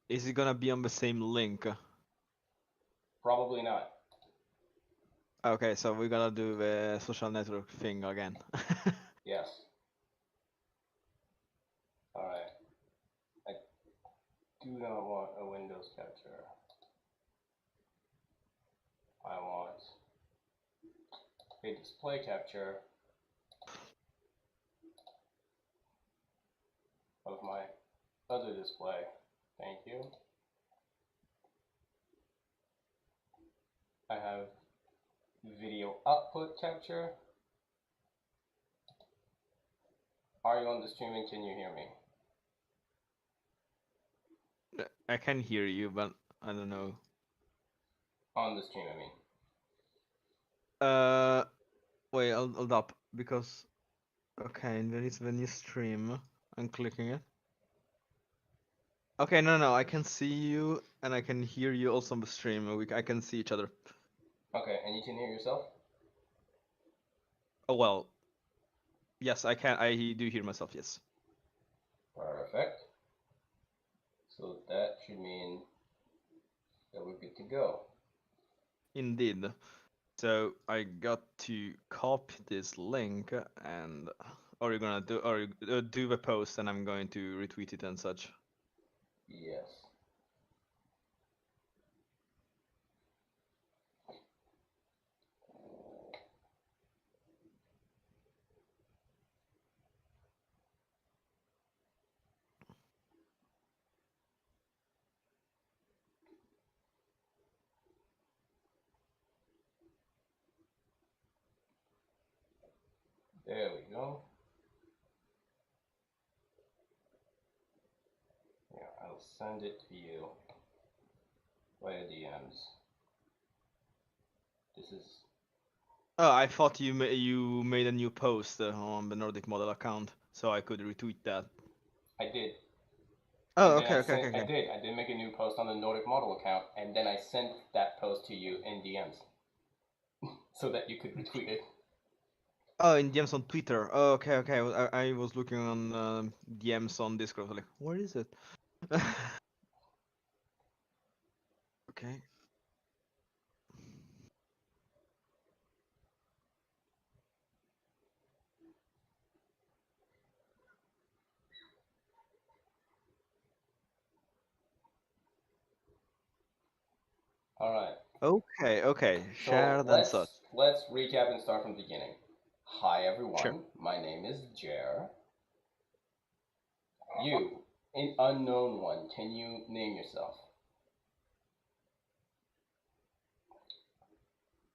Is it gonna be on the same link? Probably not. Okay, so we're gonna do the social network thing again. Yes. Alright. I do not want a Windows capture. I want a display capture of my other display. Thank you. I have video output capture. Are you on the stream and can you hear me? I can hear you, but I don't know. On the stream, I mean. Uh, Wait, hold up, because okay, there is the new stream. I'm clicking it. Okay, no, I can see you and I can hear you also on the stream. I can see each other. Okay, and you can hear yourself? Oh well, yes, I can. I do hear myself. Yes. Perfect. So that should mean that we're good to go. Indeed. So I got to copy this link, and are you gonna do or do the post, and I'm going to retweet it and such. Yes. There we go. Yeah, I'll send it to you via DMs. This is. Oh, I thought you made a new post on the Nordic Model account, so I could retweet that. I did. Oh, And then okay, I okay, sent. okay, I okay. did. I did make a new post on the Nordic Model account, and then I sent that post to you in DMs so that you could retweet it. Oh, in DMs on Twitter. Oh, okay, okay. I was looking on DMs on Discord. I was like, where is it? Okay. All right. Okay, okay. So Share then such. let's recap and start from the beginning. Hi Sure. everyone. My name is Jer. You, an unknown one. Can you name yourself?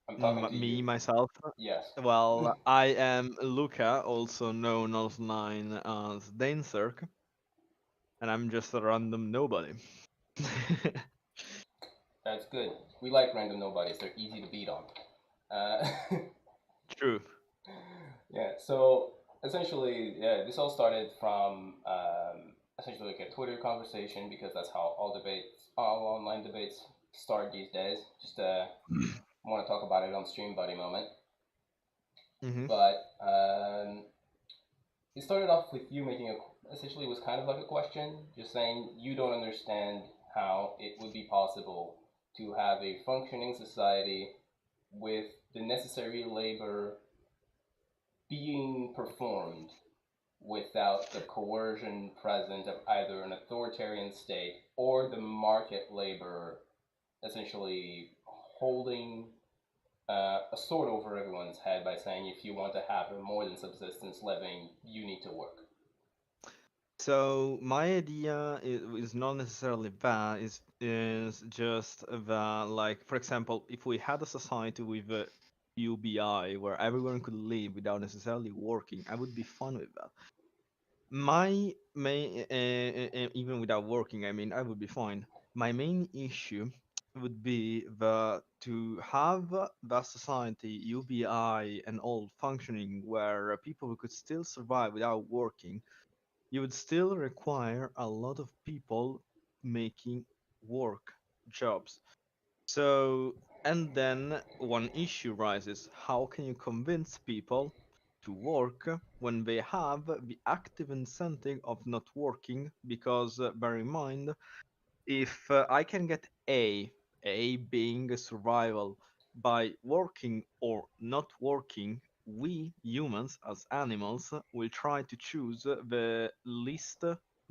I'm talking to you. Me, myself. Yes. Well, I am Luca, also known online as Dainserk, and I'm just a random nobody. That's good. We like random nobodies. They're easy to beat on. Uh, True. yeah. So essentially, yeah, this all started from essentially like a Twitter conversation because that's how all online debates start these days. Just want to talk about it on stream buddy moment. Mm-hmm. But it started off with you making essentially it was kind of like a question, just saying you don't understand how it would be possible to have a functioning society with the necessary labor being performed without the coercion present of either an authoritarian state or the market labor essentially holding a sword over everyone's head by saying if you want to have a more than subsistence living, you need to work. So my idea is not necessarily that. Is just that, like, for example, if we had a society with a UBI where everyone could live without necessarily working, I would be fine with that. My main, even without working, I mean, I would be fine. My main issue would be the to have the society UBI and all functioning where people could still survive without working. You would still require a lot of people making work jobs. So, and then one issue rises: how can you convince people to work when they have the active incentive of not working? Because bear in mind, if I can get A being a survival by working or not working, we humans as animals will try to choose the least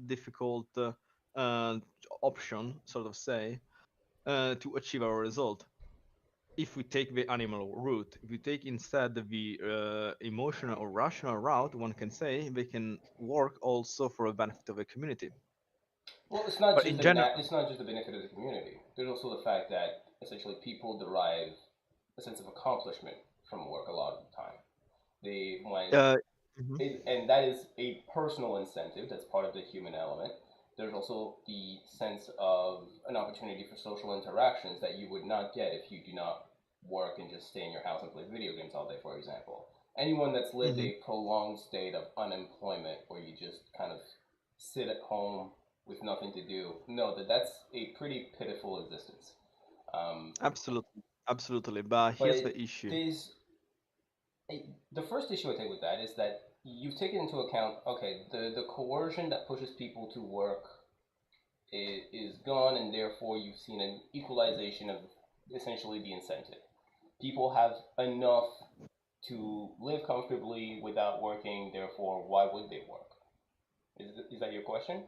difficult uh, option, sort of say, to achieve our result. If we take the animal route, if we take instead the emotional or rational route, one can say they can work also for the benefit of the community. Well, it's not But just in general, it's not just the benefit of the community. There's also the fact that essentially people derive a sense of accomplishment from work a lot of the time. They when uh, mhm, and that is a personal incentive. That's part of the human element. There's also the sense of an opportunity for social interactions that you would not get if you do not work and just stay in your house and play video games all day, for example. Anyone that's lived mhm. a prolonged state of unemployment where you just kind of sit at home with nothing to do, know that that's a pretty pitiful existence. Um, Absolutely, absolutely. But but here's it the issue. is the first issue I take with that is that you've taken into account, okay, the coercion that pushes people to work is gone, and therefore you've seen an equalization of essentially the incentive. People have enough to live comfortably without working, therefore, why would they work? Is that your question?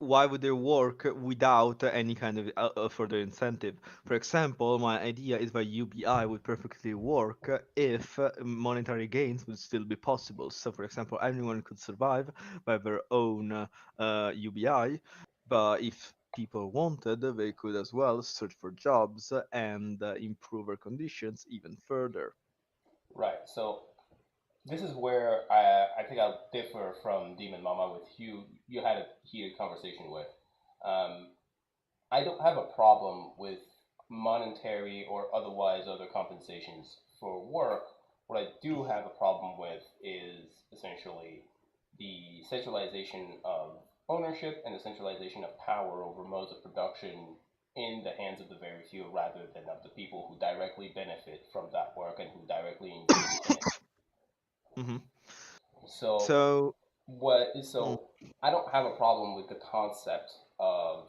Why would they work without any kind of further incentive? For example, my idea is that UBI would perfectly work if monetary gains would still be possible. So, for example, anyone could survive by their own UBI, but if people wanted, they could as well search for jobs and improve their conditions even further. Right. So this is where I think I'll differ from Demon Mama with you. You had a heated conversation with. Um, I don't have a problem with monetary or otherwise other compensations for work. What I do have a problem with is essentially the centralization of ownership and the centralization of power over modes of production in the hands of the very few rather than of the people who directly benefit from that work and who directly engage in it. Hmm. So So, mm, so I don't have a problem with the concept of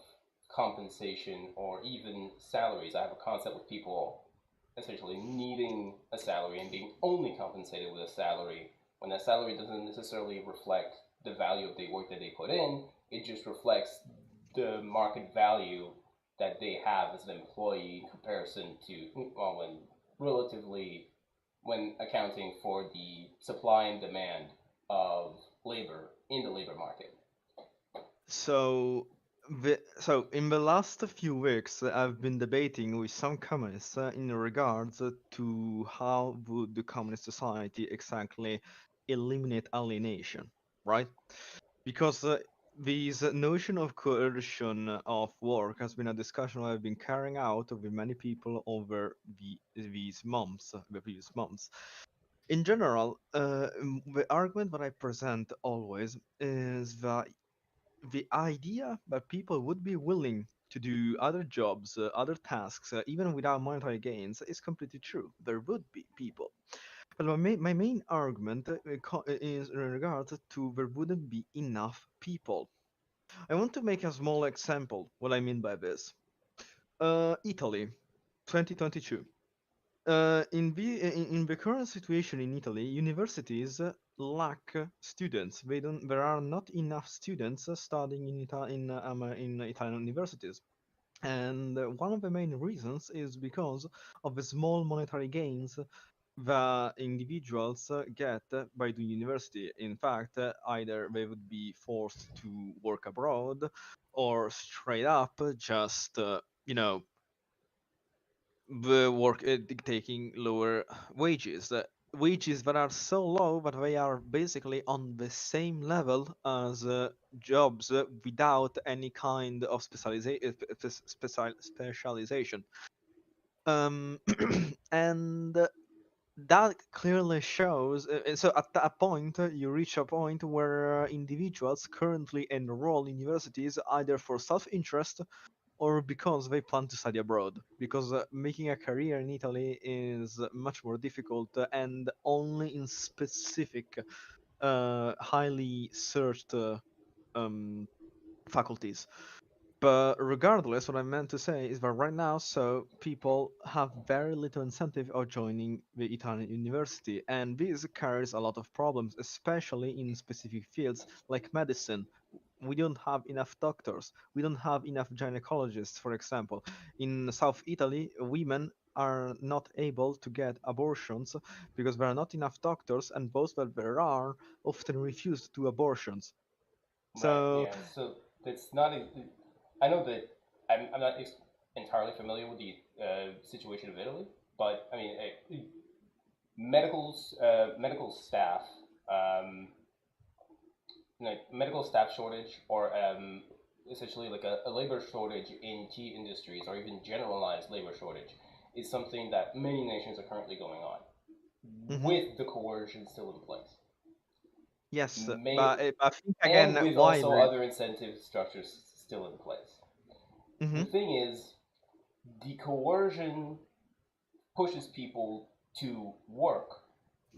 compensation or even salaries. I have a concept with people essentially needing a salary and being only compensated with a salary when that salary doesn't necessarily reflect the value of the work that they put in. It just reflects the market value that they have as an employee in comparison to, well, when relatively when accounting for the supply and demand of labor in the labor market. So, so in the last few weeks, I've been debating with some communists in regards to how would the communist society exactly eliminate alienation, right? Because this notion of coercion of work has been a discussion I've been carrying out with many people over the previous months. In general, the argument that I present always is that the idea that people would be willing to do other jobs, other tasks, even without monetary gains, is completely true. There would be people. But my main argument is in regards to there wouldn't be enough people. I want to make a small example. What I mean by this. Italy, 2022. In the current situation in Italy, universities lack students. There are not enough students studying in Italian universities. And one of the main reasons is because of the small monetary gains that individuals get by doing university. In fact, either they would be forced to work abroad or straight up just, the work dictating lower wages. Wages that are so low that they are basically on the same level as jobs without any kind of specialization. Um, and that clearly shows. And so at that point, you reach a point where individuals currently enroll in universities either for self-interest or because they plan to study abroad. Because making a career in Italy is much more difficult and only in specific, highly searched um, faculties. But regardless, what I meant to say is that right now, so people have very little incentive of joining the Italian university, and this carries a lot of problems, especially in specific fields like medicine. We don't have enough doctors. We don't have enough gynecologists, for example. In South Italy, women are not able to get abortions because there are not enough doctors, and those that there are often refuse to do abortions. Right. So Yeah. So that's not. I know that I'm not entirely familiar with the situation of Italy, but I mean, medical staff, um, like medical staff shortage, or essentially like a labor shortage in key industries, or even generalized labor shortage, is something that many nations are currently going on, mhm. with the coercion still in place. Yes, May but I think again and with why also the other incentive structures still in place. The hmm thing is, the coercion pushes people to work.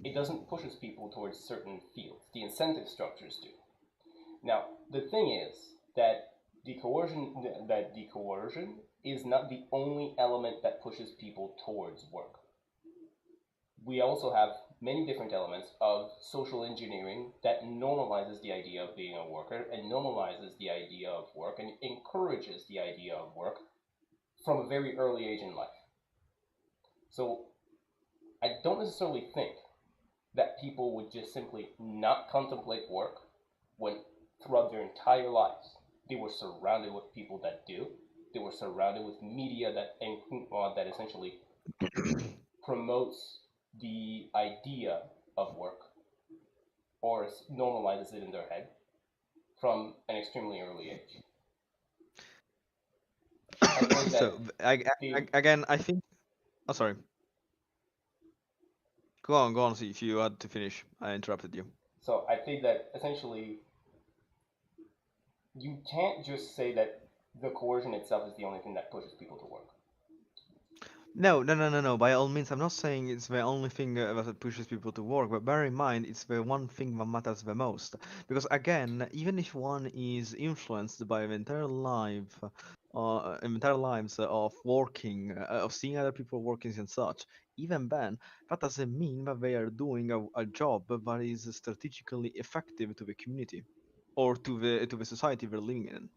It doesn't pushes people towards certain fields. The incentive structures do. Now, the thing is that the coercion is not the only element that pushes people towards work. We also have many different elements of social engineering that normalizes the idea of being a worker and normalizes the idea of work and encourages the idea of work from a very early age in life. So I don't necessarily think that people would just simply not contemplate work when throughout their entire lives they were surrounded with people that do. They were surrounded with media that essentially promotes the idea of work or normalizes it in their head from an extremely early age. I think so that the again I think oh sorry, go on, see if you had to finish. I interrupted you. so I think that essentially you can't just say that the coercion itself is the only thing that pushes people to work. No, no, no, no, no. By all means, I'm not saying it's the only thing that pushes people to work, but bear in mind, it's the one thing that matters the most. Because again, even if one is influenced by the entire lives of working, of seeing other people working and such, even then, that doesn't mean that they are doing a job that is strategically effective to the community or to the society they're living in.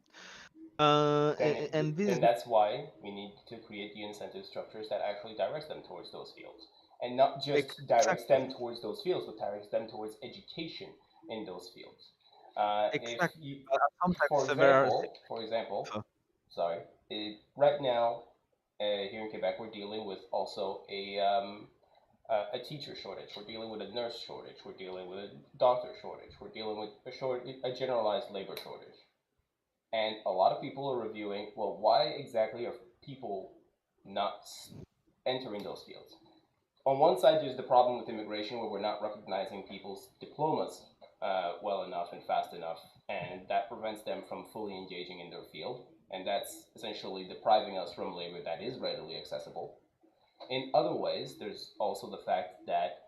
And this is Then that's why we need to create the incentive structures that actually directs them towards those fields, and not just directs exactly, them towards those fields, but directs them towards education in those fields. If exactly. you, Sometimes there are for example, things. sorry, right now here in Quebec, we're dealing with also a teacher shortage. We're dealing with a nurse shortage. We're dealing with a doctor shortage. We're dealing with a generalized labor shortage. And a lot of people are reviewing, well, why exactly are people not entering those fields? On one side, there's the problem with immigration where we're not recognizing people's diplomas well enough and fast enough, and that prevents them from fully engaging in their field. And that's essentially depriving us from labor that is readily accessible. In other ways, there's also the fact that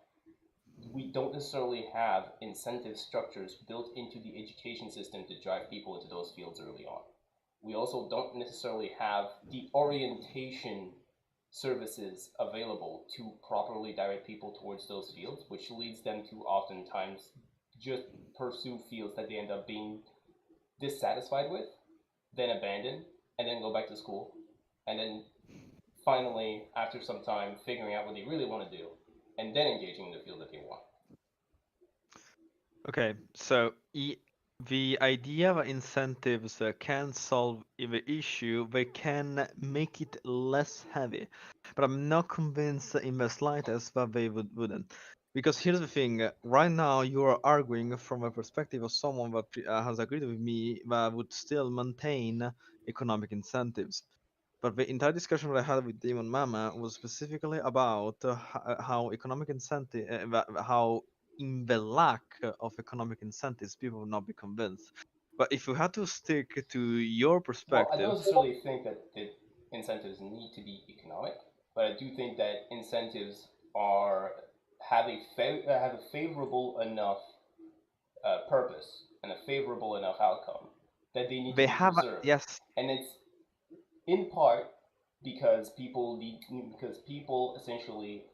we don't necessarily have incentive structures built into the education system to drive people into those fields early on. We also don't necessarily have the orientation services available to properly direct people towards those fields, which leads them to oftentimes just pursue fields that they end up being dissatisfied with, then abandon, and then go back to school, and then finally, after some time, figuring out what they really want to do, and then engaging in the field that they want. Okay, so the idea that incentives can solve the issue, they can make it less heavy. But I'm not convinced in the slightest that they wouldn't. Because here's the thing, right now you are arguing from a perspective of someone that has agreed with me that would still maintain economic incentives. But the entire discussion that I had with Demon Mama was specifically about how economic incentive, how in the lack of economic incentives, people will not be convinced. But if you had to stick to your Well, I don't perspective, necessarily think that the incentives need to be economic, but I do think that incentives are have a favorable enough purpose and a favorable enough outcome that they need to They be have preserved, yes. and it's in part because people essentially,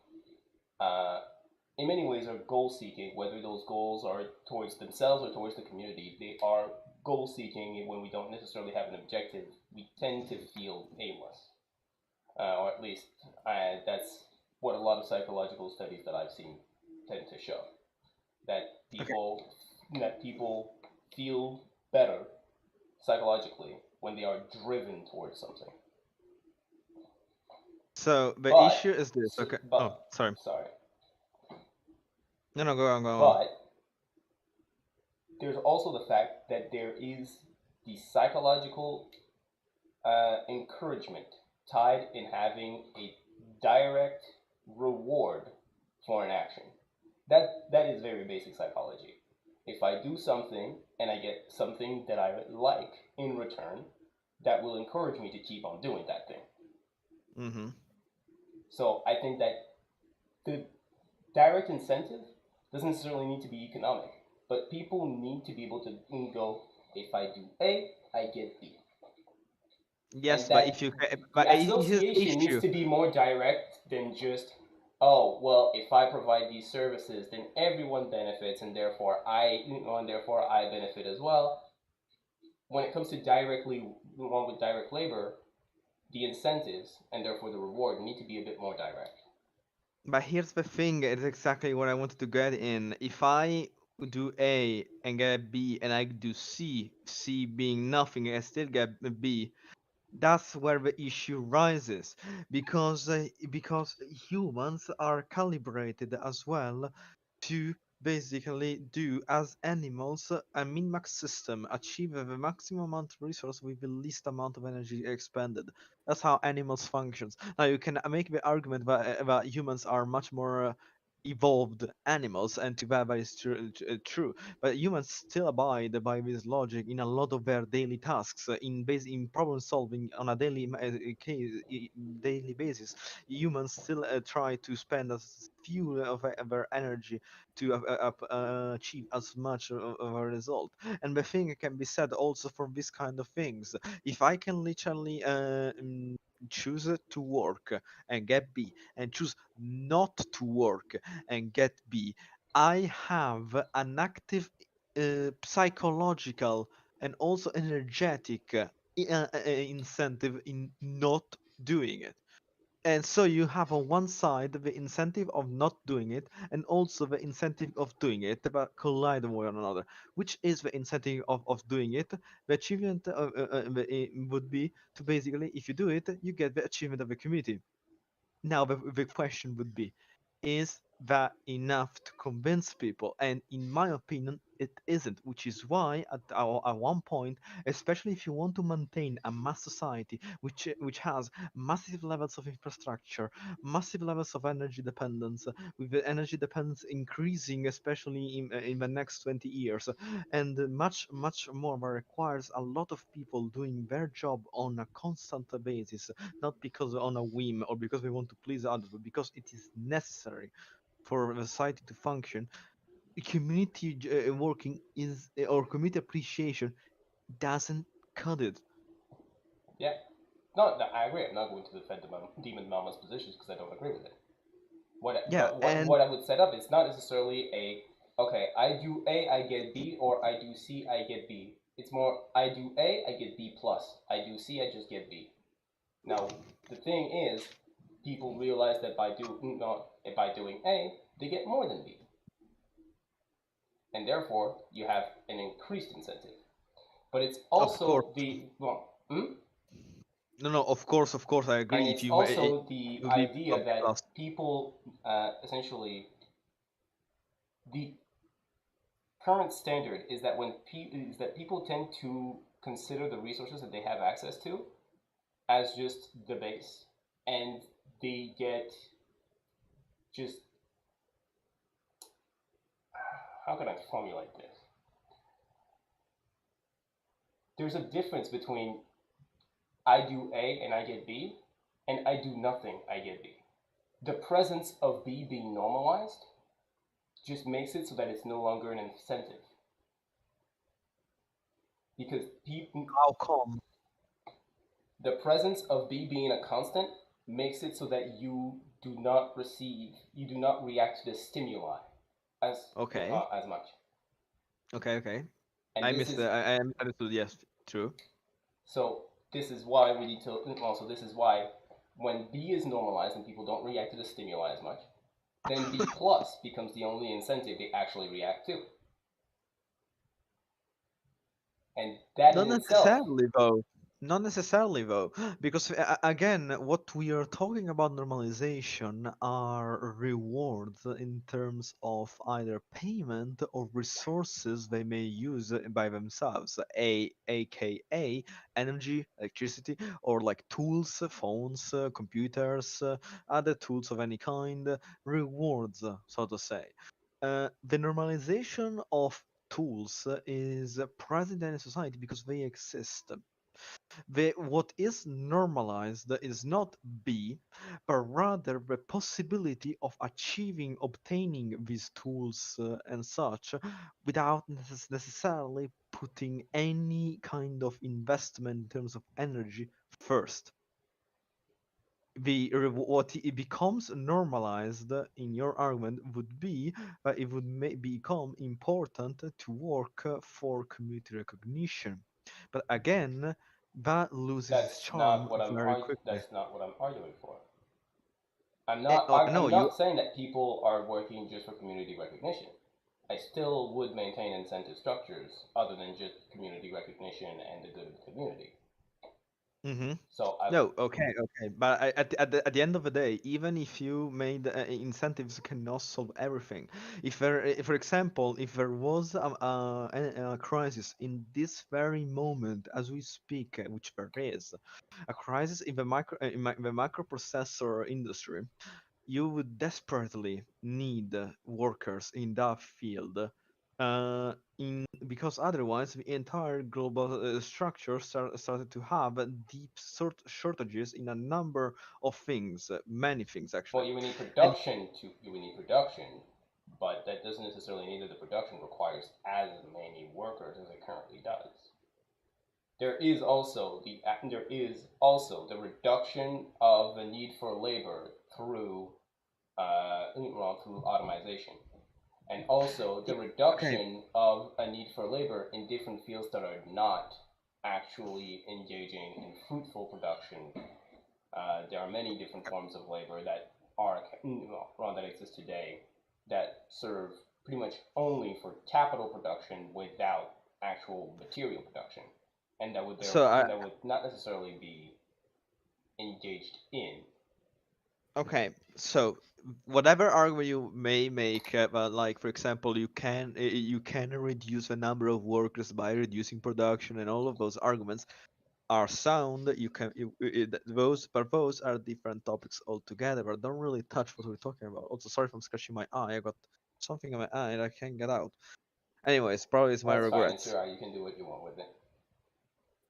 uh, in many ways, are goal seeking. Whether those goals are towards themselves or towards the community, they are goal seeking. And when we don't necessarily have an objective, we tend to feel aimless, or at least that's what a lot of psychological studies that I've seen tend to show. That Okay. people feel better psychologically when they are driven towards something. So the But issue is this. so, Okay. Oh, but sorry. sorry, No, no, go on, go on. but there's also the fact that there is the psychological encouragement tied in having a direct reward for an action. That is very basic psychology. If I do something and I get something that I like in return, that will encourage me to keep on doing that thing. Mm-hmm. So I think that the direct incentive doesn't necessarily need to be economic, but people need to be able to go, if I do A, I get B. Yes, And but that if you the but here's the association needs issue. to be more direct than just, oh, well, if I provide these services, then everyone benefits, and therefore I benefit as well. When it comes to directly one with direct labor, the incentives and therefore the reward need to be a bit more direct. But here's the thing, it's exactly what I wanted to get in. If I do A and get B and I do C, C being nothing, I still get a B, that's where the issue rises because humans are calibrated as well to basically do as animals a min-max system, achieve the maximum amount of resource with the least amount of energy expended. That's how animals functions. Now you can make the argument that humans are much more evolved animals, and to that is true, but humans still abide by this logic in a lot of their daily tasks, in problem solving on a daily basis. Humans still try to spend as few of their energy to achieve as much of a result. And the thing can be said also for this kind of things. If I can literally choose to work and get B, and choose not to work and get B, I have an active psychological and also energetic incentive in not doing it. And so you have on one side the incentive of not doing it, and also the incentive of doing it, but collide with one another. Which is the incentive of doing it? The achievement would be to basically, if you do it, you get the achievement of the community. Now the question would be, is that enough to convince people? And in my opinion, it isn't, which is why at one point, especially if you want to maintain a mass society which has massive levels of infrastructure, massive levels of energy dependence, with the energy dependence increasing, especially in the next 20 years, and much more that requires a lot of people doing their job on a constant basis, not because on a whim or because we want to please others, but because it is necessary for the society to function. Community working is or community appreciation doesn't cut it. Yeah. No, no, I agree. I'm not going to defend the demon mama's positions because I don't agree with it. Yeah, What I would set up is not necessarily a, okay, I do A, I get B, or I do C, I get B. It's more, I do A, I get B plus. I do C, I just get B. Now, the thing is, people realize that by doing A, they get more than B, and therefore you have an increased incentive. But it's of course. also the well, No, no, of course, I and agree. If it's you also the you be idea a that plus. people essentially the current standard is that people tend to consider the resources that they have access to as just the base, and they get just, how can I formulate this? There's a difference between I do A and I get B, and I do nothing, I get B. The presence of B being normalized just makes it so that it's no longer an incentive. because How come? the presence of B being a constant makes it so that you do not react to the stimuli as Okay. as much. Okay. Okay. And I this missed. is I understood. Yes. True. so. This is why we need to. Also, this is why when B is normalized and people don't react to the stimuli as much, then B plus becomes the only incentive they actually react to, and that Not in itself. necessarily, though. Not necessarily, though, because again, what we are talking about normalization are rewards in terms of either payment or resources they may use by themselves, aka energy, electricity, or like tools, phones, computers, other tools of any kind, rewards, so to say. The normalization of tools is present in society because they exist. What is normalized is not B, but rather the possibility of achieving, obtaining these tools and such without necessarily putting any kind of investment in terms of energy first. What it becomes normalized in your argument would be that it would become important to work for community recognition. But again, that loses its charm very quickly. That's not what I'm arguing for. I'm not. No, I'm you. not saying that people are working just for community recognition. I still would maintain incentive structures other than just community recognition and the good of the community. Hmm. So I No, okay, okay. But at the end of the day, even if you made incentives cannot solve everything. For example, if there was a crisis in this very moment as we speak, which there is, a crisis in the microprocessor industry, you would desperately need workers in that field. Because otherwise the entire global structure started to have deep shortages in a number of things, many things well, actually. you would need And production to you would need production, but that doesn't necessarily mean that the production requires as many workers as it currently does. There is also the reduction of the need for labor through through automation, and also the okay, reduction of a need for labor in different fields that are not actually engaging in fruitful production. There are many different forms of labor that are that exist today that serve pretty much only for capital production without actual material production, and so I that would not necessarily be engaged in. okay, so whatever argument you may make, like for example, you can reduce the number of workers by reducing production, and all of those arguments are sound. You can those, but those are different topics altogether. But don't really touch what we're talking about. Also, sorry if I'm scratching my eye. I got something in my eye and I can't get out. Anyways, probably it's my That's fine. It's regrets. alright. You can do what you want with it.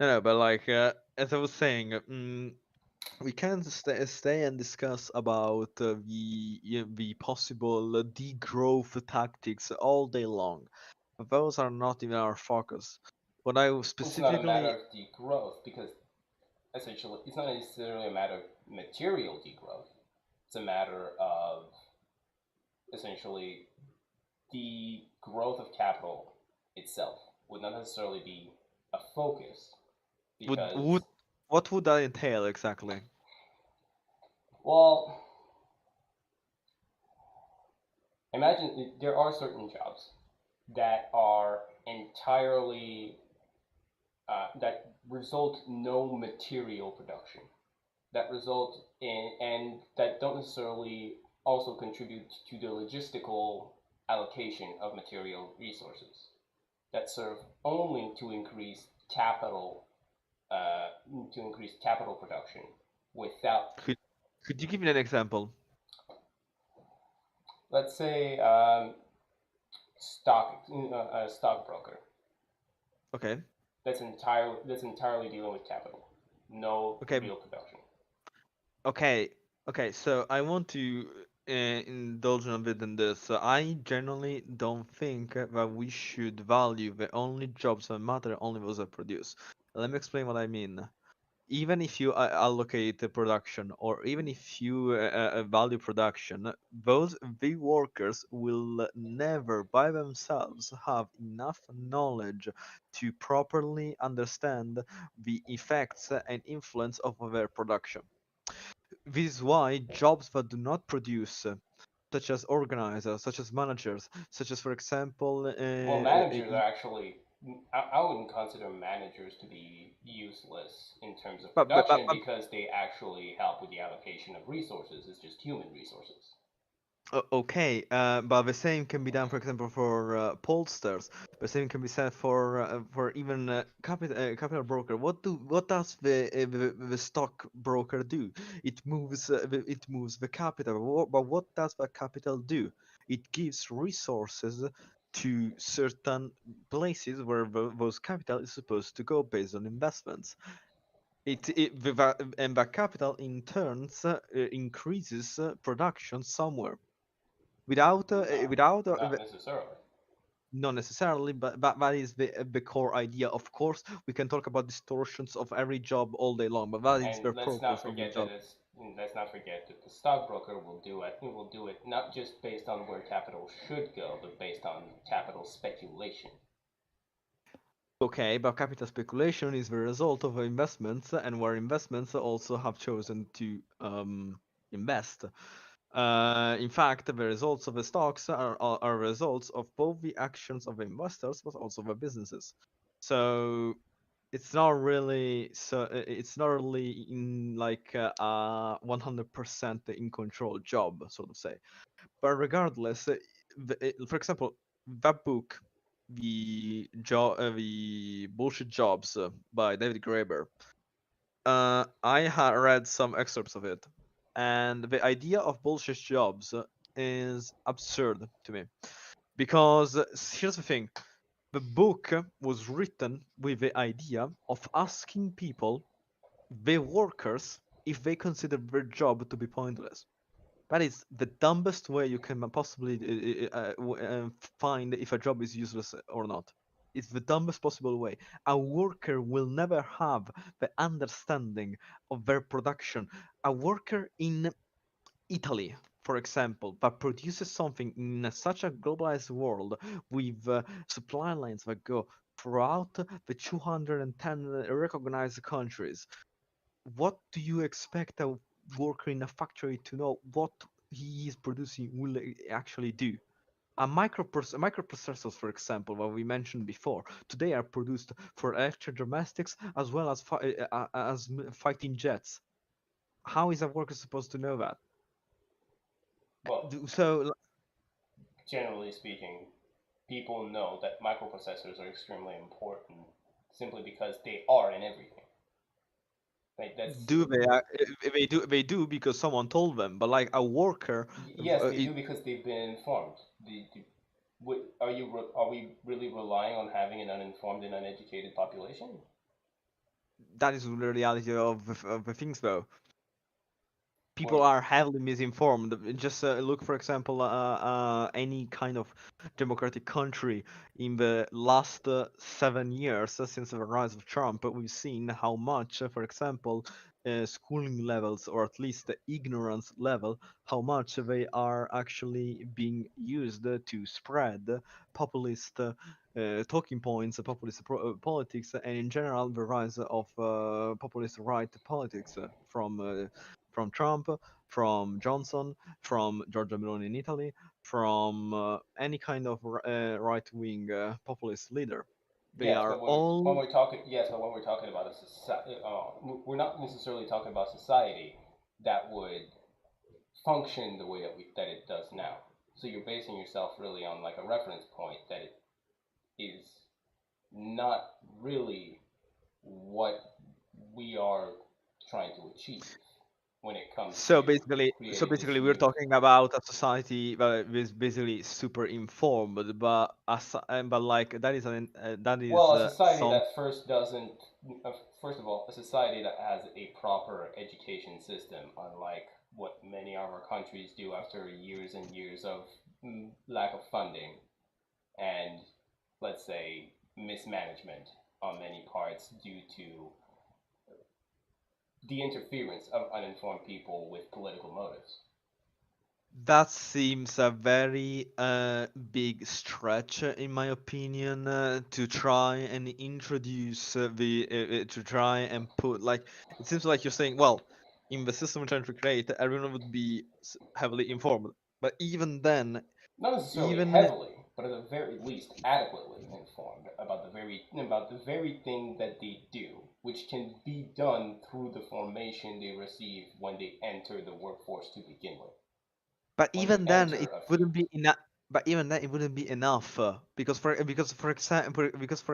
No, no, but like as I was saying, we can stay and discuss about the possible degrowth tactics all day long. But those are not even our focus. What I It's not a matter specifically of degrowth because essentially it's not necessarily a matter of material degrowth. It's a matter of essentially the growth of capital itself would not necessarily be a focus would because, what would that entail exactly? well, imagine there are certain jobs that are entirely that result no material production that result in and that don't necessarily also contribute to the logistical allocation of material resources that serve only uh, to increase capital production without, Could could you give me an example? let's say, a stockbroker Okay. that's entirely dealing with capital, no Okay. real production. Okay. Okay. So I want to. indulging a bit in this. I generally don't think that we should value the only jobs that matter only those that produce. Let me explain what I mean. Even if you allocate the production, or even if you value production, the workers will never by themselves have enough knowledge to properly understand the effects and influence of their production. This is why jobs that do not produce, such as organizers, such as managers, such as, for example, Well, managers are actually, I wouldn't consider managers to be useless in terms of production but because they actually help with the allocation of resources. It's just human resources. Okay, but the same can be done, for example, for pollsters. The same can be said for even capital broker. What does the stock broker do? It moves the capital. But what does the capital do? It gives resources to certain places where those capital is supposed to go based on investments. And the capital in turns increases production somewhere without No, without not necessarily. not necessarily, but that is the core idea. Of course, we can talk about distortions of every job all day long, but that is And the purpose of the job. let's not forget that the stockbroker will do it. He will do it not just based on where capital should go, but based on capital speculation. Okay, but capital speculation is the result of investments, and where investments also have chosen to invest. In fact, the results of the stocks are results of both the actions of the investors, but also the businesses. So it's not really in like a 100% in control job, so to say. But regardless, for example, that book, the bullshit jobs by David Graeber, I had read some excerpts of it, and the idea of bullshit jobs is absurd to me, because here's the thing: the book was written with the idea of asking people, the workers, if they consider their job to be pointless. That is the dumbest way you can possibly find if a job is useless or not. It's the dumbest possible way. A worker will never have the understanding of their production. A worker in Italy, for example, that produces something in such a globalized world with supply lines that go throughout the 210 recognized countries. What do you expect a worker in a factory to know what he is producing will actually do? Microprocessors, for example, what we mentioned before, today are produced for electrodomestics as well as fighting jets. How is a worker supposed to know that? Well, So generally speaking, people know that microprocessors are extremely important simply because they are in everything. Right? That's do they? They do because someone told them. But like a worker, yes, they it, do because they've been informed. Are we really relying on having an uninformed and uneducated population? that is the reality of the things, though. People Or are heavily misinformed. Just look, for example, any kind of democratic country in the last 7 years since the rise of Trump. We've seen how much, for example, schooling levels, or at least the ignorance level, how much they are actually being used to spread populist talking points, populist politics, and in general the rise of populist right politics from Trump, from Johnson, from Giorgia Meloni in Italy, from any kind of right-wing populist leader. They yes, are but when all we're talking about a society, we're not necessarily talking about society that would function the way that it does now. So you're basing yourself really on like a reference point that it is not really what we are trying to achieve when it comes so to basically so creating this basically we're new. talking about a society that is basically super informed, but like that is Well, a society some that first doesn't, first of all, a society that has a proper education system, unlike what many of our countries do after years and years of lack of funding and, let's say, mismanagement on many parts due to the interference of uninformed people with political motives. That seems a very big stretch, in my opinion, to try and introduce to try and put like it seems like you're saying, well, in the system we're trying to create, everyone would be heavily informed. But even then, Not necessarily even heavily, but at the very least adequately informed about the very thing that they do, which can be done through the formation they receive when they enter the workforce to begin with, But when they even then, enter it a wouldn't field. be enough. But even then, it wouldn't be enough because for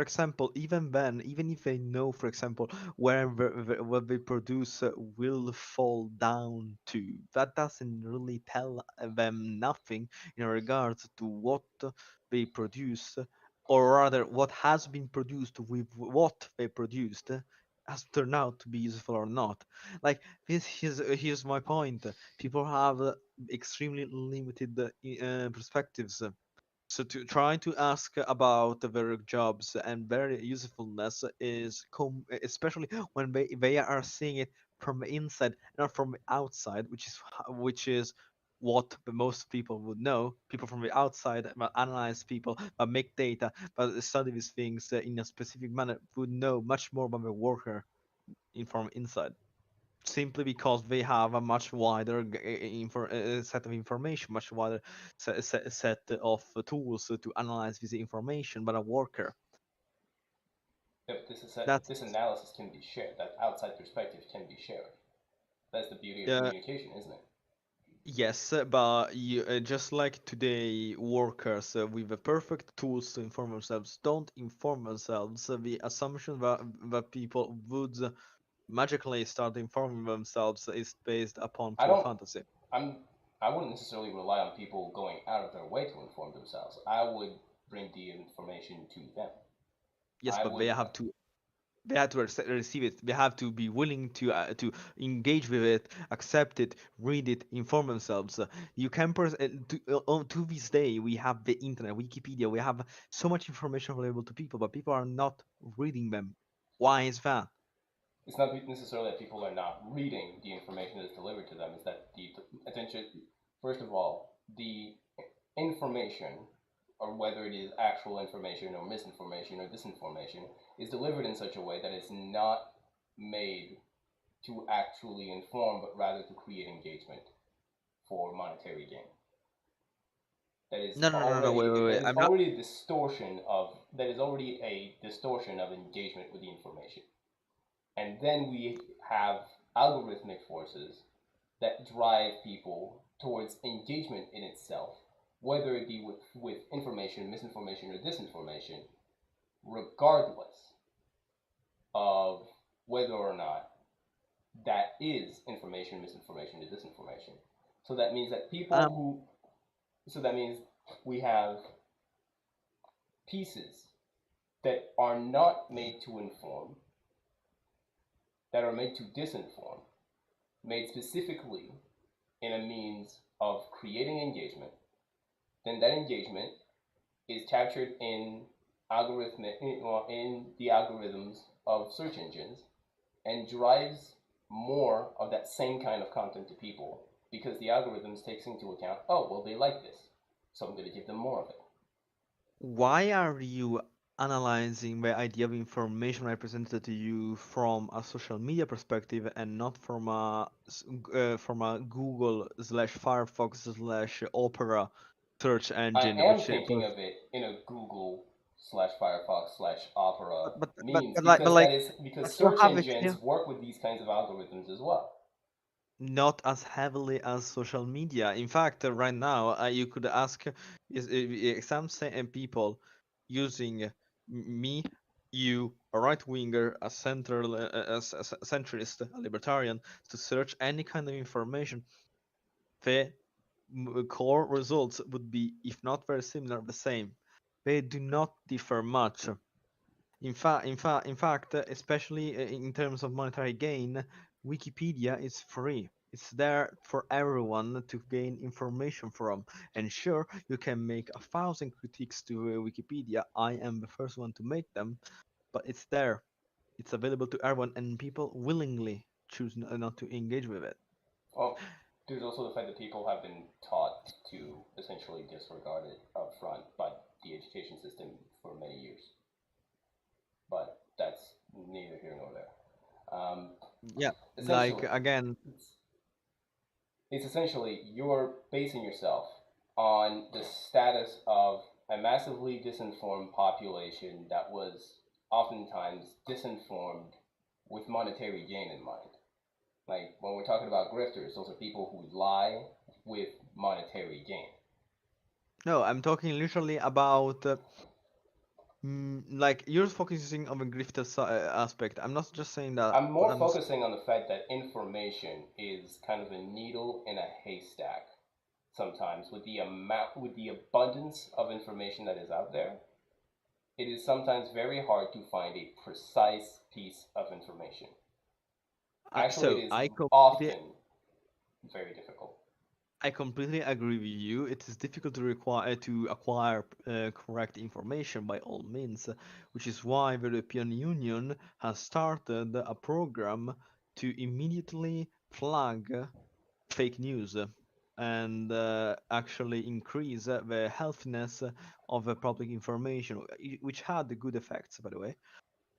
example, even then, even if they know, for example, where what they produce will fall down to, that doesn't really tell them nothing in regards to what they produce, or rather, what has been produced with what they produced has turned out to be useful or not. Like this, here's my point. People have extremely limited perspectives. So to try to ask about their jobs and their usefulness is especially when they are seeing it from the inside, not from the outside, which is what the most people would know. People from the outside analyze people, but make data, but study these things in a specific manner would know much more than the worker in from inside simply because they have a much wider set of information, much wider set of tools to analyze this information. But a worker, If that's this analysis can be shared, that outside perspective can be shared. That's the beauty of uh, communication, isn't it? yes, but just like today, workers with the perfect tools to inform themselves don't inform themselves. The assumption that people would magically start informing themselves is based upon I pure don't. fantasy. I'm. I wouldn't necessarily rely on people going out of their way to inform themselves. I would bring the information to them. Yes, I but would. they have to receive it. They have to be willing to engage with it, accept it, read it, inform themselves. You can to this day we have the internet, Wikipedia. We have so much information available to people, but people are not reading them. Why is that? It's not necessarily that people are not reading the information that's delivered to them. It's that the attention. First of all, the information, or whether it is actual information or misinformation or disinformation, is delivered in such a way that it's not made to actually inform, but rather to create engagement for monetary gain. No, no, no, no. Wait, wait, That wait. is I'm not. already a distortion of that is already a distortion of engagement with the information. And then we have algorithmic forces that drive people towards engagement in itself, whether it be with information, misinformation, or disinformation, regardless of whether or not that is information, misinformation, or disinformation. So that means that people Um, who, so that means we have pieces that are not made to inform, that are made to disinform, made specifically in a means of creating engagement, then that engagement is captured in in the algorithms of search engines and drives more of that same kind of content to people because the algorithms takes into account, oh well, they like this, so I'm going to give them more of it. why are you analyzing the idea of information represented to you from a social media perspective and not from from a Google slash Firefox slash Opera search I engine, am which thinking of it in a Google slash Firefox slash Opera means but because that like is because but you search have it engines work with these kinds of algorithms as well. not as heavily as social media. In fact, right now, you could ask some people using me, you, a right winger, a central, a centrist, a libertarian, to search any kind of information. The core results would be, if not very similar, the same. They do not differ much. In fact, especially in terms of monetary gain, Wikipedia is free. It's there for everyone to gain information from. And sure, you can make 1,000 critiques to Wikipedia. I am the first one to make them, but it's there. It's available to everyone, and people willingly choose not to engage with it. Well, there's also the fact that people have been taught to essentially disregard it up front by the education system for many years. But that's neither here nor there. Yeah, like Essentially, again, it's, it's essentially you're basing yourself on the status of a massively disinformed population that was oftentimes disinformed with monetary gain in mind. Like when we're talking about grifters, those are people who lie with monetary gain. no, I'm talking literally about like you're focusing on the grifter aspect. I'm not just saying that. I'm What more I'm focusing on the fact that information is kind of a needle in a haystack sometimes with the abundance of information that is out there. It is sometimes very hard to find a precise piece of information. Actually, so it is I completely often very difficult. I completely agree with you. It is difficult to acquire correct information by all means, which is why the European Union has started a program to immediately flag fake news and actually increase the healthiness of public information, which had good effects, by the way.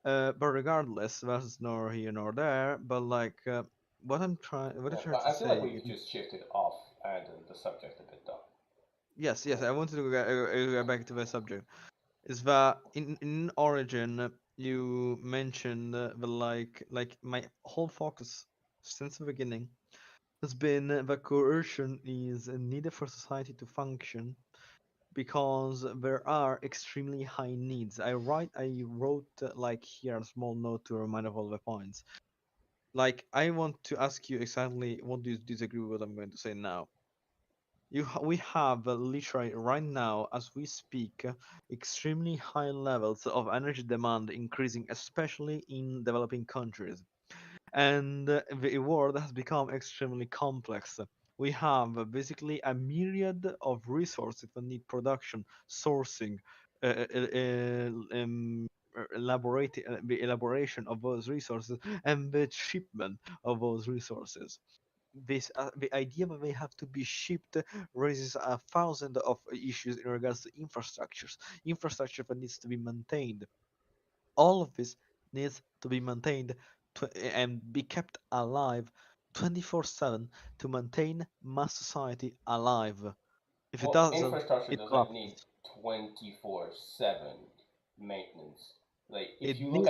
But regardless, that's nor here nor there. But like, what I'm Yeah, trying but to I feel like say we've just shifted off and the subject a bit, though. yes, yes, Yeah. I wanted to go back to the subject. Is that in origin you mentioned the like my whole focus since the beginning has been that coercion is needed for society to function because there are extremely high needs. I wrote like here a small note to remind of all the points. Like I want to ask you exactly what do you disagree with what I'm going to say now. We have literally right now, as we speak, extremely high levels of energy demand increasing, especially in developing countries. And the world has become extremely complex. We have basically a myriad of resources that need production, sourcing, uh, uh, uh, um, the elaboration of those resources, and the shipment of those resources. The idea that they have to be shipped raises 1,000 of issues in regards to infrastructure that needs to be maintained. All of this needs to be maintained and be kept alive 24/7 to maintain mass society alive. If it Well, doesn't, infrastructure it doesn't need collapses. 24/7 maintenance. Like It needs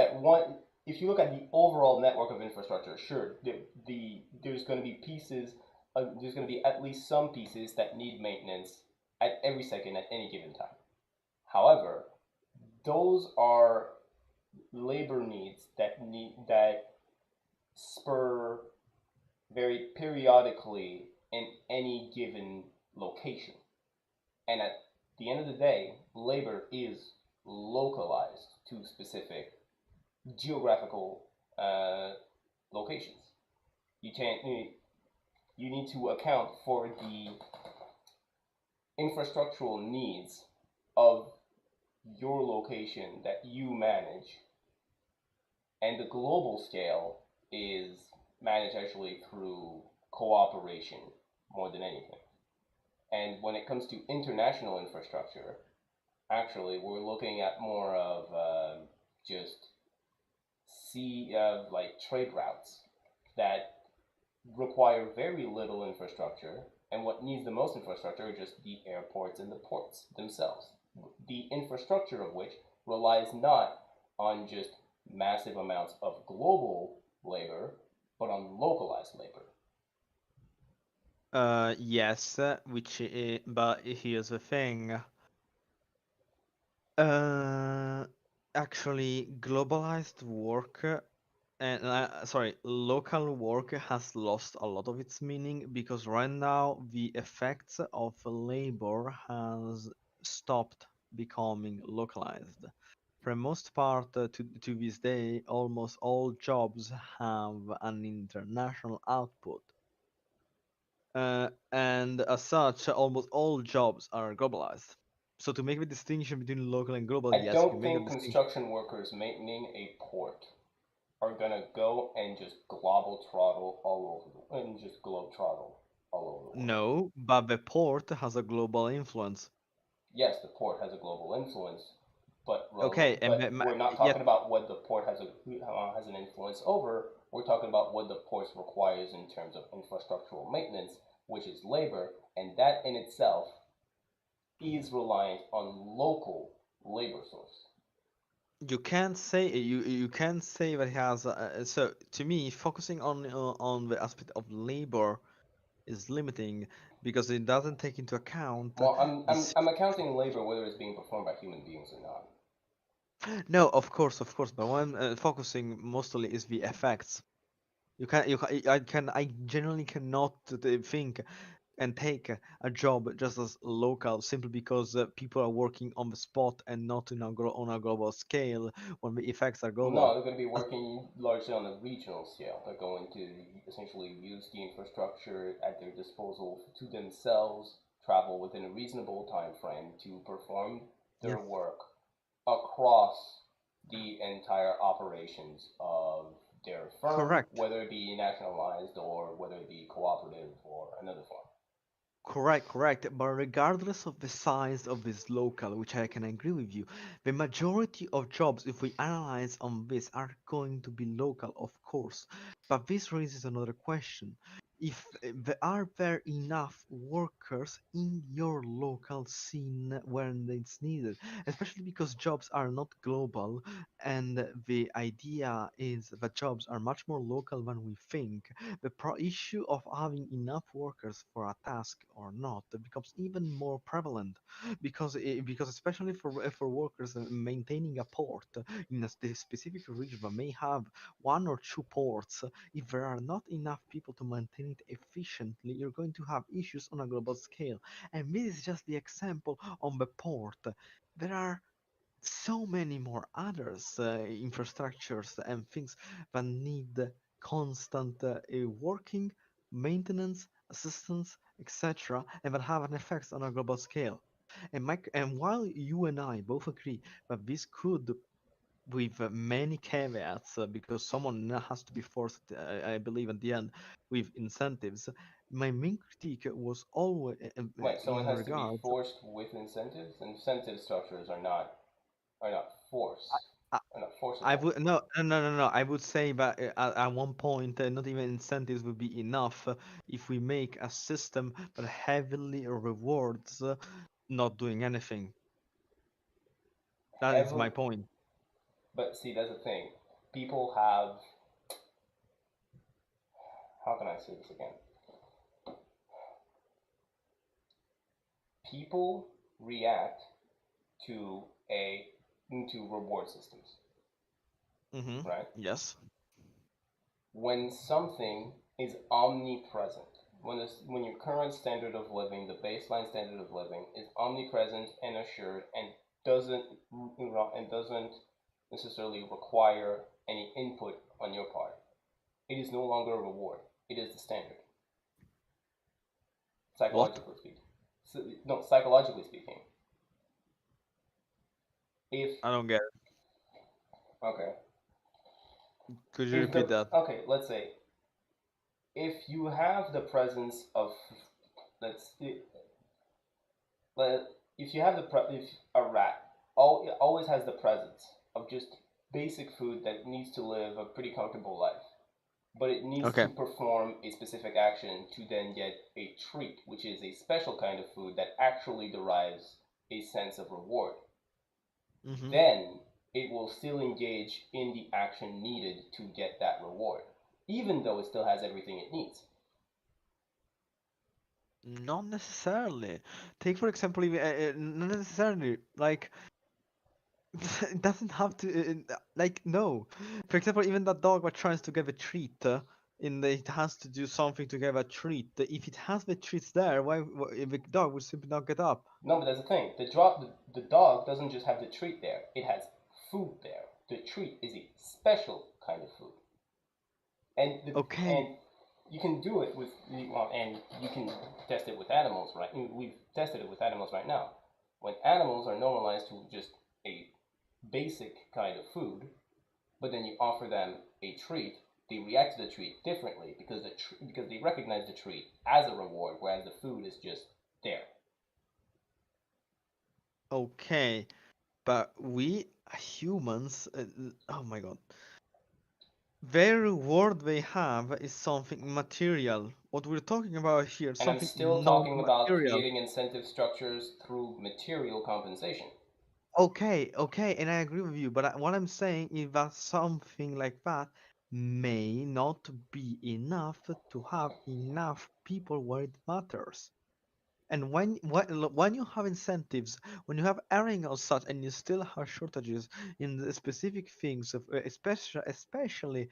if you look at the overall network of infrastructure, sure, there's going to be pieces, there's going to be at least some pieces that need maintenance at every second at any given time. However, those are labor needs that spur very periodically in any given location. And at the end of the day, labor is localized to specific geographical locations. You can't. You need to account for the infrastructural needs of your location that you manage, and the global scale is managed actually through cooperation more than anything. And when it comes to international infrastructure, actually, we're looking at more of just like trade routes that require very little infrastructure, and what needs the most infrastructure are just the airports and the ports themselves. The infrastructure of which relies not on just massive amounts of global labor, but on localized labor. yes, but here's the thing. Uh, Actually, globalized work and sorry, local work has lost a lot of its meaning because right now the effects of labor has stopped becoming localized. For the most part, to this day, almost all jobs have an international output. and as such, almost all jobs are globalized. So to make the distinction between local and global, I yes, you can don't make that think distinction. construction workers maintaining a port are gonna go and just global throttle all over and just globe throttle all over the world. No, but the port has a global influence. Yes, the port has a global influence, Okay, and but we're not yes, talking about what the port has an influence over. We're talking about what the port requires in terms of infrastructural maintenance, which is labor, and that in itself is reliant on local labor source. you can't say that it has. So to me, focusing on the aspect of labor is limiting because it doesn't take into account Well, the si- I'm accounting labor whether it's being performed by human beings or not. no, of course, but when focusing mostly is the effects. I genuinely cannot think and take a job just as local simply because people are working on the spot and not on a global scale when the effects are No, global. they're going to be Uh, working largely on a regional scale. They're going to essentially use the infrastructure at their disposal to themselves, travel within a reasonable time frame to perform yeah, their work across the entire operations of their firm, correct. whether it be nationalized or whether it be cooperative or another form. Correct, correct. But regardless of the size of this local, which I can agree with you, the majority of jobs, if we analyze on this, are going to be local, of course. But this raises another question. If are there enough workers in your local scene when it's needed? Especially because jobs are not global, and the idea is that jobs are much more local than we think. The issue of having enough workers for a task or not becomes even more prevalent because especially for workers maintaining a port in a specific region that may have one or two ports, if there are not enough people to maintain it efficiently, you're going to have issues on a global scale. And this is just the example on the port. There are so many more others infrastructures and things that need constant working, maintenance, assistance, etc., and that have an effect on a global scale. And while you and I both agree that this could, with many caveats, because someone has to be forced, I believe, at the end, with incentives, my main critique was always Right, someone in has to be regards. forced with incentives. Incentive structures are not force, are not I forcible. would no. I would say that at one point, not even incentives would be enough if we make a system that heavily rewards not doing anything. That is Heavily, my point. but see, that's the thing. People have, how can I say this again? People react to a to reward systems, Mm-hmm. right? Yes. When something is omnipresent, when your current standard of living, the baseline standard of living, is omnipresent and assured and doesn't doesn't necessarily require any input on your part, it is no longer a reward. It is the standard, What? psychologically speaking. So, no, psychologically speaking, if I don't get it. okay, Could you if repeat the that? okay, let's say if you have the presence of let's But if you have if a rat always has the presence of just basic food that needs to live a pretty comfortable life, but it needs Okay. to perform a specific action to then get a treat, which is a special kind of food that actually derives a sense of reward. Mm-hmm. Then it will still engage in the action needed to get that reward, even though it still has everything it needs. Not necessarily. Take for example, not necessarily. Like it doesn't have to like no. For example, even that dog that tries to get a treat, it has to do something to get a treat. If it has the treats there, if the dog would simply not get up? No, but that's the thing. The dog doesn't just have the treat there. It has food there. The treat is a special kind of food. And the Okay, and you can do it with well, and you can test it with animals, right? We've tested it with animals right now. When animals are normalized to just a basic kind of food, but then you offer them a treat, they react to the treat differently because because they recognize the treat as a reward, whereas the food is just there. Okay, but we humans, oh my god, very reward they have is something material. What we're talking about here, And I'm something still talking about non-material. creating incentive structures through material compensation. Okay, okay, and I agree with you, but what I'm saying is that something like that may not be enough to have enough people where it matters. And when you have incentives, when you have earning or such, and you still have shortages in the specific things of especially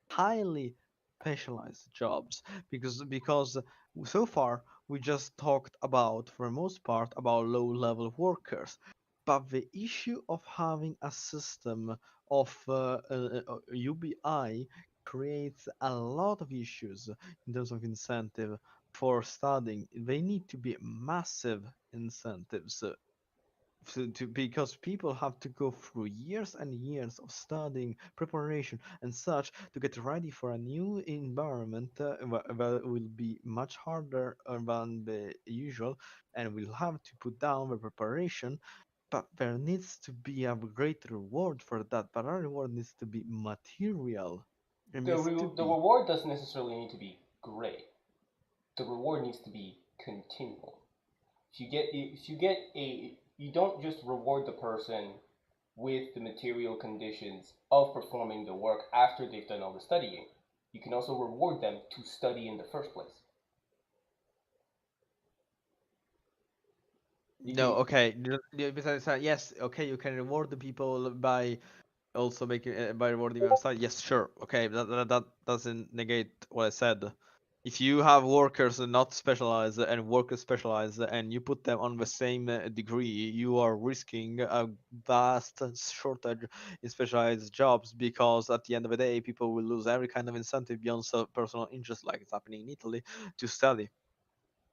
highly specialized jobs, because so far we just talked about for the most part about low level workers, but the issue of having a system of UBI creates a lot of issues in terms of incentive for studying. They need to be massive incentives because people have to go through years and years of studying, preparation, and such to get ready for a new environment that will be much harder than the usual, and will have to put down the preparation. But there needs to be a great reward for that. But our reward needs to be material. It needs to The be reward doesn't necessarily need to be great. The reward needs to be continual. If you get a you don't just reward the person with the material conditions of performing the work after they've done all the studying. You can also reward them to study in the first place. You no can okay. Besides that, yes, okay, you can reward the people by also making by rewarding them side. Yes, sure. Okay, that doesn't negate what I said. If you have workers not specialized and workers specialized and you put them on the same degree, you are risking a vast shortage in specialized jobs because at the end of the day, people will lose every kind of incentive beyond personal interest, like it's happening in Italy, to study.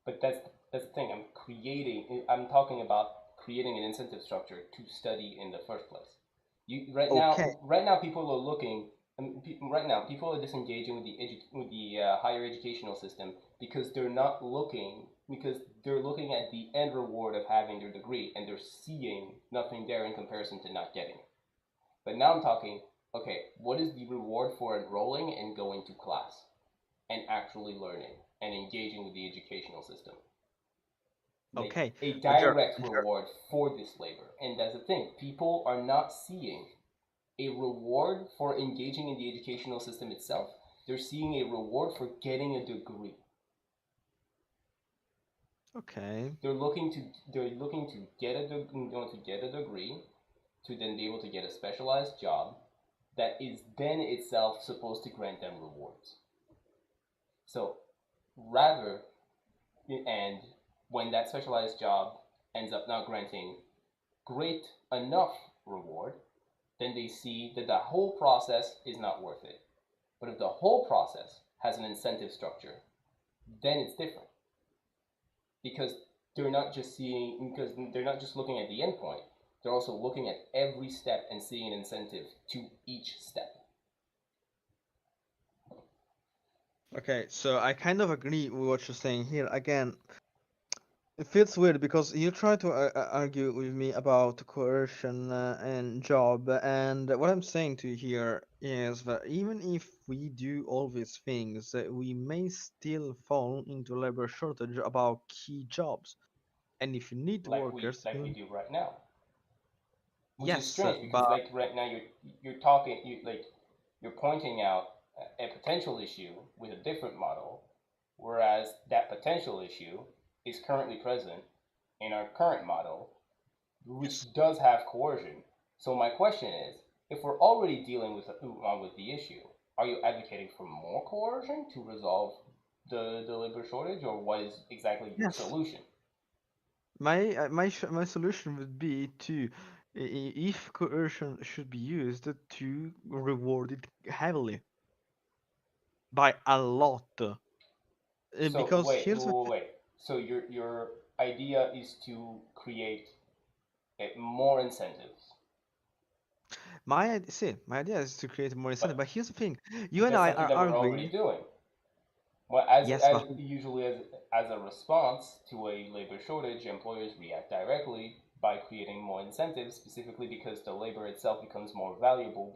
But that's the thing. I'm talking about creating an incentive structure to study in the first place. You Okay. right now people are looking. Right now, people are disengaging with the higher educational system because they're looking at the end reward of having their degree and they're seeing nothing there in comparison to not getting it. But now I'm talking. Okay, what is the reward for enrolling and going to class and actually learning and engaging with the educational system? Like Okay. a But direct reward for this labor. And that's the thing, people are not seeing a reward for engaging in the educational system itself. They're seeing a reward for getting a degree. okay. They're looking to get a degree to then be able to get a specialized job that is then itself supposed to grant them rewards. So rather and when that specialized job ends up not granting great enough reward, then they see that the whole process is not worth it. But if the whole process has an incentive structure, then it's different because they're not just looking at the endpoint. They're also looking at every step and seeing an incentive to each step. Okay, so I kind of agree with what you're saying here. Again, it feels weird because you try to argue with me about coercion and job, and what I'm saying to you here is that even if we do all these things, we may still fall into labor shortage about key jobs. And if you need workers, Like we you do right now, which is yes, strange because but like right now you're talking you're pointing out a potential issue with a different model, whereas that potential issue is currently present in our current model, which yes, does have coercion. So my question is, if we're already dealing with the issue, are you advocating for more coercion to resolve the labor shortage, or what is exactly your yes. solution? My solution would be to if coercion should be used to reward it heavily by a lot. So because here's the thing. wait. So your idea is to create more incentives, My idea is to create more incentive, but but here's the thing: you and that's I something are that we're already arguing. doing. Well, Yes, as but usually as a response to a labor shortage, employers react directly by creating more incentives, specifically because the labor itself becomes more valuable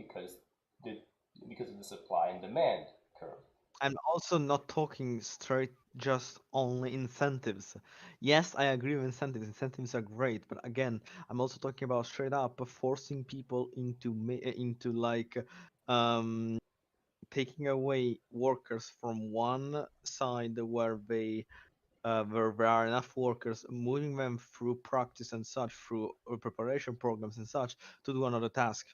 the because of the supply and demand curve. I'm also not talking straight just only incentives. Yes, I agree with incentives. Incentives are great, but again, I'm also talking about straight up forcing people into like um taking away workers from one side where there are enough workers, moving them through practice and such, through preparation programs and such, to do another task.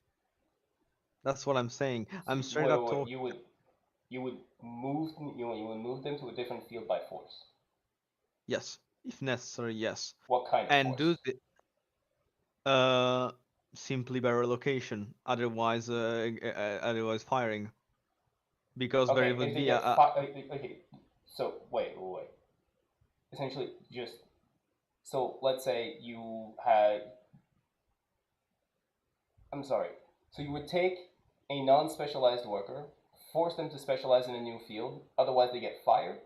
That's what I'm saying. So I'm straight up talking. you would move you would move them to a different field by force. Yes, if necessary, yes. What kind of And do force? the, uh simply by relocation. Otherwise firing, because there Okay, would if they be get okay, so wait. Essentially, just so let's say you had. I'm sorry. So you would take a non-specialized worker, force them to specialize in a new field, otherwise they get fired.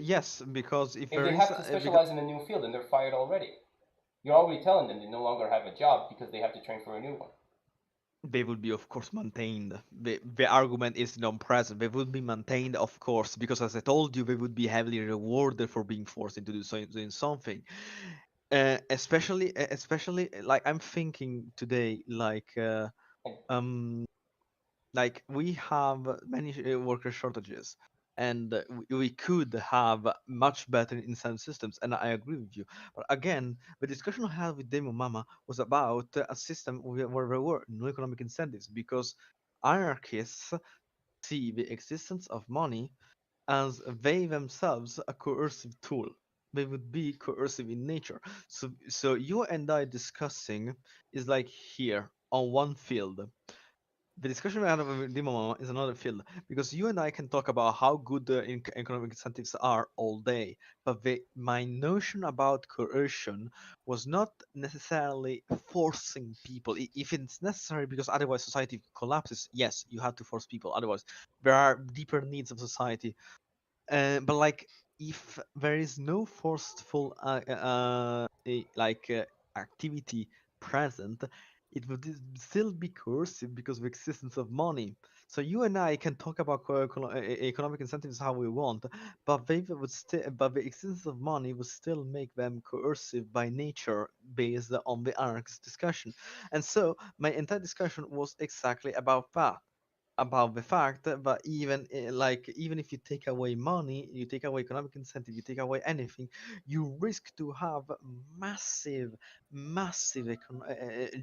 yes, because if If there they is have to because specialize in a new field, then they're fired already. You're already telling them they no longer have a job because they have to train for a new one. they would be of course maintained. The argument is non-present. They would be maintained, of course, because as I told you, they would be heavily rewarded for being forced into doing something. Especially like I'm thinking today, And um like we have many worker shortages, and we could have much better incentive systems, and I agree with you. But again, the discussion I had with Demo Mama was about a system where there were no economic incentives, because anarchists see the existence of money as they themselves a coercive tool. They would be coercive in nature. So you and I discussing is like here on one field. The discussion we had with Dimo is another field, because you and I can talk about how good the economic incentives are all day, but my notion about coercion was not necessarily forcing people. If it's necessary, because otherwise society collapses, yes, you have to force people. Otherwise, there are deeper needs of society, but like if there is no forceful activity present, it would still be coercive because of the existence of money. So you and I can talk about economic incentives how we want, but but the existence of money would still make them coercive by nature based on the anarchist discussion. And so my entire discussion was exactly about that, about the fact that even if you take away money, you take away economic incentive, you take away anything, you risk to have massive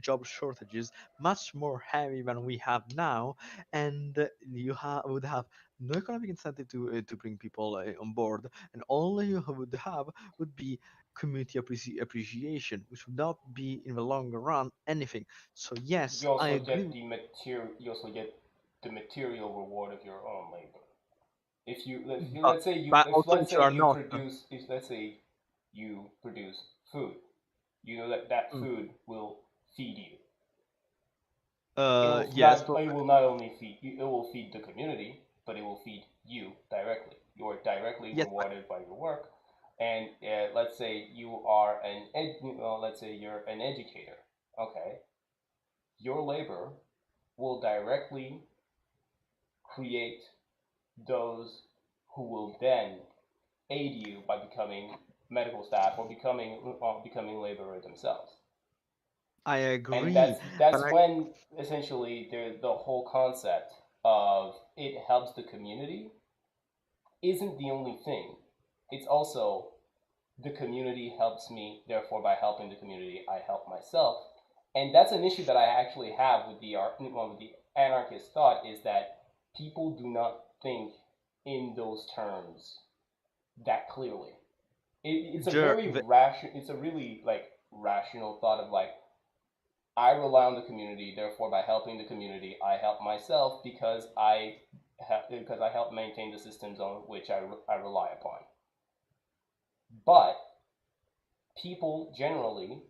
job shortages, much more heavy than we have now, and would have no economic incentive to bring people on board, and all you would have would be community appreciation, which would not be in the long run anything. So yes, I agree. you also get the material reward of your own labor. If you But, also let's if you say are you not, produce if let's say you produce food, you know that that mm, food will feed you. yes, but It will not only feed you, it will feed the community, but it will feed you directly. You are directly yes, rewarded by your work. And let's say you are let's say you're an educator. Okay, your labor will directly create those who will then aid you by becoming medical staff or becoming laborer themselves. I And agree. But that's when essentially the whole concept of it helps the community isn't the only thing. It's also the community helps me, therefore by helping the community I help myself. And that's an issue that I actually have with with the anarchist thought, is that people do not think in those terms that clearly. It's a Jer, very rational, it's a really like rational thought of like, I rely on the community, therefore by helping the community I help myself because I because I help maintain the systems on which I rely upon. But people generally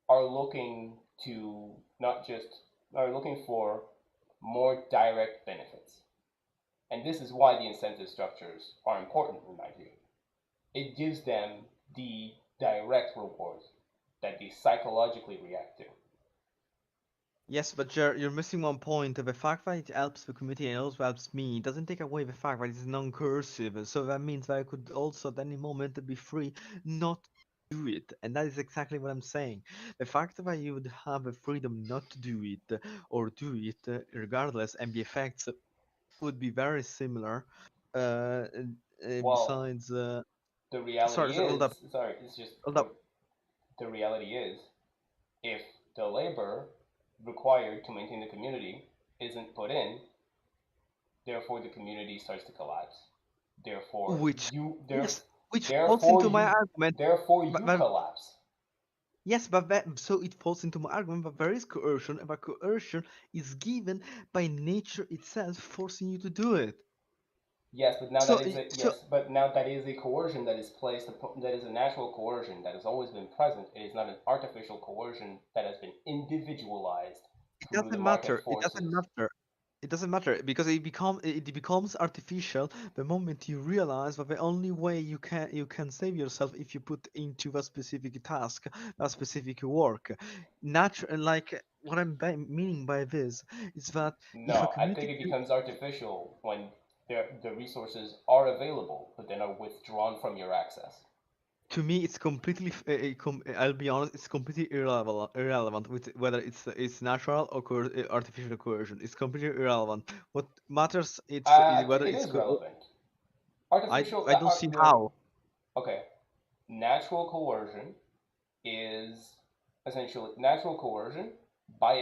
are looking to not just are looking for more direct benefits. And this is why the incentive structures are important in my view. It gives them the direct rewards that they psychologically react to. Yes, but you're missing one point. The fact that it helps the community and also helps me doesn't take away the fact that it's non-cursive. So that means that I could also at any moment be free not to do it. And that is exactly what I'm saying. The fact that you would have the freedom not to do it or do it regardless, and the effects would be very similar. Well, Besides, the reality hold up, is, sorry, it's just hold up. the reality is, if the labor required to maintain the community isn't put in, therefore the community starts to collapse. Therefore, Which, you there, yes, which falls therefore into my you, argument. therefore you But collapse. yes, but so it falls into my argument that there is coercion, but coercion is given by nature itself, forcing you to do it. Yes, but now that So, is a so yes, but now that is a coercion that is placed that is a natural coercion that has always been present. It is not an artificial coercion that has been individualized it through the doesn't market matter. It doesn't forces. matter. It doesn't matter because it becomes artificial the moment you realize that the only way you can save yourself if you put into a specific task, a specific work. Natural, like what meaning by this is that if a No, I think community it becomes artificial when the resources are available, but then are withdrawn from your access. to me it's completely I'll be honest, it's completely irrelevant with whether it's natural or artificial coercion. It's completely irrelevant. What matters is I whether think it it's is relevant. Artificial, I don't see well, how. okay. Natural coercion is essentially natural coercion by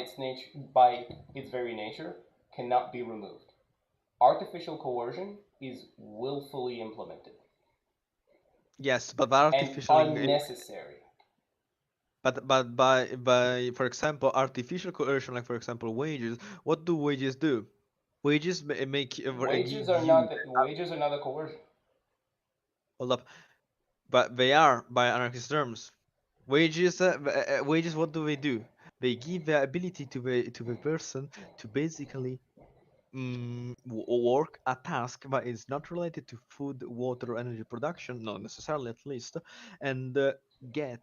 its very nature cannot be removed. Artificial coercion is willfully implemented Yes, but by and artificial unnecessary. but by for example artificial coercion, like for example wages. What do wages do? Wages make give you Wages are not a coercion. hold up, but they are by anarchist terms. Wages, wages. What do? They give the ability to the person to basically work a task that is not related to food, water, or energy production, not necessarily at least, and get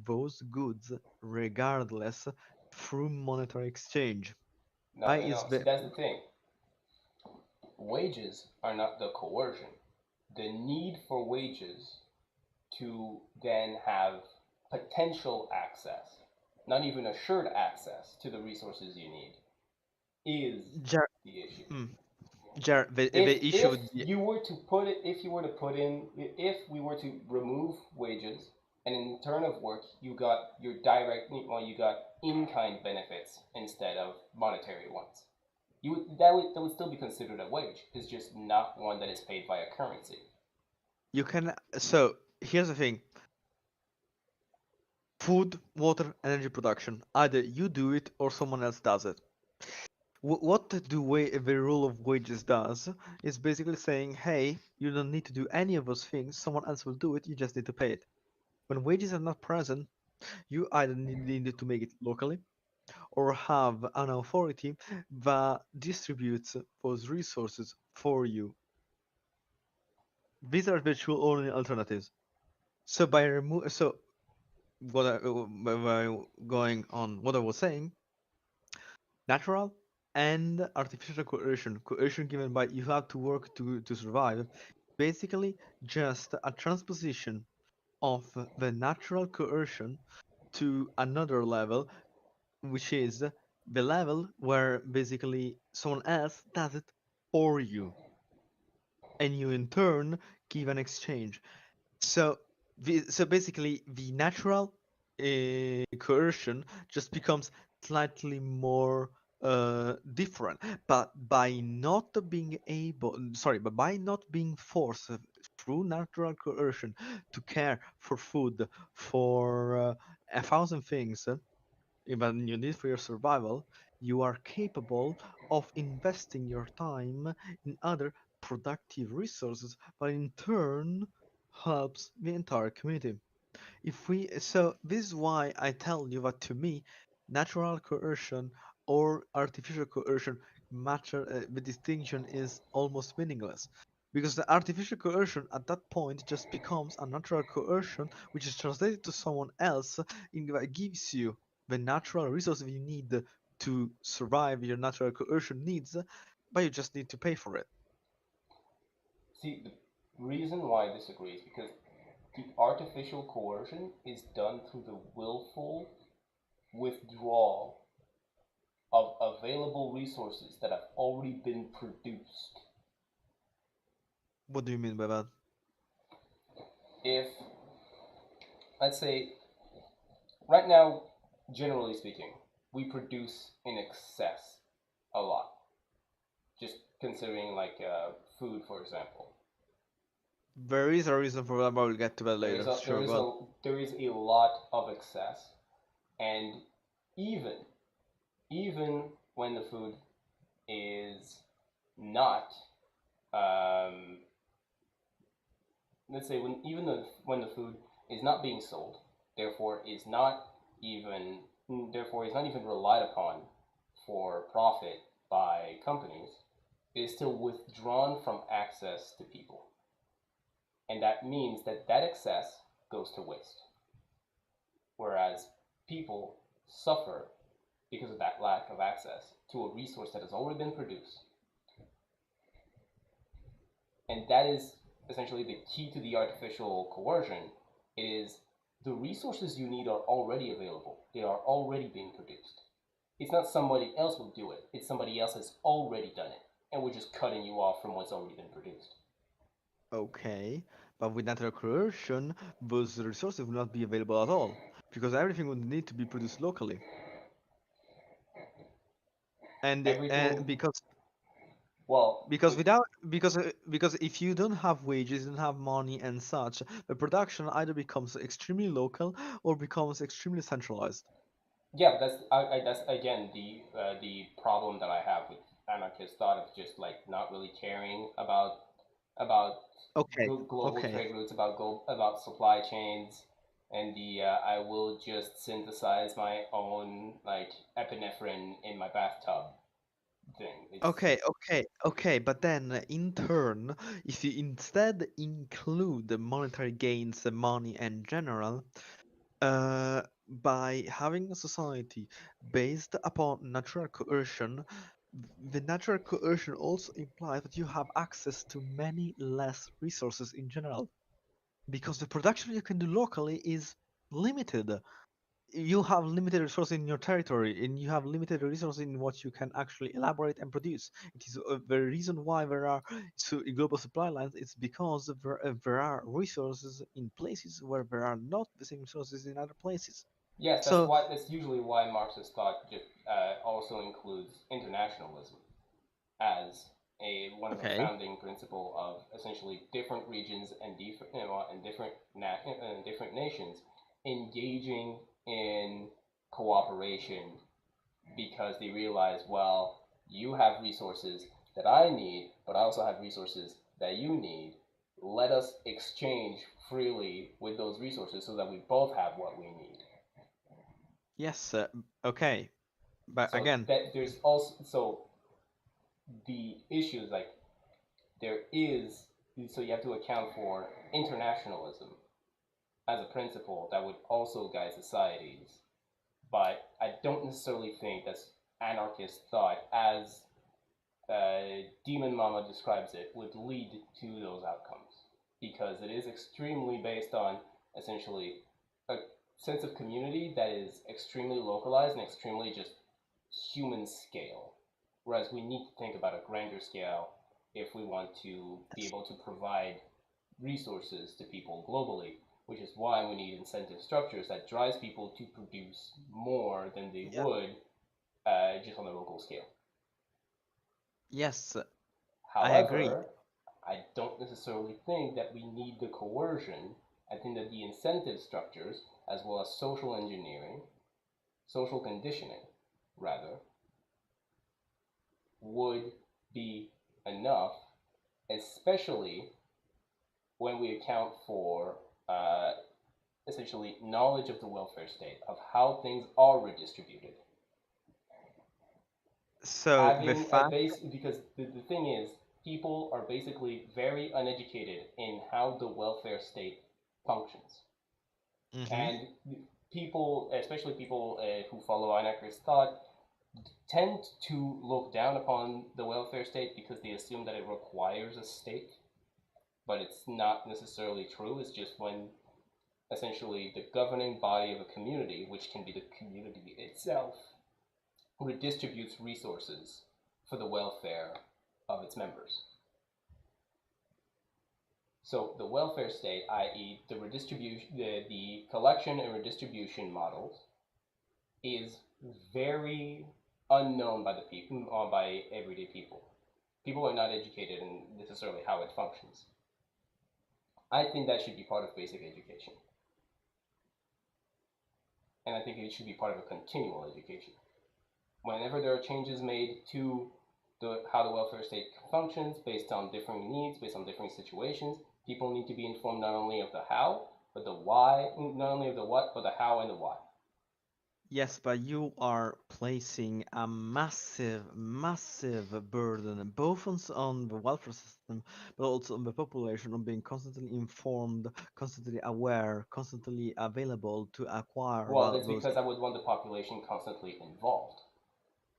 those goods regardless through monetary exchange. No, That no, is no. See, the that's the thing. Wages are not the coercion. The need for wages to then have potential access, not even assured access to the resources you need, is jar, the issue. mm, the issue If would be you were to put it, if you were to put in, if we were to remove wages, and in return of work, you got your direct, well, you got in-kind benefits instead of monetary ones. That would still be considered a wage. It's just not one that is paid by a currency. you can. So here's the thing: food, water, energy production. Either you do it or someone else does it. What the rule of wages does is basically saying, hey, you don't need to do any of those things. Someone else will do it. You just need to pay it. When wages are not present, you either need to make it locally or have an authority that distributes those resources for you. These are virtual only alternatives. So what by going on what I was saying, natural and artificial coercion given by you have to work to survive, basically just a transposition of the natural coercion to another level, which is the level where basically someone else does it for you, and you in turn give an exchange. So basically, the natural coercion just becomes slightly more different, but by not being forced through natural coercion to care for food, for a thousand things, even you need for your survival. you are capable of investing your time in other productive resources, but in turn helps the entire community. This is why I tell you that to me, natural coercion or artificial coercion matter. The distinction is almost meaningless because the artificial coercion at that point just becomes a natural coercion, which is translated to someone else, that gives you the natural resources you need to survive your natural coercion needs, but you just need to pay for it. See, the reason why I disagree is because the artificial coercion is done through the willful withdrawal of available resources that have already been produced. What do you mean by that? If, let's say, right now, generally speaking, we produce in excess a lot. Just considering like food, for example, There is a reason for that, but we'll get to that there is later. a there Sure, is go on. a there is a lot of excess, and even even when the food is not, um, let's say when the food is not being sold, therefore is not even therefore is not even relied upon for profit by companies, it is still withdrawn from access to people, and that means that that excess goes to waste, whereas people suffer because of that lack of access to a resource that has already been produced. And that is essentially the key to the artificial coercion. It is the resources you need are already available. They are already being produced. It's not somebody else will do it. It's somebody else has already done it. And we're just cutting you off from what's already been produced. Okay, but with natural coercion, those resources will not be available at all because everything would need to be produced locally, and Everything, because well, because without because if you don't have wages, you don't have money and such, the production either becomes extremely local or becomes extremely centralized. yeah, that's again the problem that I have with anarchist thought of just like not really caring about Okay, global okay, trade routes, about supply chains, and the I will just synthesize my own like epinephrine in my bathtub thing. It's okay. But then, in turn, if you instead include the monetary gains, the money in general, by having a society based upon natural coercion, the natural coercion also implies that you have access to many less resources in general, because the production you can do locally is limited. You have limited resources in your territory, and you have limited resources in what you can actually elaborate and produce. It is the reason why there are global supply lines. It's because there are resources in places where there are not the same resources in other places. yes, So, that's usually why Marxist thought just also includes internationalism as a one of the okay, founding principle of essentially different regions and different nations engaging in cooperation because they realize, well, you have resources that I need, but I also have resources that you need. Let us exchange freely with those resources so that we both have what we need. yes, okay, but So again, that there's also the issues like there is so you have to account for internationalism as a principle that would also guide societies, but I don't necessarily think that's anarchist thought as Demon Mama describes it would lead to those outcomes because it is extremely based on essentially a sense of community that is extremely localized and extremely just human scale. Whereas we need to think about a grander scale if we want to be yes, able to provide resources to people globally, which is why we need incentive structures that drives people to produce more than they yeah, would just on a local scale. yes, I agree. However, I don't necessarily think that we need the coercion. I think that the incentive structures, as well as social engineering, social conditioning, rather, would be enough, especially when we account for uh, essentially knowledge of the welfare state, of how things are redistributed. So the Having a fact. base, because the thing is, people are basically very uneducated in how the welfare state functions. Mhm. And people, especially people who follow anarchist thought, tend to look down upon the welfare state because they assume that it requires a state, but it's not necessarily true. It's just when essentially the governing body of a community, which can be the community itself, redistributes resources for the welfare of its members. So the welfare state, i.e., the redistribution, the collection and redistribution models, is very unknown by the people, by everyday people. People are not educated in necessarily how it functions. I think that should be part of basic education, and I think it should be part of a continual education. Whenever there are changes made to how the welfare state functions based on different needs, based on different situations, people need to be informed not only of the how, but the why, not only of the what, but the how and the why. Yes, but you are placing a massive burden both on the welfare system, but also on the population on being constantly informed, constantly aware, constantly available to acquire Well, that's those. because I would want the population constantly involved.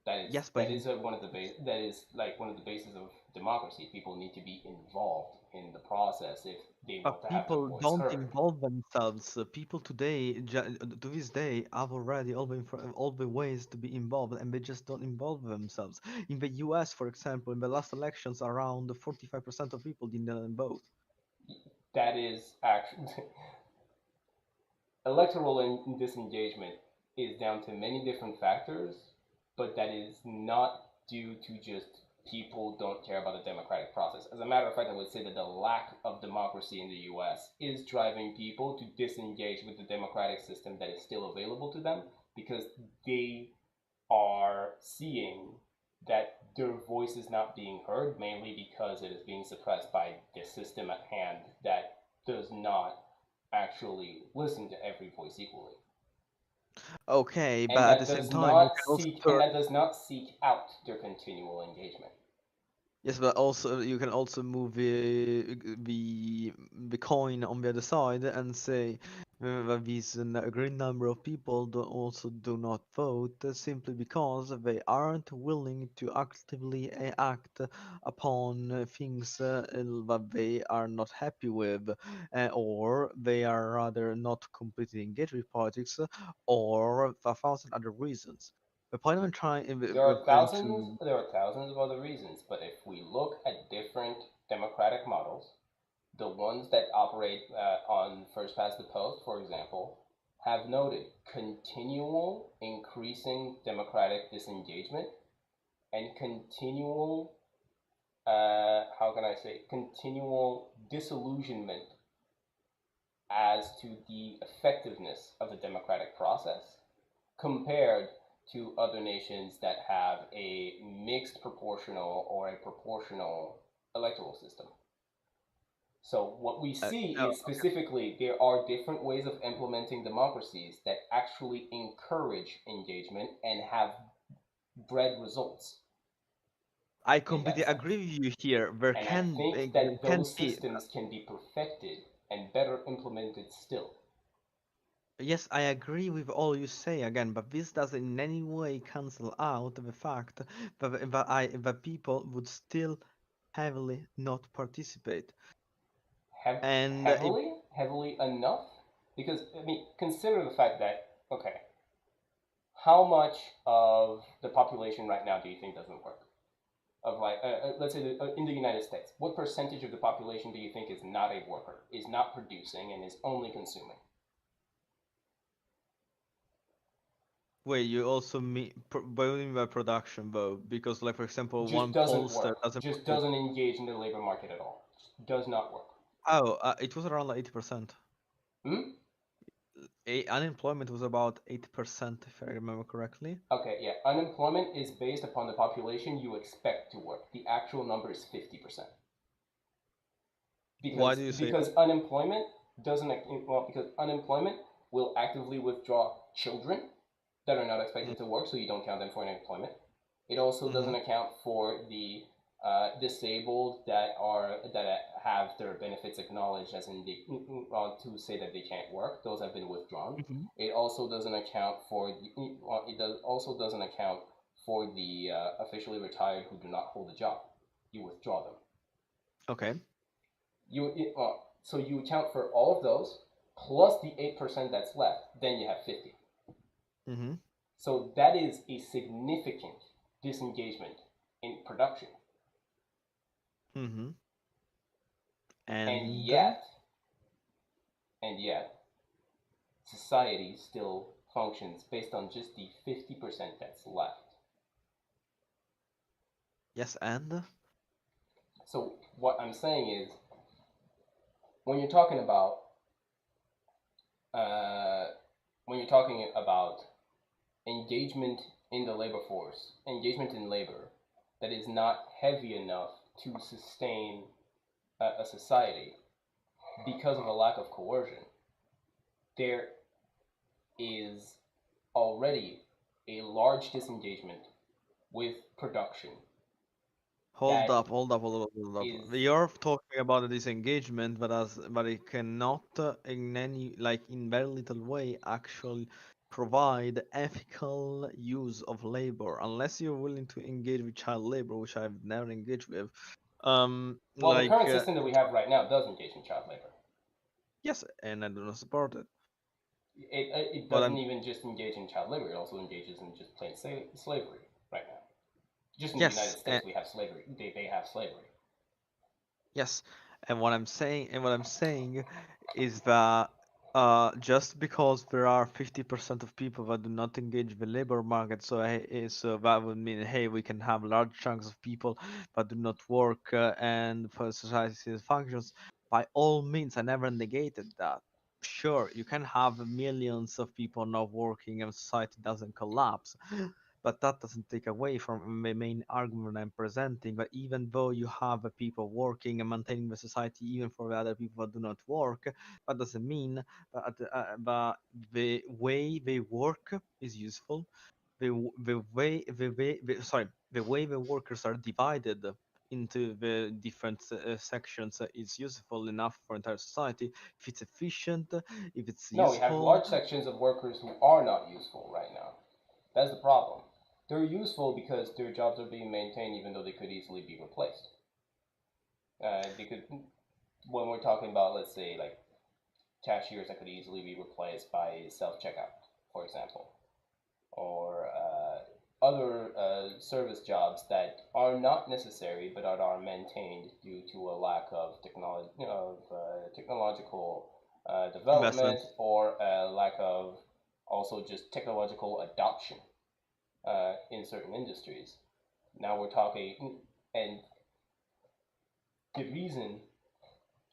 That is Yes, but that is one of the that is like one of the bases of democracy. People need to be involved in the process if they want to have their people voice don't heard. involve themselves. People today, to this day, have already all the ways to be involved, and they just don't involve themselves. In the U.S., for example, in the last elections, around 45% of people didn't vote. That is actually electoral disengagement is down to many different factors, but that is not due to just people don't care about the democratic process. As a matter of fact, I would say that the lack of democracy in the US is driving people to disengage with the democratic system that is still available to them because they are seeing that their voice is not being heard, mainly because it is being suppressed by the system at hand that does not actually listen to every voice equally. Okay, And but at the that same does time, you not can also seek and turn. that does not seek out their continual engagement. Yes, but also you can also move the coin on the other side and say that these a great number of people also do not vote simply because they aren't willing to actively act upon things that they are not happy with, or they are rather not completely engaged with politics, or a thousand other reasons. The point I'm trying to. There are thousands of other reasons, but if we look at different democratic models, the ones that operate on first past the post, for example, have noted continual increasing democratic disengagement and continual, how can I say, continual disillusionment as to the effectiveness of the democratic process compared to other nations that have a mixed proportional or a proportional electoral system. So what we see No, is specifically there are different ways of implementing democracies that actually encourage engagement and have bred results I in that completely sense. agree with you here. And I think There that can those be. systems can be perfected and better implemented still. Yes, I agree with all you say again, but this doesn't in any way cancel out the fact that people would still heavily not participate. And if Heavily enough? Because, I mean, consider the fact that, okay, how much of the population right now do you think doesn't work? Of like, let's say in the United States, what percentage of the population do you think is not a worker, is not producing, and is only consuming? wait, you also mean voting by production vote because, like for example, Just one doesn't pollster work. doesn't Just produce. doesn't engage in the labor market at all. Just does not work. Oh, it was around like 80%. Hmm? unemployment was about 8%, if I remember correctly. Okay, yeah. Unemployment is based upon the population you expect to work. The actual number is 50%. Why Because do you say that? because unemployment doesn't well because unemployment will actively withdraw children that are not expected to work, so you don't count them for unemployment. It also Mm-hmm. doesn't account for the disabled that have their benefits acknowledged, as in the to say that they can't work. Those have been withdrawn. Mm-hmm. It also doesn't account for also doesn't account for the officially retired who do not hold a job. You withdraw them. Okay. So you account for all of those plus the 8% that's left. Then you have 50. Mm-hmm. So that is a significant disengagement in production. Mm-hmm. And And yet, and yet, society still functions based on just the 50% that's left. yes, and So what I'm saying is, when you're talking about uh, when you're talking about engagement in the labor force, engagement in labor that is not heavy enough to sustain a society because of a lack of coercion, there is already a large disengagement with production hold that up, hold up, hold up, hold up. is We are talking about a disengagement, but it cannot in any in very little way actually provide ethical use of labor unless you're willing to engage with child labor, which I've never engaged with. well, the current system that we have right now does engage in child labor. Yes, and I do not support it. It But doesn't I'm even just engage in child labor; it also engages in just plain slavery right now. Just in the yes, United States, we have slavery. They have slavery. yes, and what I'm saying is that just because there are 50% of people that do not engage the labor market, so that would mean, hey, we can have large chunks of people that do not work and for society functions. By all means, I never negated that. Sure, you can have millions of people not working and society doesn't collapse. But that doesn't take away from the main argument I'm presenting. But even though you have people working and maintaining the society, even for the other people that do not work, that doesn't mean that the way they work is useful. The way the workers are divided into the different sections is useful enough for entire society if it's efficient, if it's No, we have useful. large sections of workers who are not useful right now. That's the problem. They're useful because their jobs are being maintained, even though they could easily be replaced. They could, when we're talking about, let's say, like cashiers that could easily be replaced by self checkout, for example, or other service jobs that are not necessary but are maintained due to a lack of technological development, Investment. or a lack of also just technological adoption in certain industries. Now we're talking, and the reason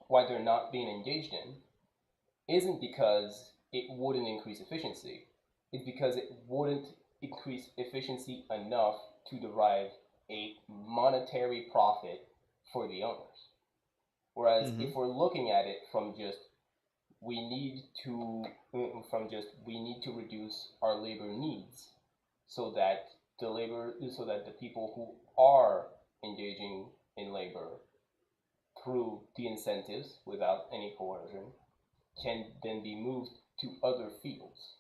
why they're not being engaged in isn't because it wouldn't increase efficiency. It's because it wouldn't increase efficiency enough to derive a monetary profit for the owners. Whereas Hmm. if we're looking at it from just we need to we need to reduce our labor needs so that the people who are engaging in labor through the incentives without any coercion can then be moved to other fields.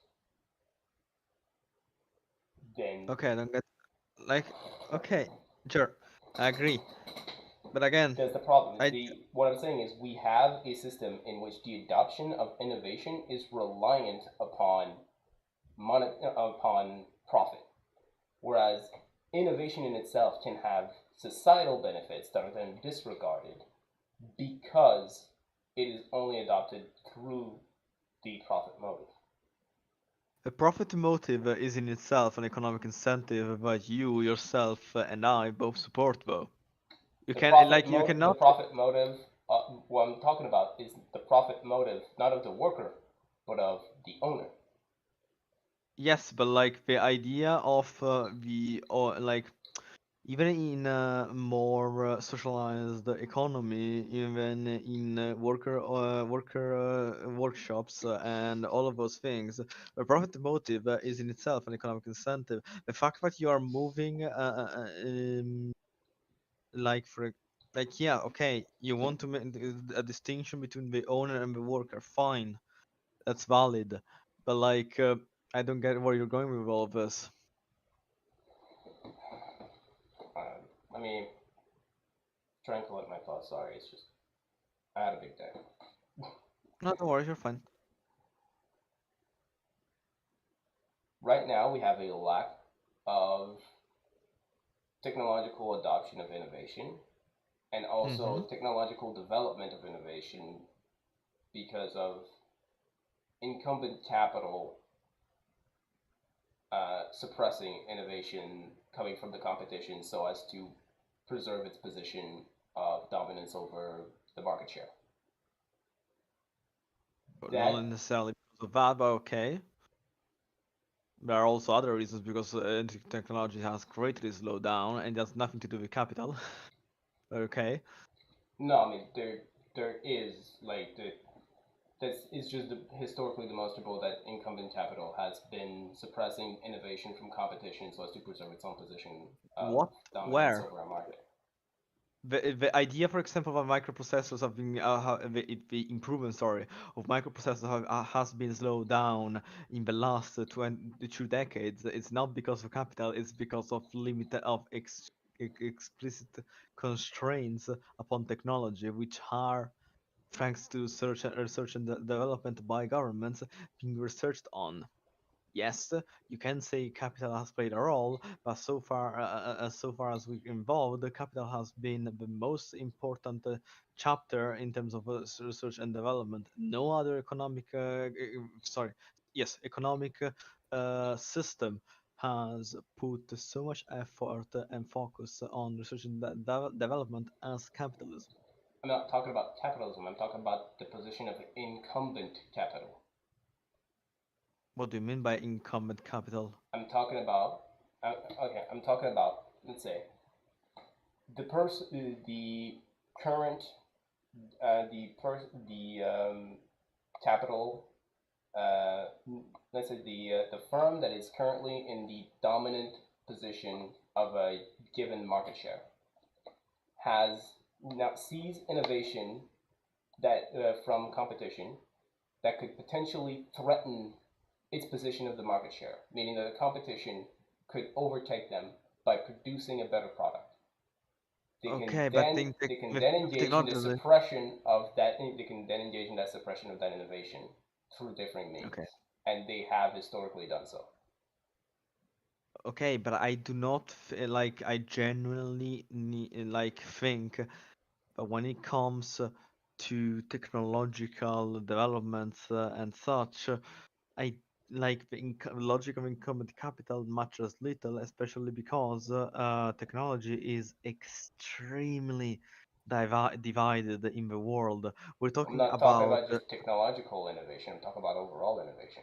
Then Okay, I don't get like okay, sure, I agree. But again, there's the problem. I The What I'm saying is we have a system in which the adoption of innovation is reliant upon upon profit, whereas innovation in itself can have societal benefits that are then disregarded because it is only adopted through the profit motive. a profit motive is in itself an economic incentive that you yourself and I both support though. You The cannot profit motive. What I'm talking about is the profit motive, not of the worker, but of the owner. Yes, but like the idea of the or like even in a more socialized economy, even in worker workshops and all of those things, the profit motive is in itself an economic incentive. The fact that you are moving, like for like yeah, okay, you want to make a distinction between the owner and the worker, fine, that's valid, but like I don't get where you're going with all of this. I mean, trying to collect my thoughts. Sorry, it's just I had a big day. No, don't worry, you're fine. Right now, we have a lack of technological adoption of innovation and Mm-hmm. also technological development of innovation because of incumbent capital suppressing innovation coming from the competition so as to preserve its position of dominance over the market share. But not That necessarily because of that, but okay. There are also other reasons because technology has greatly slowed down and has nothing to do with capital. Okay. no, I mean there is like that's is just historically demonstrable that incumbent capital has been suppressing innovation from competition so as to preserve its own position of What? dominance Where? over a market. The idea, for example, of microprocessors have been the improvement, sorry, of microprocessors has been slowed down in the last 2 decades. It's not because of capital; it's because of limited of explicit constraints upon technology, which are thanks to research and development by governments being researched on. Yes, you can say capital has played a role, but so far as we involved, the capital has been the most important chapter in terms of research and development. No other sorry, yes, economic system has put so much effort and focus on research and development as capitalism. I'm not talking about capitalism. I'm talking about the position of incumbent capital. What do you mean by incumbent capital? I'm talking about okay. I'm talking about, let's say, the current, the capital, uh, let's say the firm that is currently in the dominant position of a given market share has now sees innovation that from competition that could potentially threaten its position of the market share, meaning that the competition could overtake them by producing a better product. Okay, but They can with then engage in the technology. suppression of that. They can then engage in that suppression of that innovation through different means, Okay. and they have historically done so. Okay, but I do not like I genuinely like think that when it comes to technological developments and such, I like the logic of incumbent capital matters little, especially because technology is extremely divided in the world. We're I'm talking not talking about about just technological innovation. I'm talking about overall innovation.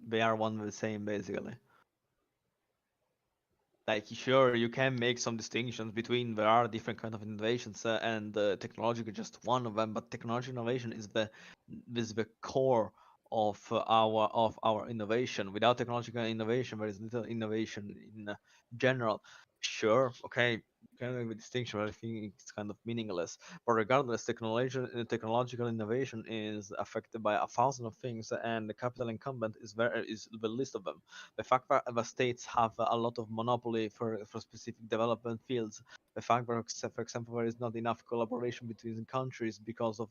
they are one and the same basically. Like sure you can make some distinctions between there are different kind of innovations and technology is just one of them, but technology innovation is the core of our innovation. Without technological innovation there is little innovation in general. Sure, okay, you can make the distinction, but I think it's kind of meaningless. But regardless, technological innovation is affected by a thousand of things, and the capital incumbent is the list of them. The fact that the states have a lot of monopoly for specific development fields, the fact that, for example, there is not enough collaboration between countries because of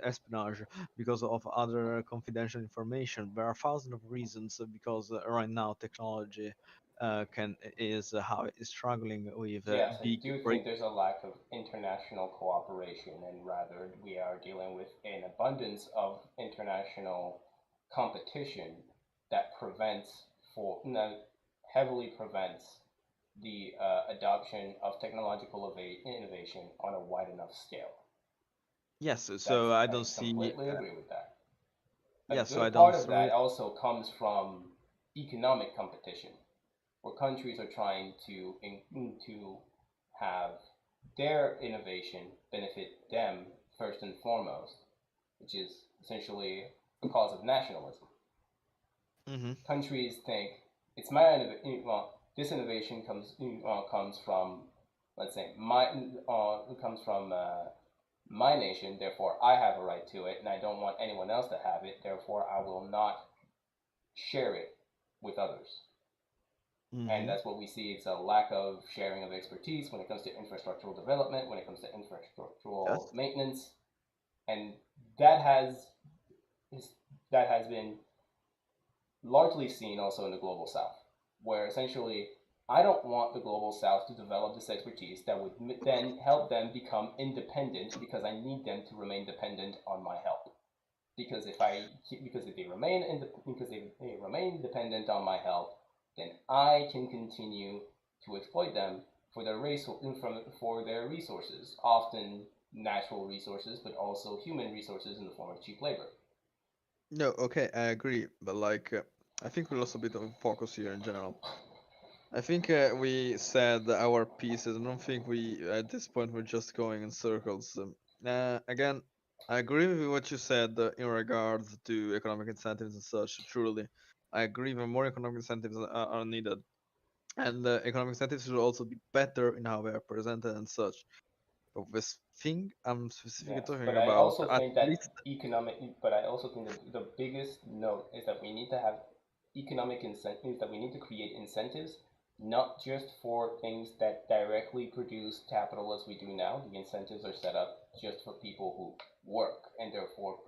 espionage, because of other confidential information. There are thousands of reasons because right now technology can is how it is struggling with Yes, I big do break. think there's a lack of international cooperation, and rather we are dealing with an abundance of international competition that prevents for no, heavily prevents the adoption of technological innovation on a wide enough scale. Yes, That's so I I don't see. completely agree with that. A Yeah, so I good don't part of see. that also comes from economic competition, where countries are trying to have their innovation benefit them first and foremost, which is essentially a cause of nationalism. Hmm. Countries think it's my well, this innovation comes from, let's say, my it comes from my nation, therefore I have a right to it, and I don't want anyone else to have it, therefore I will not share it with others. And Hmm. that's what we see. It's a lack of sharing of expertise when it comes to infrastructural development, when it comes to infrastructural Yes. maintenance, and that has that has been largely seen also in the global south, where essentially I don't want the global south to develop this expertise that would then help them become independent because I need them to remain dependent on my help. Because if they remain they remain dependent on my help, then I can continue to exploit them for for their resources, often natural resources, but also human resources in the form of cheap labor. No, okay, I agree, but like, I think we lost a bit of focus here in general. I think we said our pieces. I don't think we, at this point, we're just going in circles. Again, I agree with what you said in regards to economic incentives and such. Truly, I agree that more economic incentives are needed, and economic incentives should also be better in how they are presented and such. But this thing I'm specifically Yes, talking but I about, also at think that least. but I also think that the biggest note is that we need to have economic incentives, that we need to create incentives, not just for things that directly produce capital as we do now. The incentives are set up just for people who work and therefore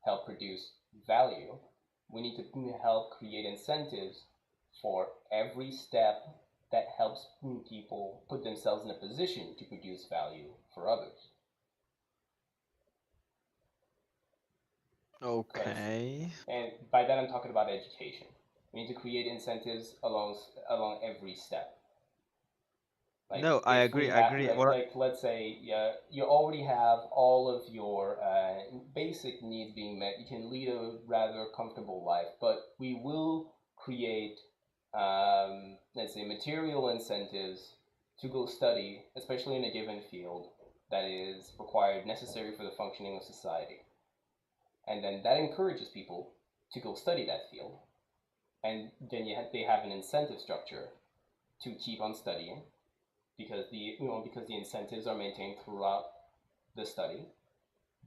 help produce value. We need to help create incentives for every step that helps people put themselves in a position to produce value for others. Because, Okay. and by that I'm talking about education. We need to create incentives along every step. Like No, I if we agree. I have agree. What? let's say you already have all of your basic needs being met, you can lead a rather comfortable life. But we will create let's say material incentives to go study, especially in a given field that is required necessary for the functioning of society, and then that encourages people to go study that field, and then they have an incentive structure to keep on studying because because the incentives are maintained throughout the study.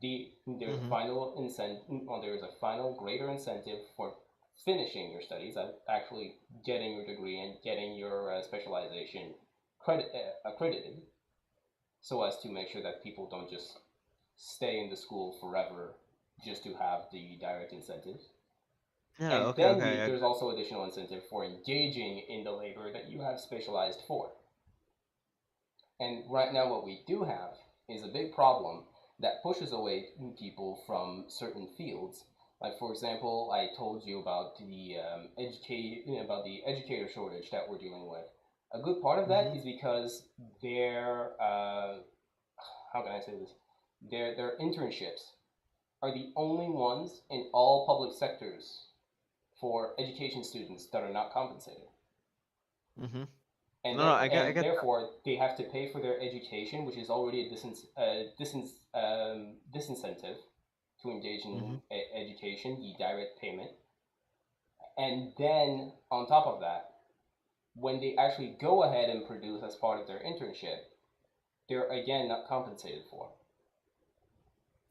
There's a Hmm. final incentive, there is a final greater incentive for finishing your studies, actually getting your degree and getting your specialization accredited, so as to make sure that people don't just stay in the school forever just to have the direct incentives. Yeah. And Okay. then Okay. there's also additional incentive for engaging in the labor that you have specialized for. And right now, what we do have is a big problem that pushes away people from certain fields. Like, for example, I told you about about the educator shortage that we're dealing with. A good part of that Hmm. is because their how can I say this? Their internships are the only ones in all public sectors for education students that are not compensated. Hmm. And No, no, they I and get. therefore they have to pay for their education, which is already a disincentive to engage Hmm. in education, the direct payment. And then on top of that, when they actually go ahead and produce as part of their internship, they're again not compensated for.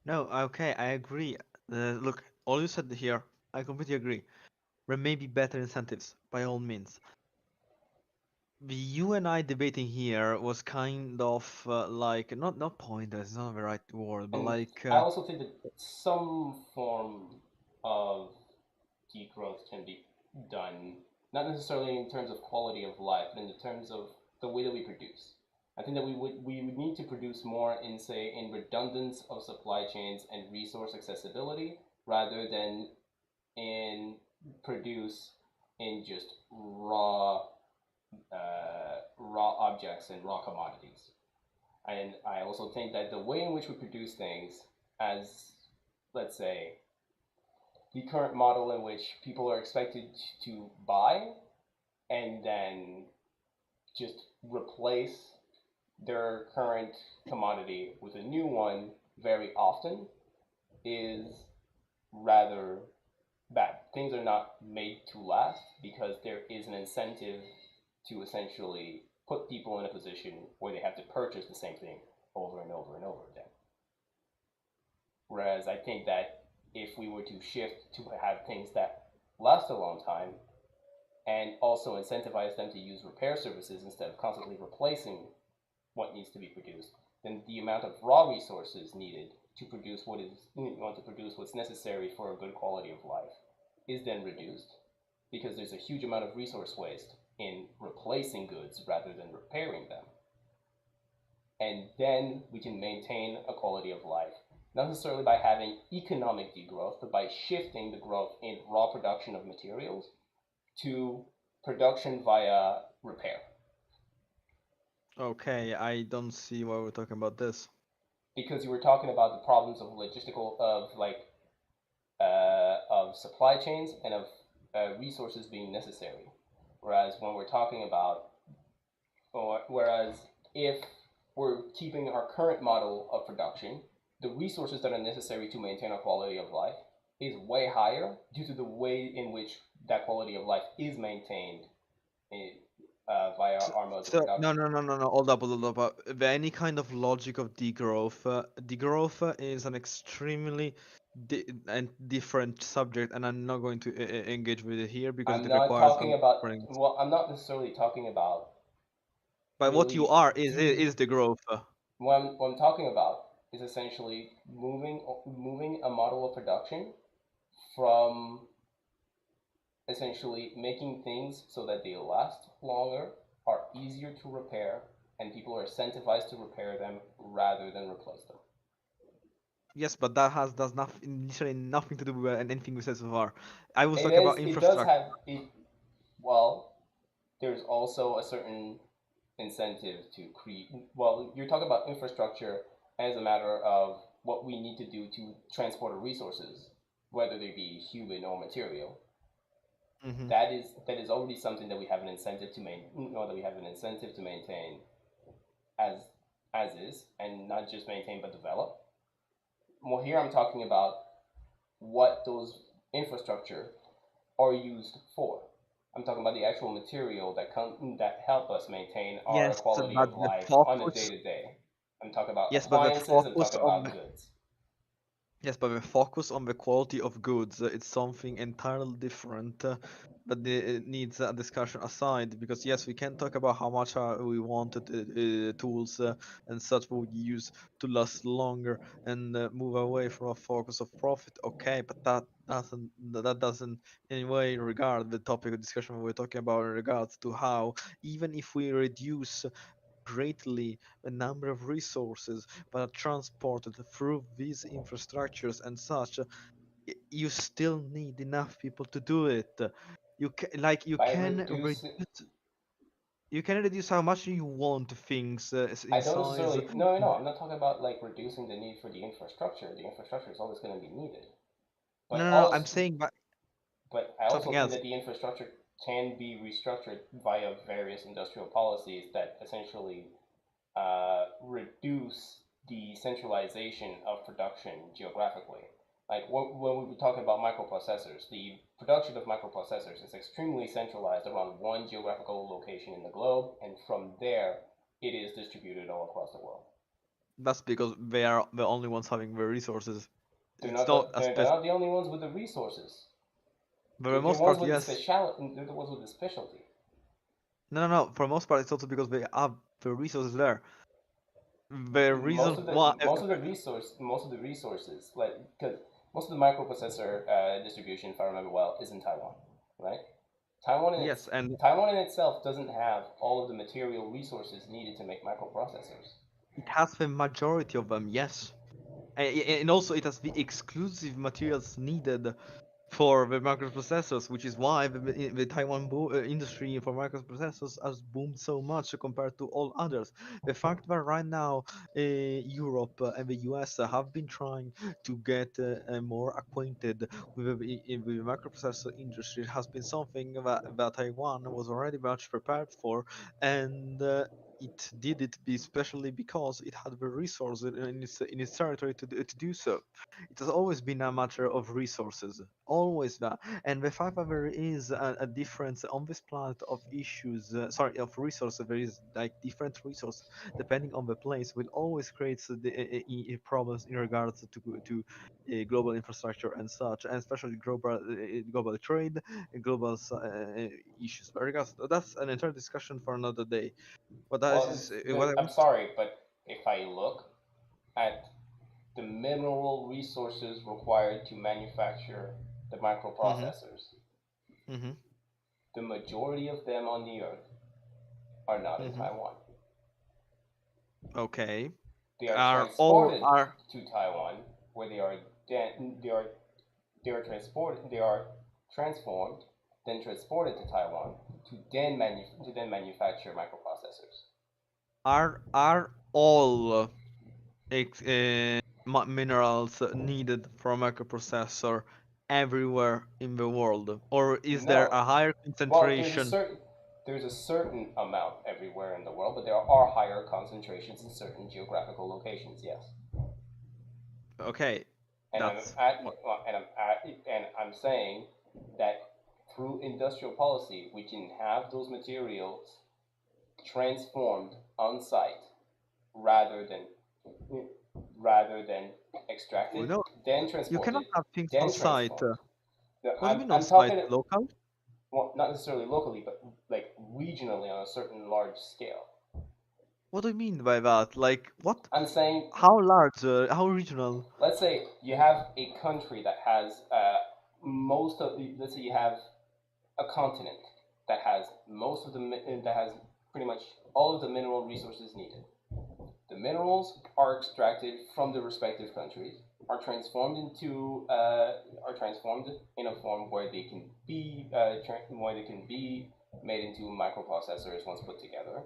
No, okay, I agree. Look, all you said here, I completely agree. There may be better incentives, by all means. The you and I debating here was kind of like not pointless, it's not the right word, but And like I also think that some form of degrowth can be done, not necessarily in terms of quality of life, but in the terms of the way that we produce. I think that we would need to produce more in, say, in redundance of supply chains and resource accessibility rather than in produce in just raw objects and raw commodities. And I also think that the way in which we produce things, as let's say the current model in which people are expected to buy and then just replace their current commodity with a new one very often, is rather bad. Things are not made to last because there is an incentive to essentially put people in a position where they have to purchase the same thing over and over and over again. Whereas I think that if we were to shift to have things that last a long time and also incentivize them to use repair services instead of constantly replacing what needs to be produced, then the amount of raw resources needed to produce what's necessary for a good quality of life is then reduced, because there's a huge amount of resource waste in replacing goods rather than repairing them. And then we can maintain a quality of life, not necessarily by having economic degrowth, but by shifting the growth in raw production of materials to production via repair. Okay, I don't see why we're talking about this. Because you were talking about the problems of logistical, of like of supply chains and of resources being necessary. Whereas when we're talking about, whereas if we're keeping our current model of production, the resources that are necessary to maintain our quality of life is way higher due to the way in which that quality of life is maintained in, via So, our modes of so no, production. no, no, no, no. Hold up, hold up. Any kind of logic of degrowth, degrowth is an extremely and different subject, and I'm not going to engage with it here because I'm it not requires a talking lot of about, brains. well, I'm not necessarily talking about But what you really are de is the growth. what I'm talking about is essentially moving a model of production from essentially making things so that they last longer, are easier to repair, and people are incentivized to repair them rather than replace them. Yes, but that has does nothing, literally nothing to do with anything we said so far. I was It talking is. about It does infrastructure. have it. Well, there's also a certain incentive to create. Well, you're talking about infrastructure as a matter of what we need to do to transport our resources, whether they be human or material. Hmm. That is already something that we have an incentive to maintain as is, and not just maintain but develop. Well, here I'm talking about what those infrastructure are used for. I'm talking about the actual material that help us maintain our Yes, quality but of the life on a day focus. to day. I'm talking about Yes, but the appliances. I'm focus talking on about goods. yes, but the focus on the quality of goods, it's something entirely different. But it needs a discussion aside because yes, we can talk about how much we wanted tools and such we use to last longer and move away from a focus of profit. Okay, but that doesn't in any way regard the topic of discussion we're talking about in regards to how even if we reduce greatly the number of resources that are transported through these infrastructures and such, you still need enough people to do it. You By can reducing, reduce how much you want things I in don't size. necessarily. No, no, no. I'm not talking about like reducing the need for the infrastructure. The infrastructure is always going to be needed, No, but no, no. I'm also, saying but I something also think else. that the infrastructure can be restructured via various industrial policies that essentially reduce the centralization of production geographically. Like when we were talking about microprocessors, the production of microprocessors is extremely centralized around one geographical location in the globe, and from there, it is distributed all across the world. That's because they are the only ones having the resources. They're It's not not the, a they're spec. not the only ones with the resources. For the They're the most ones part, with the yes. speciality. They're the ones with the specialty. No, no, no. For the most part, it's also because they have the resources there. The most reason of the why. most of the resources, like, because most of the microprocessor distribution, if I remember well, is in Taiwan, right? Taiwan in its Yes, and Taiwan in itself doesn't have all of the material resources needed to make microprocessors. it has the majority of them, yes. And also it has the exclusive materials needed for the microprocessors, which is why the Taiwan industry for microprocessors has boomed so much compared to all others. The fact that right now Europe and the US have been trying to get more acquainted with the microprocessor industry has been something that Taiwan was already much prepared for, and it did it especially because it had the resources in its territory to do so. It has always been a matter of resources, always that. And the fact that there is a difference on this planet of issues, sorry, of resources, there is like different resources depending on the place, will always create problems in regards to global infrastructure and such, and especially global trade, and global issues. But regards, that's an entire discussion for another day. But that Well, is what I I'm want. sorry, but if I look at the mineral resources required to manufacture the Mm-hmm, microprocessors, mm-hmm, the majority of them on the earth are not in mm-hmm. Taiwan. Okay. They are Are all transported are to Taiwan, where they are transformed, then transported to Taiwan to then manufacture microprocessors. are all minerals needed for a microprocessor everywhere in the world, or is there No, a higher well, concentration? there's a certain amount everywhere in the world, but there are higher concentrations in certain geographical locations. Yes, Okay, and I'm that's at what. and I'm at and I'm saying that through industrial policy, we can have those materials transformed on site rather than rather than You extracted, know, then you cannot transported, have things on then site. transformed. No, What do you mean on I'm site? talking, Local? well, not necessarily locally, but like regionally on a certain large scale. What do you mean by that? Like what? I'm saying, How large? How regional? let's say you have a country that has let's say you have a continent that has that has pretty much all of the mineral resources needed. The minerals are extracted from the respective countries, are transformed in a form where they can be made into microprocessors once put together.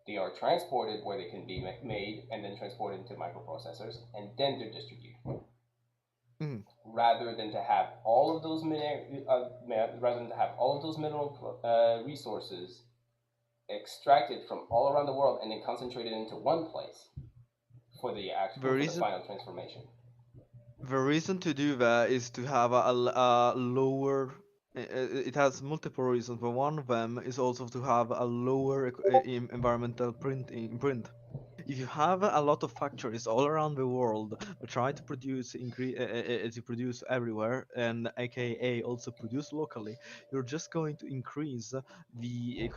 They are transported where they can be made and then transported into microprocessors, and then they're distributed. Mm. Rather than to have all of those rather than to have all of those mineral resources extracted from all around the world and then concentrated into one place The for the reason final transformation. The reason to do that is to have a lower. It has multiple reasons, but one of them is also to have a lower environmental imprint. If you have a lot of factories all around the world that try to produce to produce everywhere, and aka also produce locally, you're just going to increase the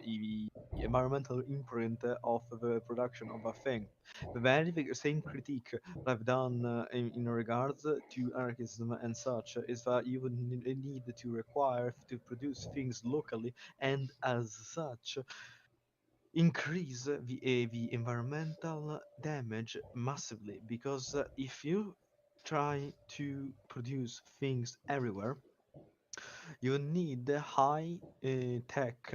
the environmental imprint of the production of a thing. The very same critique that I've done in regards to anarchism and such is that you would need to require to produce things locally, and as such increase the environmental damage massively, because if you try to produce things everywhere, you need the high tech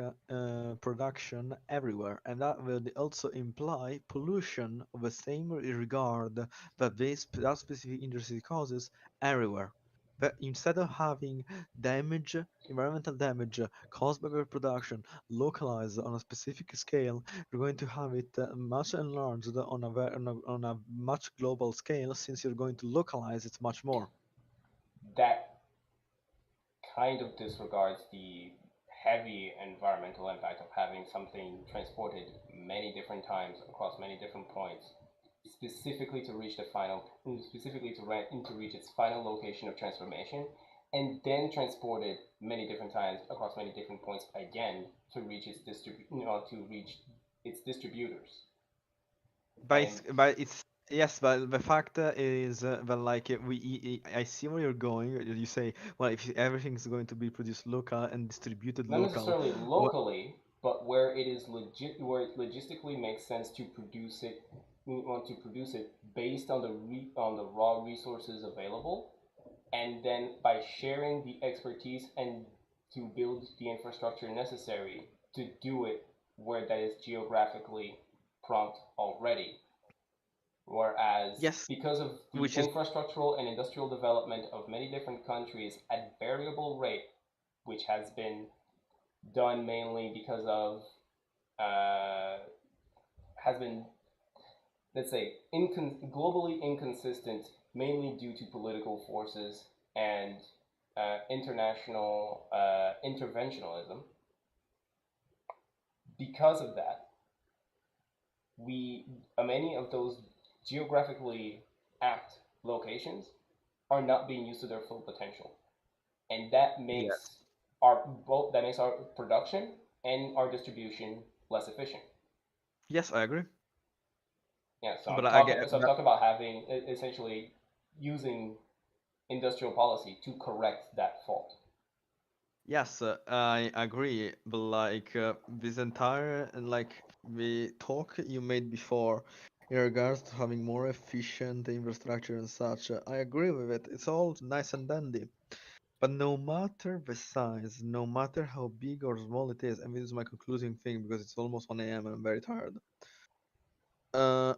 production everywhere, and that will also imply pollution of the same regard that that specific industry causes everywhere. But instead of having damage, environmental damage caused by the production localized on a specific scale, you're going to have it much enlarged on a much global scale, since you're going to localize it much more. That kind of disregards the heavy environmental impact of having something transported many different times across many different points, specifically to reach to reach its final location of transformation, and then transported many different times across many different points again to reach to reach its distributors. And But it's yes, but the fact is that like I see where you're going. You say, well, if everything's going to be produced local and distributed not local, necessarily well, locally, but where it logistically makes sense to produce it. We want to produce it based on on the raw resources available, and then by sharing the expertise and to build the infrastructure necessary to do it where that is geographically prompt already. Whereas, Yes, because of the which is infrastructural and industrial development of many different countries at variable rate, which has been done mainly because of uh, has been, let's say, globally inconsistent, mainly due to political forces and international interventionism. Because of that, we many of those geographically apt locations are not being used to their full potential, and yes, that makes our production and our distribution less efficient. yes, I agree. Yeah, so But I'm I get talking. So I'm talking about having essentially using industrial policy to correct that fault. yes, I agree. But like this entire like the talk you made before in regards to having more efficient infrastructure and such, I agree with it. It's all nice and dandy. But no matter the size, no matter how big or small it is, and this is my concluding thing because it's almost 1 a.m. and I'm very tired. Uh,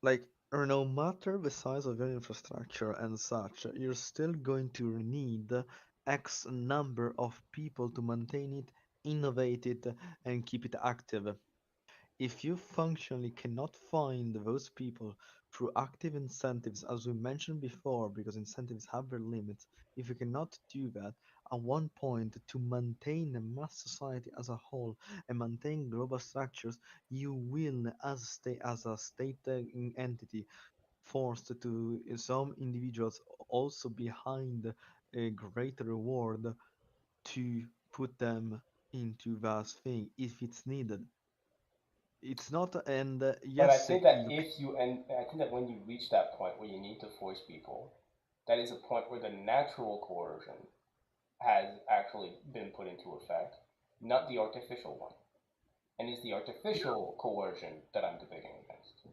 like, or no matter the size of your infrastructure and such, you're still going to need X number of people to maintain it, innovate it, and keep it active. If you functionally cannot find those people through active incentives, as we mentioned before, because incentives have their limits, if you cannot do that, at one point to maintain a mass society as a whole and maintain global structures, you will, as a state entity, forced to some individuals also behind a great reward to put them into that thing if it's needed. It's not, and But I yes, think that look, if you and I think that when you reach that point where you need to force people, that is a point where the natural coercion has actually been put into effect, not the artificial one. And it's the artificial coercion that I'm debating against.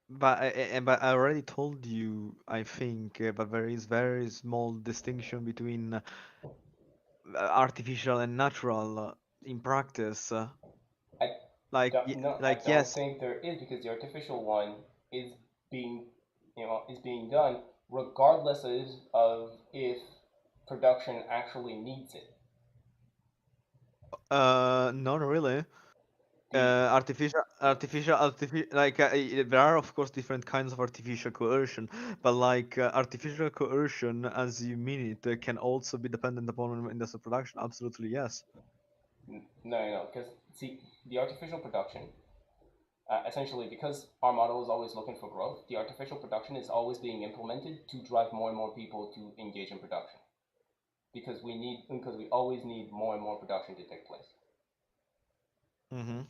but I already told you, I think, but there is very small distinction between artificial and natural in practice. I Like, no, I like don't yes, think there is, because the artificial one is being, is being done regardless of if production actually needs it. not really. The Like there are of course different kinds of artificial coercion, but like artificial coercion, as you mean it, can also be dependent upon industrial production. Absolutely, yes. no, because see, the artificial production, essentially, because our model is always looking for growth, the artificial production is always being implemented to drive more and more people to engage in production, because we always need more and more production to take place, Mm-hmm.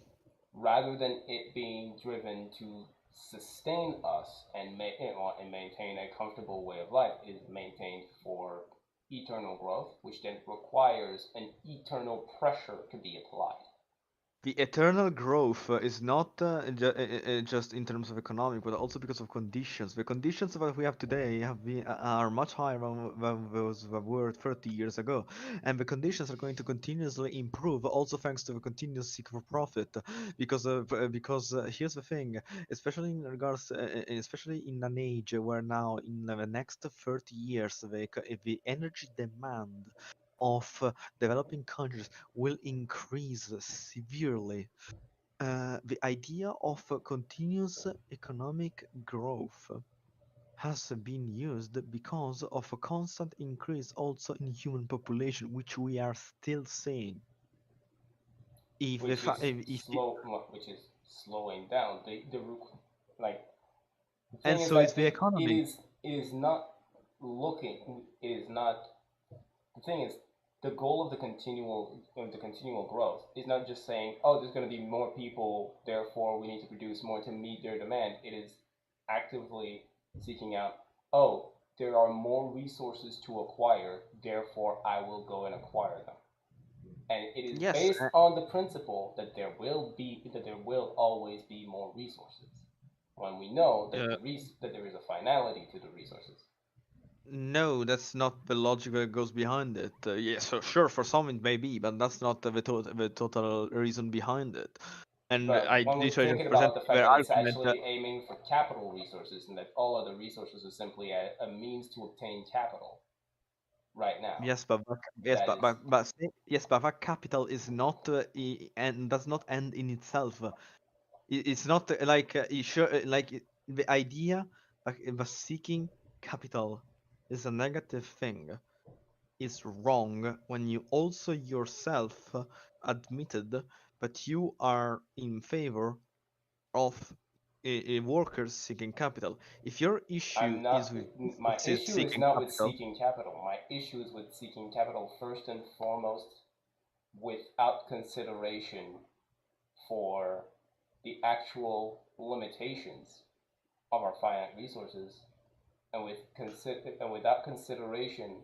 rather than it being driven to sustain us and and maintain a comfortable way of life. Is maintained for eternal growth, which then requires an eternal pressure to be applied. The eternal growth is not just in terms of economic, but also because of conditions. The conditions that we have today are much higher than those that were 30 years ago, and the conditions are going to continuously improve, also thanks to the continuous seek for profit. Because here's the thing, especially in regards, especially in an age where now in the next 30 years, the energy demand of developing countries will increase severely. The idea of continuous economic growth has been used because of a constant increase also in human population, which we are still seeing. If the which fa- is if slow, which is slowing down. Like the And thing is so is that the economy. it is not it is not the thing is the goal of the continual growth is not just saying, oh, there's going to be more people, therefore we need to produce more to meet their demand. It is actively seeking out, oh, there are more resources to acquire, therefore I will go and acquire them. And it is Yes, based on the principle that there will always be more resources when we know that uh, that there is a finality to the resources. No, that's not the logic that goes behind it. Yes, so sure, for some it may be, but that's not the total reason behind it. And But I one was literally just thinking presented about the their fact that it's argument that actually aiming for capital resources and that all other resources are simply a means to obtain capital right now. yes, but yes, That is, yes, but that capital is not and does not end in itself. It's not like sure, the idea of seeking capital is a negative thing. Is wrong when you also yourself admitted that you are in favor of workers seeking capital. If your issue I'm is not, with my businesses issue is seeking not with capital, seeking capital. My issue is with seeking capital first and foremost without consideration for the actual limitations of our finite resources and and without consideration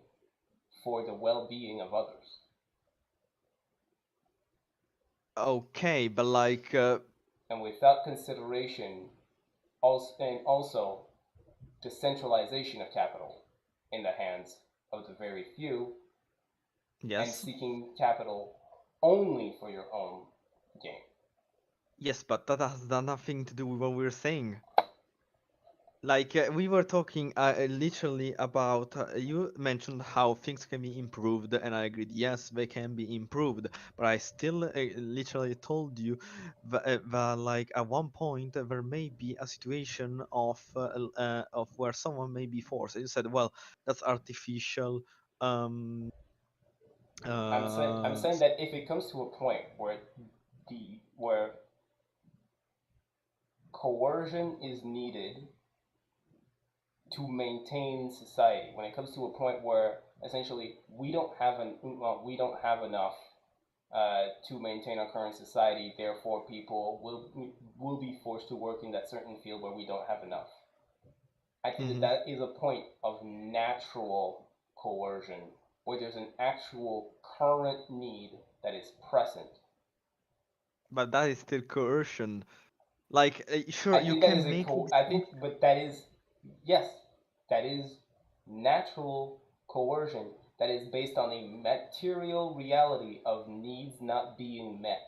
for the well-being of others, okay, but like and without consideration also the centralization of capital in the hands of the very few and yes, seeking capital only for your own gain. yes, but that has nothing to do with what we're saying. Like we were talking literally about you mentioned how things can be improved, and I agreed, yes, they can be improved, but I still literally told you that like at one point there may be a situation of where someone may be forced, and you said, well, that's artificial. um I'm uh saying that if it comes to a point where where coercion is needed to maintain society, when it comes to a point where essentially we don't have enough to maintain our current society, therefore people will be forced to work in that certain field where we don't have enough. I think that mhm. that is a point of natural coercion, where there's an actual current need that is present. But that is still coercion. Like sure, I you think that is can a make a I think, distinction. but that is, yes, that is natural coercion that is based on a material reality of needs not being met.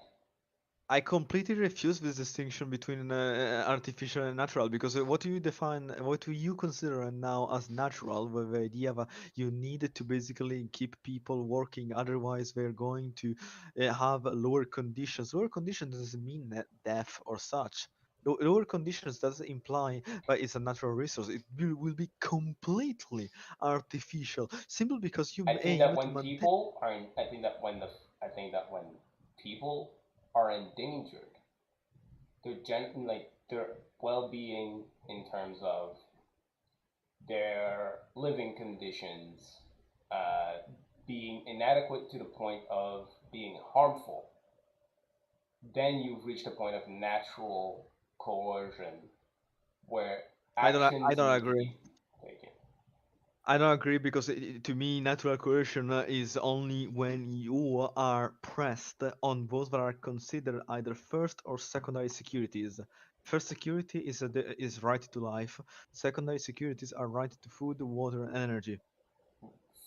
I completely refuse this distinction between artificial and natural because what do you define, what do you consider now as natural? With the idea that you need to basically keep people working, otherwise they're going to have lower conditions. Lower conditions doesn't mean death or such. Lower conditions doesn't imply that it's a natural resource. It will be completely artificial, simply because you I think that aim to when maintain. people are in, I think that when people are endangered, their well-being in terms of their living conditions uh, being inadequate to the point of being harmful, then you've reached a point of natural coercion where I actions don't need to agree. be taken. I don't agree because to me, natural coercion is only when you are pressed on those that are considered either first or secondary securities. First security is right to life. Secondary securities are right to food, water, and energy.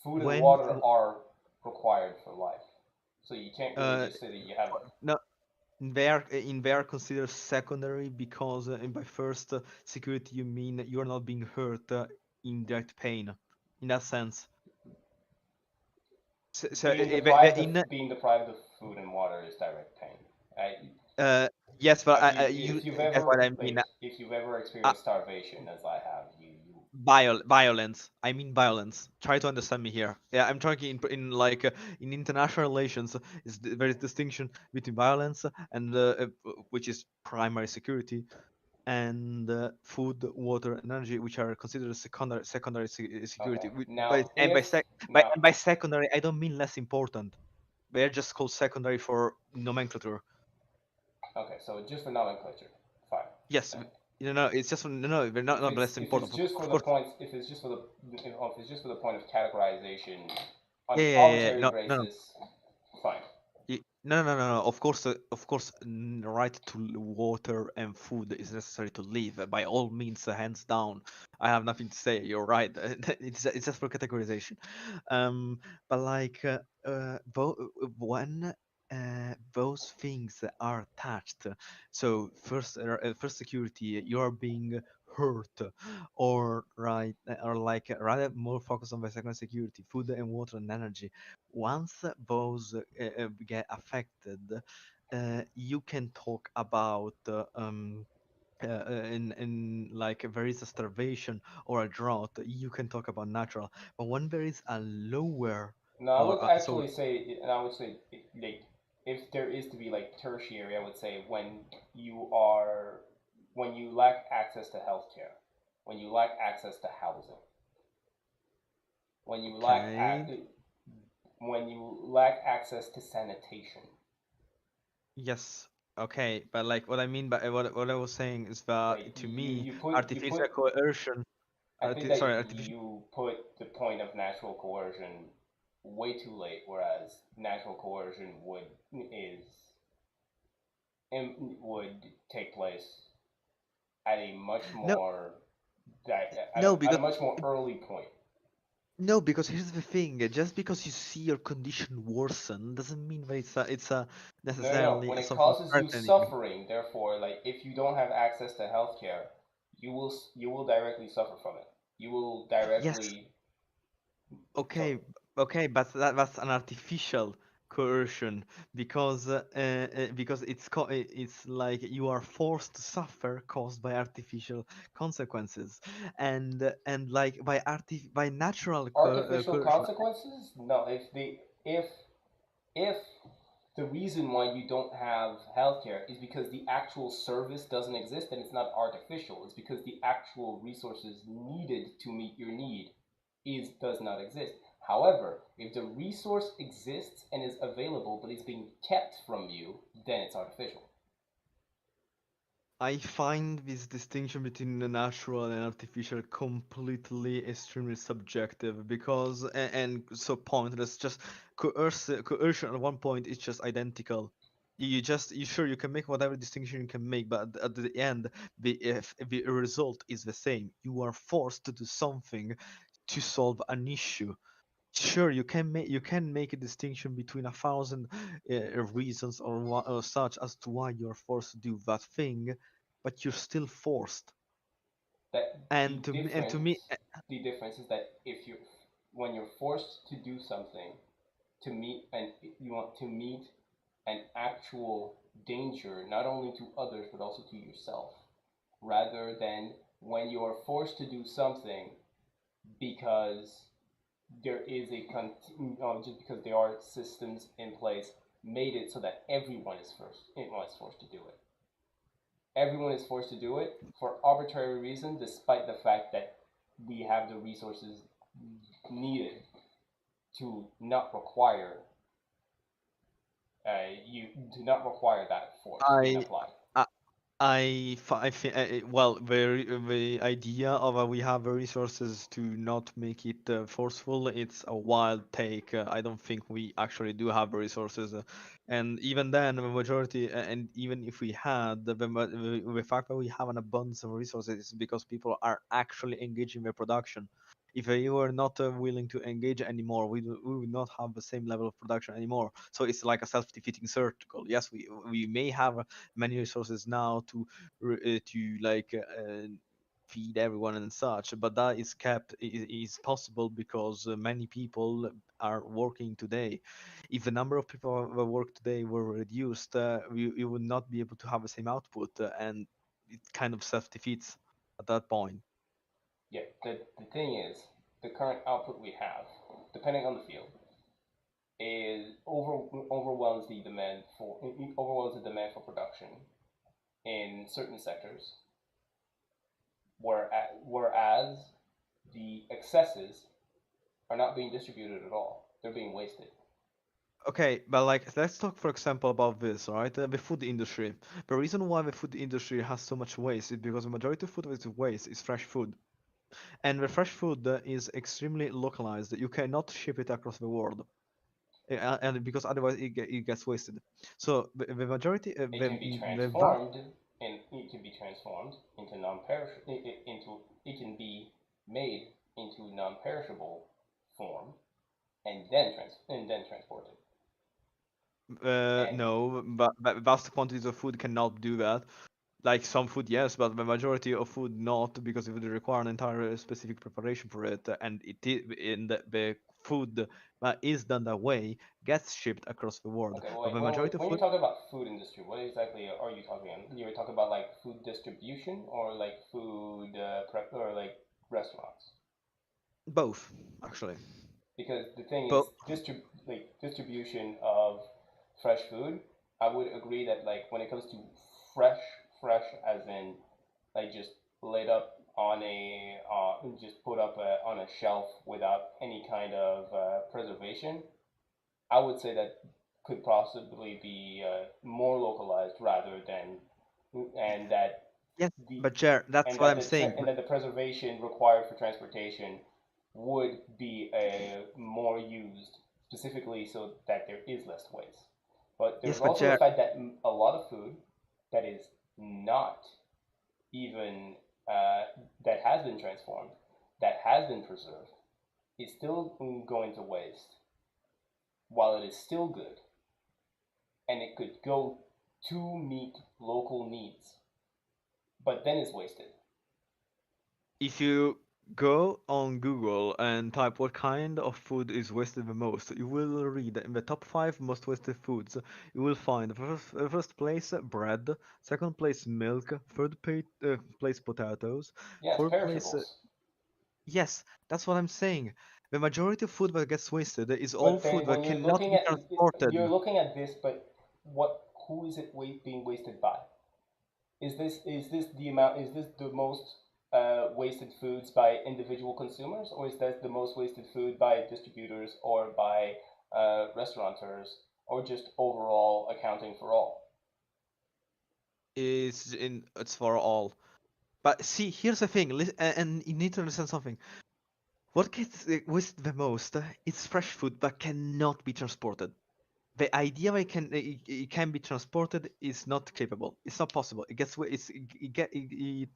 Food and When water are required for life, so you can't really uh, just say that you have. no, they are considered secondary because by first security you mean you are not being hurt in direct pain. In that sense, so in Being deprived of food and water is direct pain. I, Uh, yes, but have you you if you've that's what ever I mean. if you've ever Uh, experienced starvation as I have, you violence. I mean violence. Try to understand me here. Yeah, I'm talking in like in international relations. There is distinction between violence and which is primary security, and food, water, and energy, which are considered secondary okay. security. Now if now By secondary, I don't mean less important. They're just called secondary for nomenclature. okay, so just for nomenclature, fine. Yes, Uh, it's just no, they're not less if it's important. just for Of the course, points, if it's just for the point of categorization on yeah, an yeah, yeah, yeah. arbitrary No, no, no. basis, fine. No, no, no, no. Of course, right to water and food is necessary to live. By all means, hands down. I have nothing to say. You're right. It's just for categorization. But like when those things are attached, so first security, you are being hurt, or right, or like rather more focus on the second security, food and water and energy. Once those get affected, you can talk about in like there is a starvation or a drought, you can talk about natural. But when there is a lower No, I or would so actually say, and I would say, like, if there is to be like tertiary, I would say you are when you lack access to healthcare, when you lack access to housing, when you lack okay, when you lack access to sanitation, yes, okay, but like what I mean by what I was saying is that right? to me You artificial put coercion, I think that sorry, artificial. you put the point of natural coercion way too late, whereas natural coercion is would take place at a much No, more no, at a because much more early point. no, because here's the thing. Just because you see your condition worsen doesn't mean that it's a No, no, no. necessarily When it something causes you threatening. suffering, therefore, like if you don't have access to healthcare, you will directly suffer from it. You will Yes, directly so okay, okay, but that's an artificial coercion because it's like you are forced to suffer caused by artificial consequences, and like by natural artificial coercion. consequences. No, if the reason why you don't have healthcare is because the actual service doesn't exist, and it's not artificial. It's because the actual resources needed to meet your need does not exist. However, if the resource exists and is available but is being kept from you, then it's artificial. I find this distinction between the natural and artificial completely extremely subjective because and so pointless. Just coercion at one point is just identical. You sure you can make whatever distinction you can make, but at the end, if the result is the same. You are forced to do something to solve an issue. Sure, you can make a distinction between a thousand reasons or such as to why you're forced to do that thing, but you're still forced. That And to me, the difference is that if you when you're forced to do something to meet and you want to meet an actual danger not only to others but also to yourself, rather than when you are forced to do something because there is just because there are systems in place made it so that everyone is forced to do it. Everyone is forced to do it for arbitrary reason, despite the fact that we have the resources needed to not require you to not require that force being I applied. I think well the idea of we have the resources to not make it forceful, it's a wild take. I don't think we actually do have the resources, and even then the majority and even if we had the fact that we have an abundance of resources is because people are actually engaging their production. If they were not willing to engage anymore, we would not have the same level of production anymore. So it's like a self-defeating circle. Yes, we may have many resources now to like feed everyone and such, but that is kept is possible because many people are working today. If the number of people that work today were reduced, we would not be able to have the same output, and it kind of self defeats at that point. Yeah, the thing is, the current output we have, depending on the field, overwhelms the demand for production in certain sectors, whereas the excesses are not being distributed at all. They're being wasted. Okay, but like let's talk for example about this, right? The food industry. The reason why the food industry has so much waste is because the majority of food that is waste is fresh food. And the fresh food is extremely localized. You cannot ship it across the world. and because otherwise it gets wasted. So the majority, It can be the vast. transformed, and it can be transformed into non-perishable. Into it can be made into non-perishable form, and then transported. And No, but vast quantities of food cannot do that. Like some food, yes, but the majority of food not, because it would require an entire specific preparation for it, and in the food that is done that way gets shipped across the world. okay, But wait, the majority of when you're food, talking about food industry, what exactly are you talking about? You're talking about like food distribution or like food prep or like restaurants? both actually, Because the thing is but distribution of fresh food. I would agree that like when it comes to fresh, fresh as in like just laid up on a just put up on a shelf without any kind of preservation, I would say that could possibly be more localized rather than and that yes, the but Jer, that's what I'm saying. and that the preservation required for transportation would be more used specifically so that there is less waste. But Yes, there's but also the Jer, fact that a lot of food that is not even that has been transformed, that has been preserved, is still going to waste while it is still good, and it could go to meet local needs, but then it's wasted. if you go on Google and type what kind of food is wasted the most, you will read that in the top five most wasted foods. You will find first place bread, second place milk, third place potatoes, Yes, fourth place. perishables. Yes, that's what I'm saying. The majority of food that gets wasted is all But food then when that you're cannot looking be at transported. you're looking at this, but what who is it being wasted by? Is this the amount? Is this the most wasted foods by individual consumers, or is that the most wasted food by distributors or by restaurateurs, or just overall accounting for all? It's for all. But see, here's the thing, and you need to understand something. What gets wasted the most is fresh food that cannot be transported. The idea that it can be transported is not capable. It's not possible. It gets it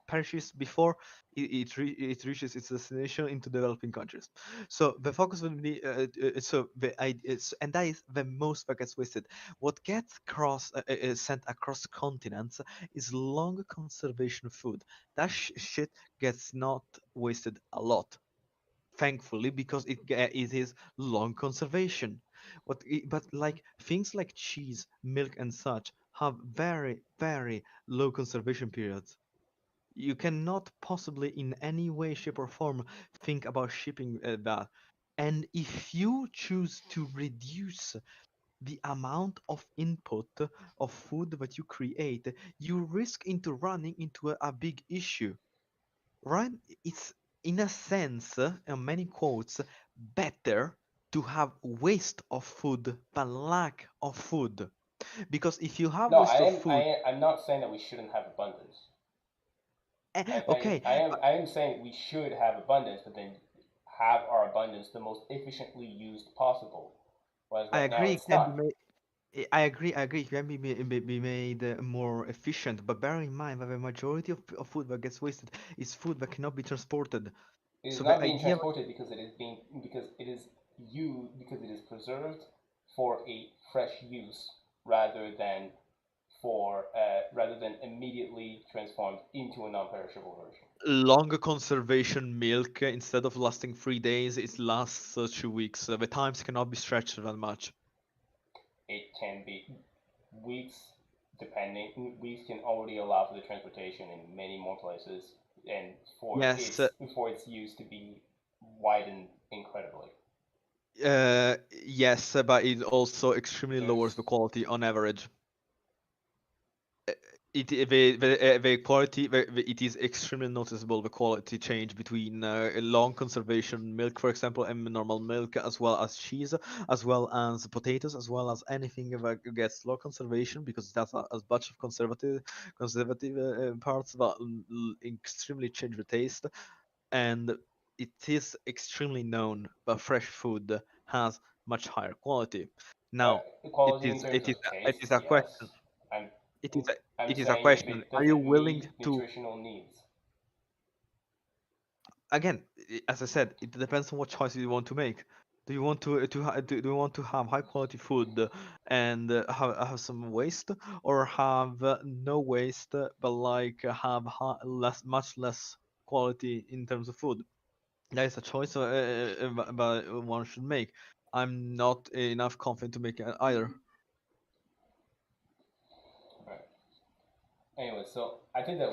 perishes before it reaches its destination into developing countries. So the focus will be so the idea and that is the most that gets wasted. What gets sent across continents is long conservation food. That shit gets not wasted a lot, thankfully, because it is long conservation. But like things like cheese, milk, and such have very low conservation periods. You cannot possibly in any way, shape, or form think about shipping that. And if you choose to reduce the amount of input of food that you create, you risk into running into a big issue, right? It's in a sense, in many quotes, better to have waste of food than lack of food. Because if you have No, waste of food, I'm not saying that we shouldn't have abundance. okay, I am saying we should have abundance, but then have our abundance the most efficiently used possible. Whereas I right now agree it it's can be not. made. I agree. It can be made more efficient, but bear in mind that the majority of food that gets wasted is food that cannot be transported. It is So not the being idea, transported because it is because it is preserved for a fresh use rather than rather than immediately transformed into a non-perishable version. longer conservation milk, instead of lasting 3 days, it lasts 2 weeks. The times cannot be stretched that much. It can be weeks, depending. Weeks can already allow for the transportation in many more places, and Yes, for its use to be widened incredibly. yes, but it also extremely lowers There's the quality on average. The quality it is extremely noticeable, the quality change between long conservation milk, for example, and normal milk, as well as cheese, as well as potatoes, as well as anything that gets low conservation, because that's a bunch of conservative parts that extremely change the taste. And it is extremely known that fresh food has much higher quality. Now, it Equality in is terms it of is it is tastes, a question. yes. I'm It is a, I'm it is a saying if question. it Are you doesn't willing meet to, nutritional needs. again, as I said, it depends on what choices you want to make. Do you want do you want to have high quality food and have some waste, or have no waste but like have much less quality in terms of food? That is a choice but one should make. I'm not enough confident to make it either. Right. Anyway, so I think that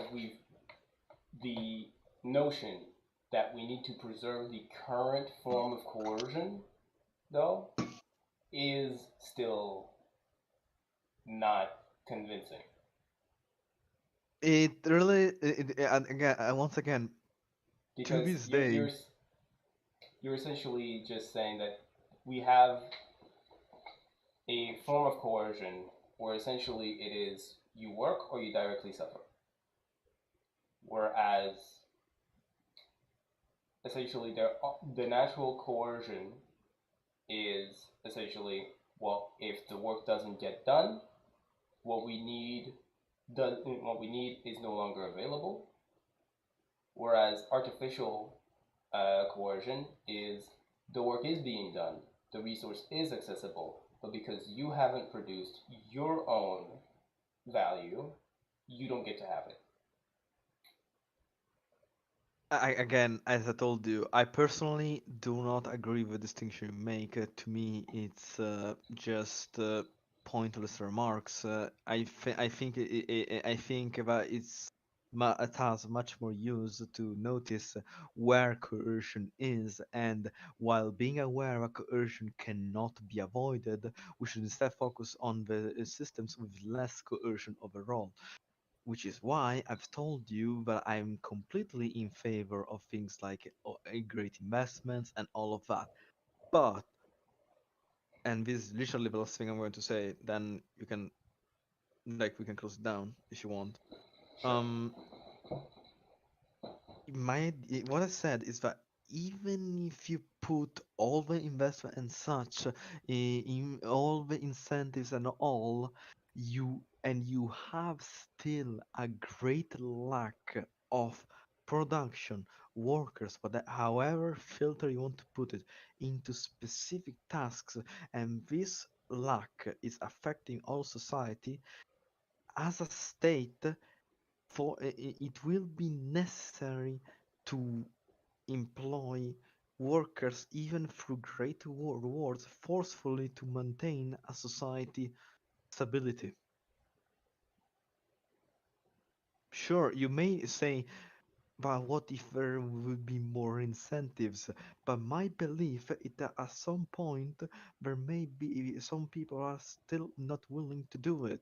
the notion that we need to preserve the current form of coercion, though, is still not convincing It really, and again, once again, to because this day, you're essentially just saying that we have a form of coercion where essentially it is you work or you directly suffer. Whereas essentially the natural coercion is essentially, well, if the work doesn't get done, what we need what we need is no longer available. Whereas artificial coercion is the work is being done, the resource is accessible, but because you haven't produced your own value, you don't get to have it. again, as I told you, I personally do not agree with the distinction you make. To me, it's just pointless remarks. I think that it has much more use to notice where coercion is, and while being aware that coercion cannot be avoided, we should instead focus on the systems with less coercion overall, which is why I've told you that I'm completely in favor of things like great investments and all of that. But, and this is literally the last thing I'm going to say, then you can, like, we can close it down if you want. Sure. Um, what I said is that even if you put all the investment and such in all the incentives and all, you have still a great lack of production workers, but however filter you want to put it into specific tasks, and this lack is affecting all society as a state, it will be necessary to employ workers even through great rewards forcefully to maintain a society stability. Sure, you may say, but what if there would be more incentives? But my belief is that at some point there may be some people are still not willing to do it.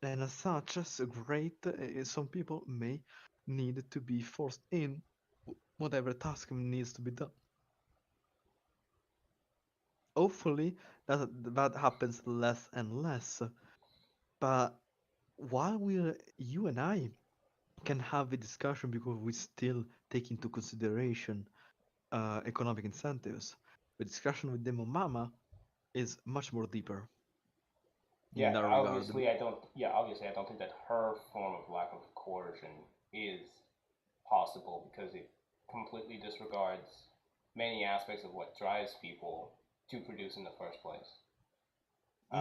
And as such, some people may need to be forced in whatever task needs to be done. Hopefully, that happens less and less. But while you and I can have a discussion because we still take into consideration economic incentives, the discussion with Demo Mama is much more deeper in Yeah, that regard. obviously I don't. Yeah, obviously I don't think that her form of lack of coercion is possible because it completely disregards many aspects of what drives people to produce in the first place.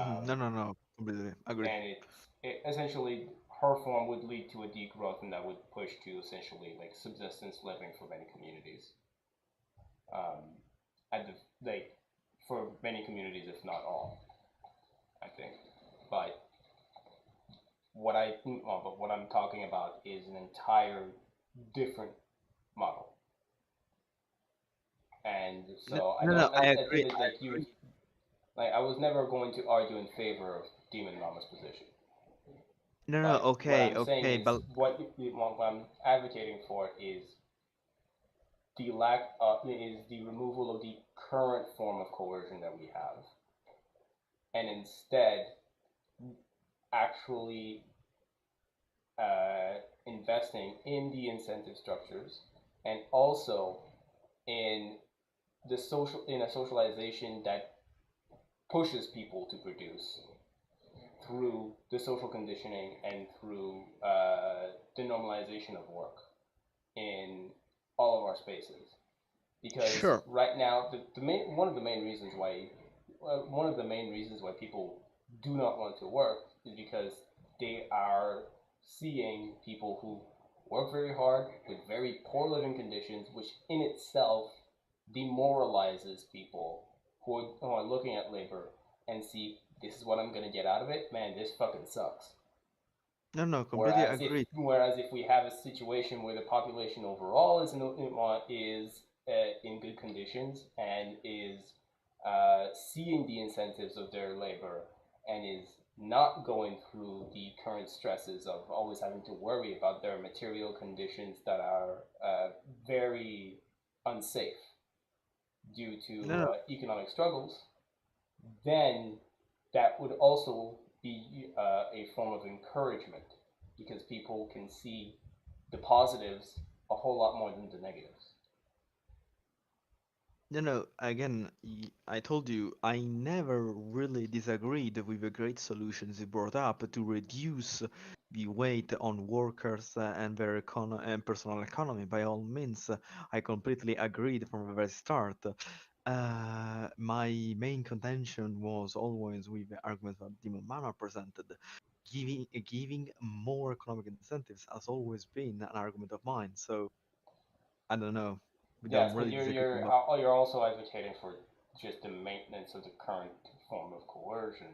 No, Um, no, no, completely agree. and essentially her form would lead to a degrowth, and that would push to essentially like subsistence living for many communities. Um, at the like for many communities, if not all, I think. But what I'm talking about is an entire different model. And No, so no, no, I I think agree. that I like agree. I was never going to argue in favor of Demon Mama's position. No, no, But what okay, I'm saying okay, is but what I'm advocating for is the lack of is the removal of the current form of coercion that we have, and instead actually investing in the incentive structures and also in a socialization that pushes people to produce through the social conditioning and through the normalization of work in all of our spaces. Because Sure. right now, one of the main reasons why people do not want to work is because they are seeing people who work very hard with very poor living conditions, which in itself demoralizes people who are looking at labor and see this is what I'm gonna get out of it. Man, this fucking sucks. No, no, completely Whereas agreed. if we have a situation where the population overall is in good conditions and is seeing the incentives of their labor and is not going through the current stresses of always having to worry about their material conditions that are very unsafe due No, to no, economic struggles, then that would also be a form of encouragement because people can see the positives a whole lot more than the negatives. no, no. Again, I told you I never really disagreed with the great solutions you brought up to reduce the weight on workers and their and personal economy. By all means, I completely agreed from the very start. My main contention was always with the argument that Dimon Mama presented. Giving more economic incentives has always been an argument of mine. So I don't know. We don't Yes, but really disagree on that. you're also advocating for just the maintenance of the current form of coercion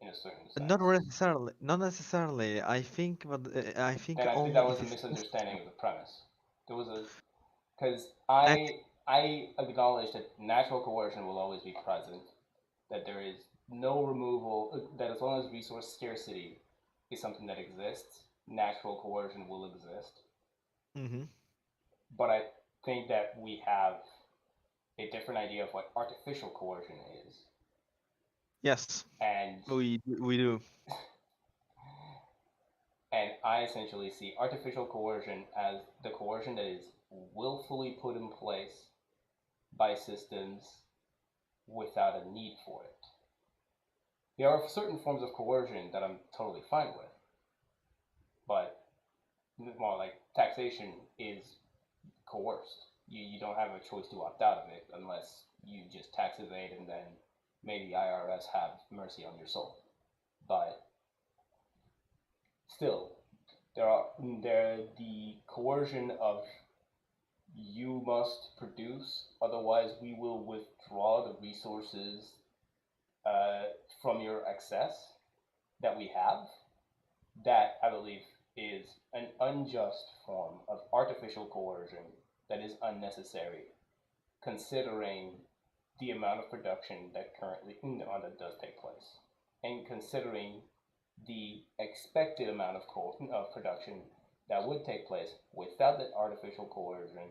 in a certain Not sense. necessarily. Not necessarily. I think, but I think Then I think only that was if a it's misunderstanding necessary. of the premise. There was a because I I acknowledge that natural coercion will always be present, that there is no removal, that as long as resource scarcity is something that exists, natural coercion will exist. hmm But I think that we have a different idea of what artificial coercion is. Yes, And we do. I essentially see artificial coercion as the coercion that is willfully put in place by systems without a need for it. There are certain forms of coercion that I'm totally fine with, but more like taxation is coerced. You don't have a choice to opt out of it unless you just tax evade and then may the IRS have mercy on your soul. But still, there the coercion of you must produce, otherwise we will withdraw the resources uh, from your excess that we have. That I believe is an unjust form of artificial coercion that is unnecessary, considering the amount of production that currently that does take place, and considering the expected amount of production that would take place without the artificial coercion,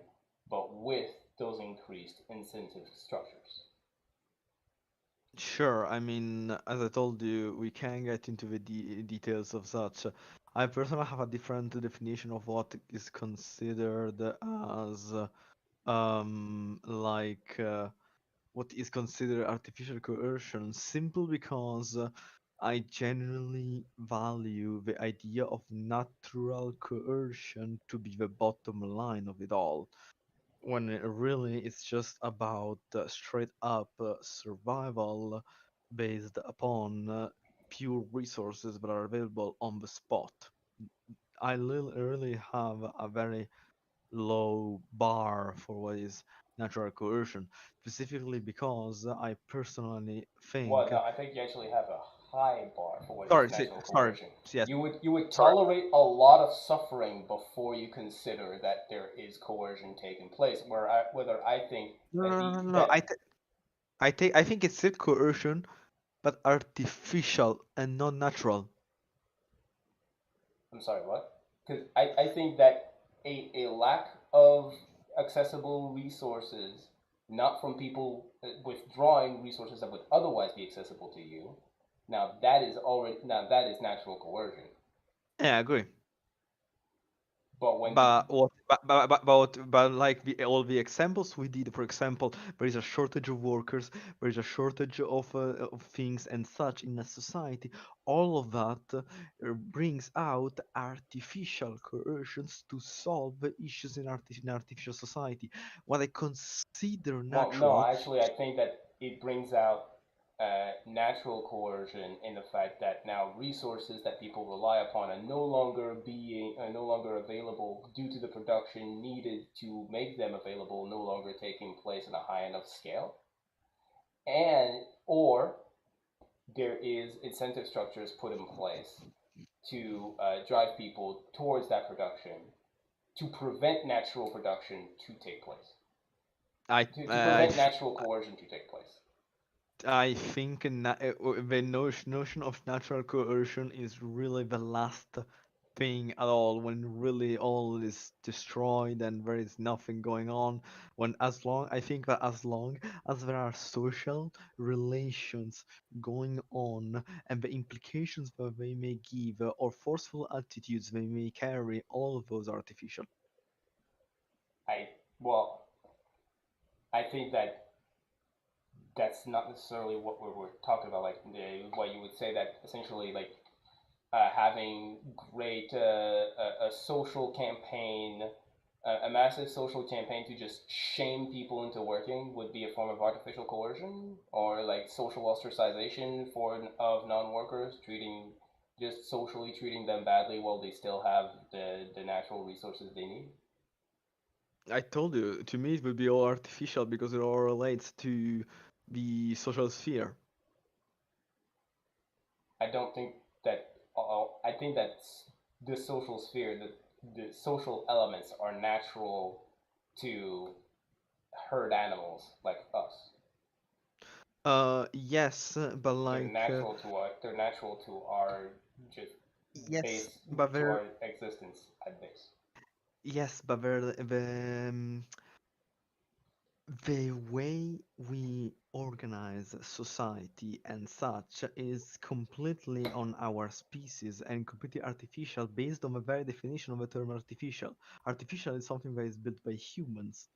but with those increased incentive structures. Sure. I mean, as I told you, we can get into the details of such. I personally have a different definition of what is considered as like what is considered artificial coercion, simply because I genuinely value the idea of natural coercion to be the bottom line of it all, when it really it's just about straight up survival based upon pure resources that are available on the spot. I really have a very low bar for what is natural coercion, specifically because I personally Well, think. no, I think you actually have a high bar for what is Sorry, natural sorry, coercion. yes, You would sorry. tolerate a lot of suffering before you consider that there is coercion taking place. Whether I think No, that no, no, the no, no. that I think it's still coercion, but artificial and not natural. I'm sorry, what? Because I think that a lack of accessible resources, not from people withdrawing resources that would otherwise be accessible to you, now that is natural coercion. Yeah, I agree. But when the But what? but like all the examples we did, for example, there is a shortage of workers, there is a shortage of things and such in a society. All of that brings out artificial coercions to solve the issues in artificial society. What I consider Well, no, natural. actually, I think that it brings out natural coercion in the fact that now resources that people rely upon are no longer available due to the production needed to make them available no longer taking place in a high enough scale, and or there is incentive structures put in place to drive people towards that production to prevent natural production to take place, I to I prevent natural coercion to take place. I think the notion of natural coercion is really the last thing at all when really all is destroyed and there is nothing going on. When as long I think that as long as there are social relations going on and the implications that they may give or forceful attitudes they may carry, all of those are artificial. I well, I think that that's not necessarily what we're talking about. Like what you would say that essentially like having great a social campaign, a massive social campaign to just shame people into working would be a form of artificial coercion, or like social ostracization for of non-workers, treating just socially treating them badly while they still have the natural resources they need. I told you, to me it would be all artificial because it all relates to the social sphere. I don't think that. I think that the social sphere, the social elements are natural to herd animals like us. Yes, but They're natural to our just yes, base but to there, our existence at base. yes, but there, the way we organize society and such is completely on our species and completely artificial based on the very definition of the term artificial. Artificial is something that is built by humans.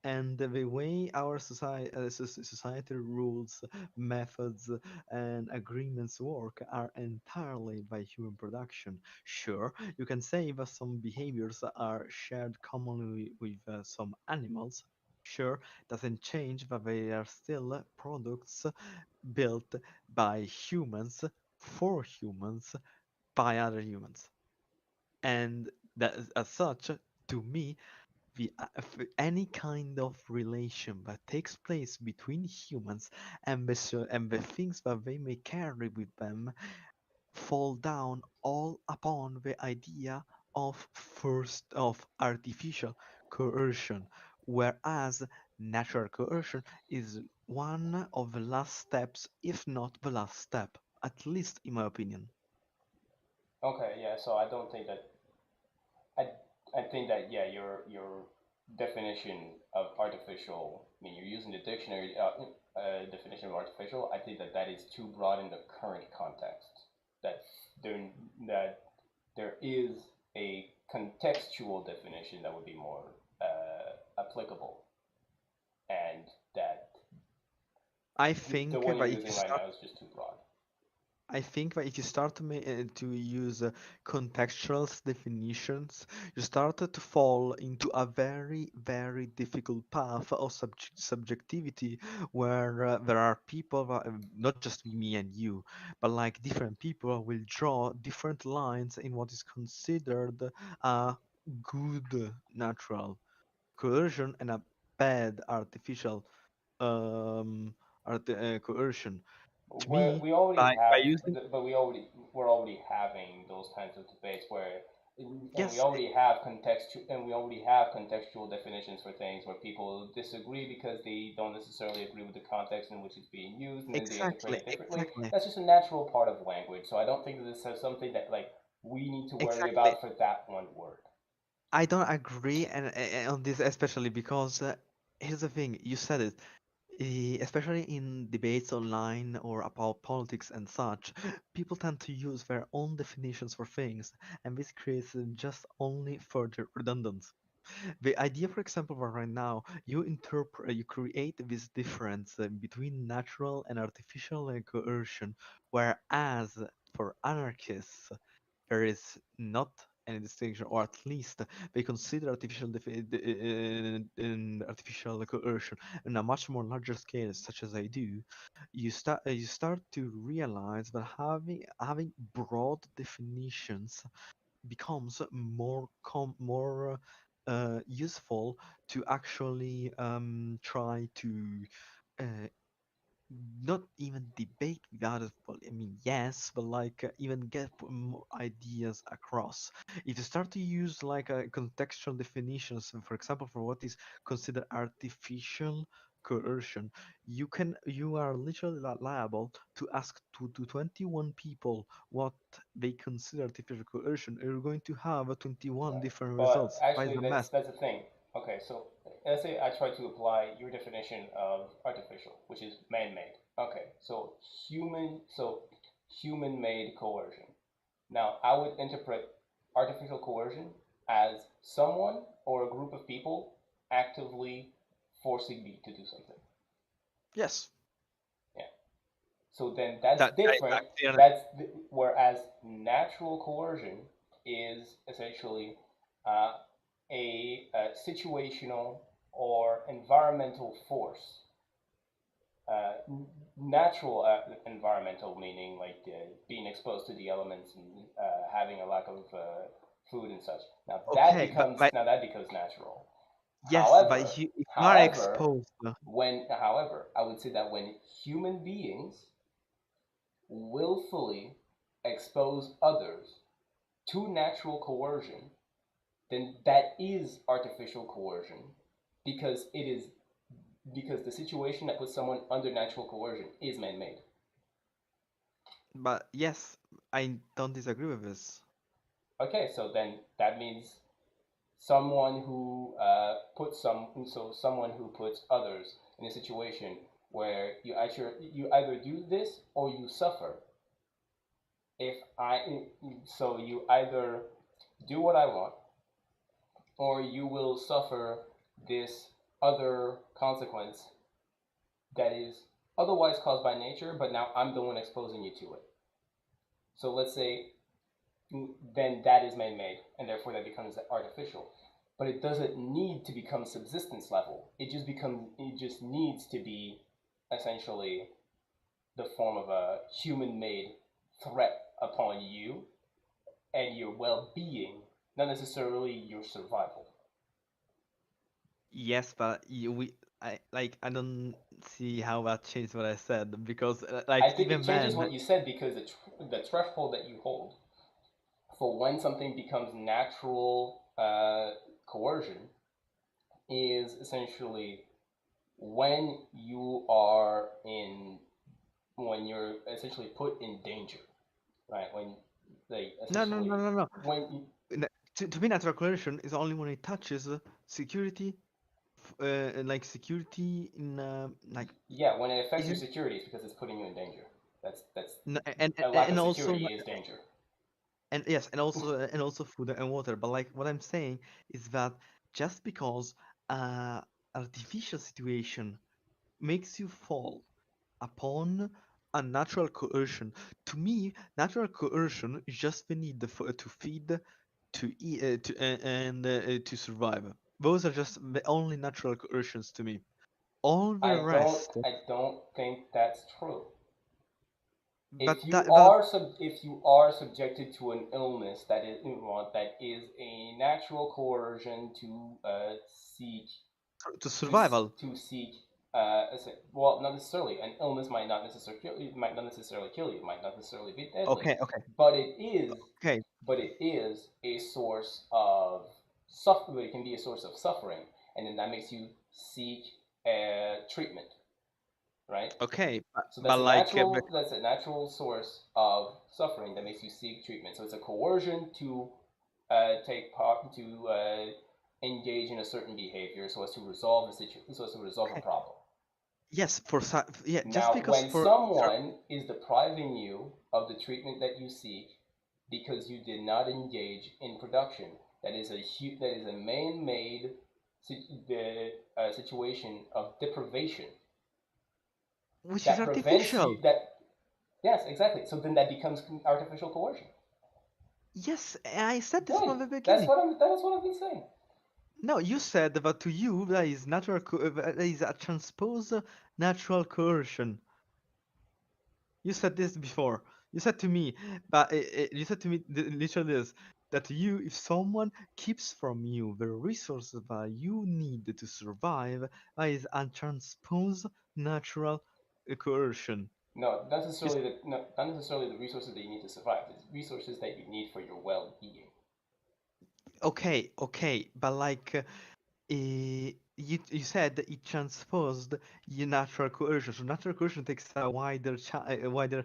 And the way our society rules, methods, and agreements work are entirely by human production. Sure, you can say that some behaviors are shared commonly with some animals. Sure, doesn't change that they are still products built by humans for humans by other humans. And that, as such, to me, any kind of relation that takes place between humans and and the things that they may carry with them fall down all upon the idea of artificial coercion, whereas natural coercion is one of the last steps, if not the last step, at least in my opinion. Okay, yeah. So I don't think that I I think that yeah, your definition of artificial. I mean, you're using the dictionary definition of artificial. I think that that is too broad in the current context. That there that there is a contextual definition that would be more applicable, and that I the think one you're that if you using right start now is just too broad. I think that if you start to use contextual definitions, you started to fall into a very, very difficult path of subjectivity where there are people, not just me and you, but like different people will draw different lines in what is considered a good natural coercion and a bad artificial um, coercion. To Where me, we already by have, using but we're already having those kinds of debates where, and we yes, already have contextual definitions for things where people disagree because they don't necessarily agree with the context in which it's being used, and then they interpret exactly, it differently. exactly, That's just a natural part of language. So I don't think that this is something that like we need to worry exactly. about for that one word. I don't agree on this, especially because here's the thing: you said it, especially in debates online or about politics and such. People tend to use their own definitions for things, and this creates just only further redundancy. The idea, for example, right now, you create this difference between natural and artificial coercion, whereas for anarchists, there is not any distinction, or at least they consider artificial coercion on a much more larger scale, such as I do. You start to realize that having broad definitions becomes more useful to actually try to uh, not even debate without it. Well, I mean, yes, but like even get more ideas across. If you start to use like contextual definitions, for example, for what is considered artificial coercion, you are literally liable to ask to 21 people what they consider artificial coercion. You're going to have 21 Right. different But results. Why is actually, the mess? that's the thing. Okay, so let's say I try to apply your definition of artificial, which is man-made. Okay, so human-made coercion. Now, I would interpret artificial coercion as someone or a group of people actively forcing me to do something. Yes, Yeah. So then that's that different. I Whereas natural coercion is essentially uh, a situational or environmental force. Uh, Natural environmental meaning like being exposed to the elements and having a lack of food and such. okay, Now that becomes natural. yes, but However, if you are however, exposed. I would say that when human beings willfully expose others to natural coercion, then that is artificial coercion because it is because the situation that puts someone under natural coercion is man-made. But yes, I don't disagree with this. Okay, so then that means someone who someone who puts others in a situation where you either do this or you suffer. If I so you either do what I want or you will suffer this other consequence that is otherwise caused by nature, but now I'm the one exposing you to it. So let's say then that is man-made, and therefore that becomes artificial. But it doesn't need to become subsistence level. It just needs to be essentially the form of a human-made threat upon you and your well-being, not necessarily your survival. Yes, but I don't see how that changed what I said because I like think it even changes then, what you said because the threshold that you hold for when something becomes natural coercion is essentially when you are in when you're essentially put in danger, right? When they essentially no. when you, To me, natural coercion is only when it touches security, like security in yeah, when it affects your isn't security, it's because it's putting you in danger. That's and a lack of also security is danger. and yes, and also food and water. But like what I'm saying is that just because uh artificial situation makes you fall upon a natural coercion. To me, natural coercion is just the need to feed, to eat, to survive. Those are just the only natural coercions to me. All the rest, I don't think that's true. but If you are subjected to an illness that is a natural coercion to seek to to survival. to seek well, not necessarily. An illness might not necessarily kill you, might not necessarily be deadly, Okay, okay, but okay, it is a source of suffering. It can be a source of suffering, and then that makes you seek treatment, right? okay. So But like, that's a natural source of suffering that makes you seek treatment. So it's a coercion to take part to engage in a certain behavior so as to resolve so as to resolve a okay, problem. yes, yeah, just Now, because when for someone is depriving you of the treatment that you seek because you did not engage in production, that is a man-made situation of deprivation which is that prevents you artificial. that yes, exactly. So then that becomes artificial coercion. Yes, I said this from Right. the beginning. That is what I've been saying. No, you said that to you that is that is a transposed natural coercion. You said this before. You said to me, but you said to me literally this, that you, if someone keeps from you the resources that you need to survive, that is a transposed natural coercion. No, You, not necessarily the resources that you need to survive. It's resources that you need for your well-being. okay, but like you said that it transposed your natural coercion. So natural coercion takes a wider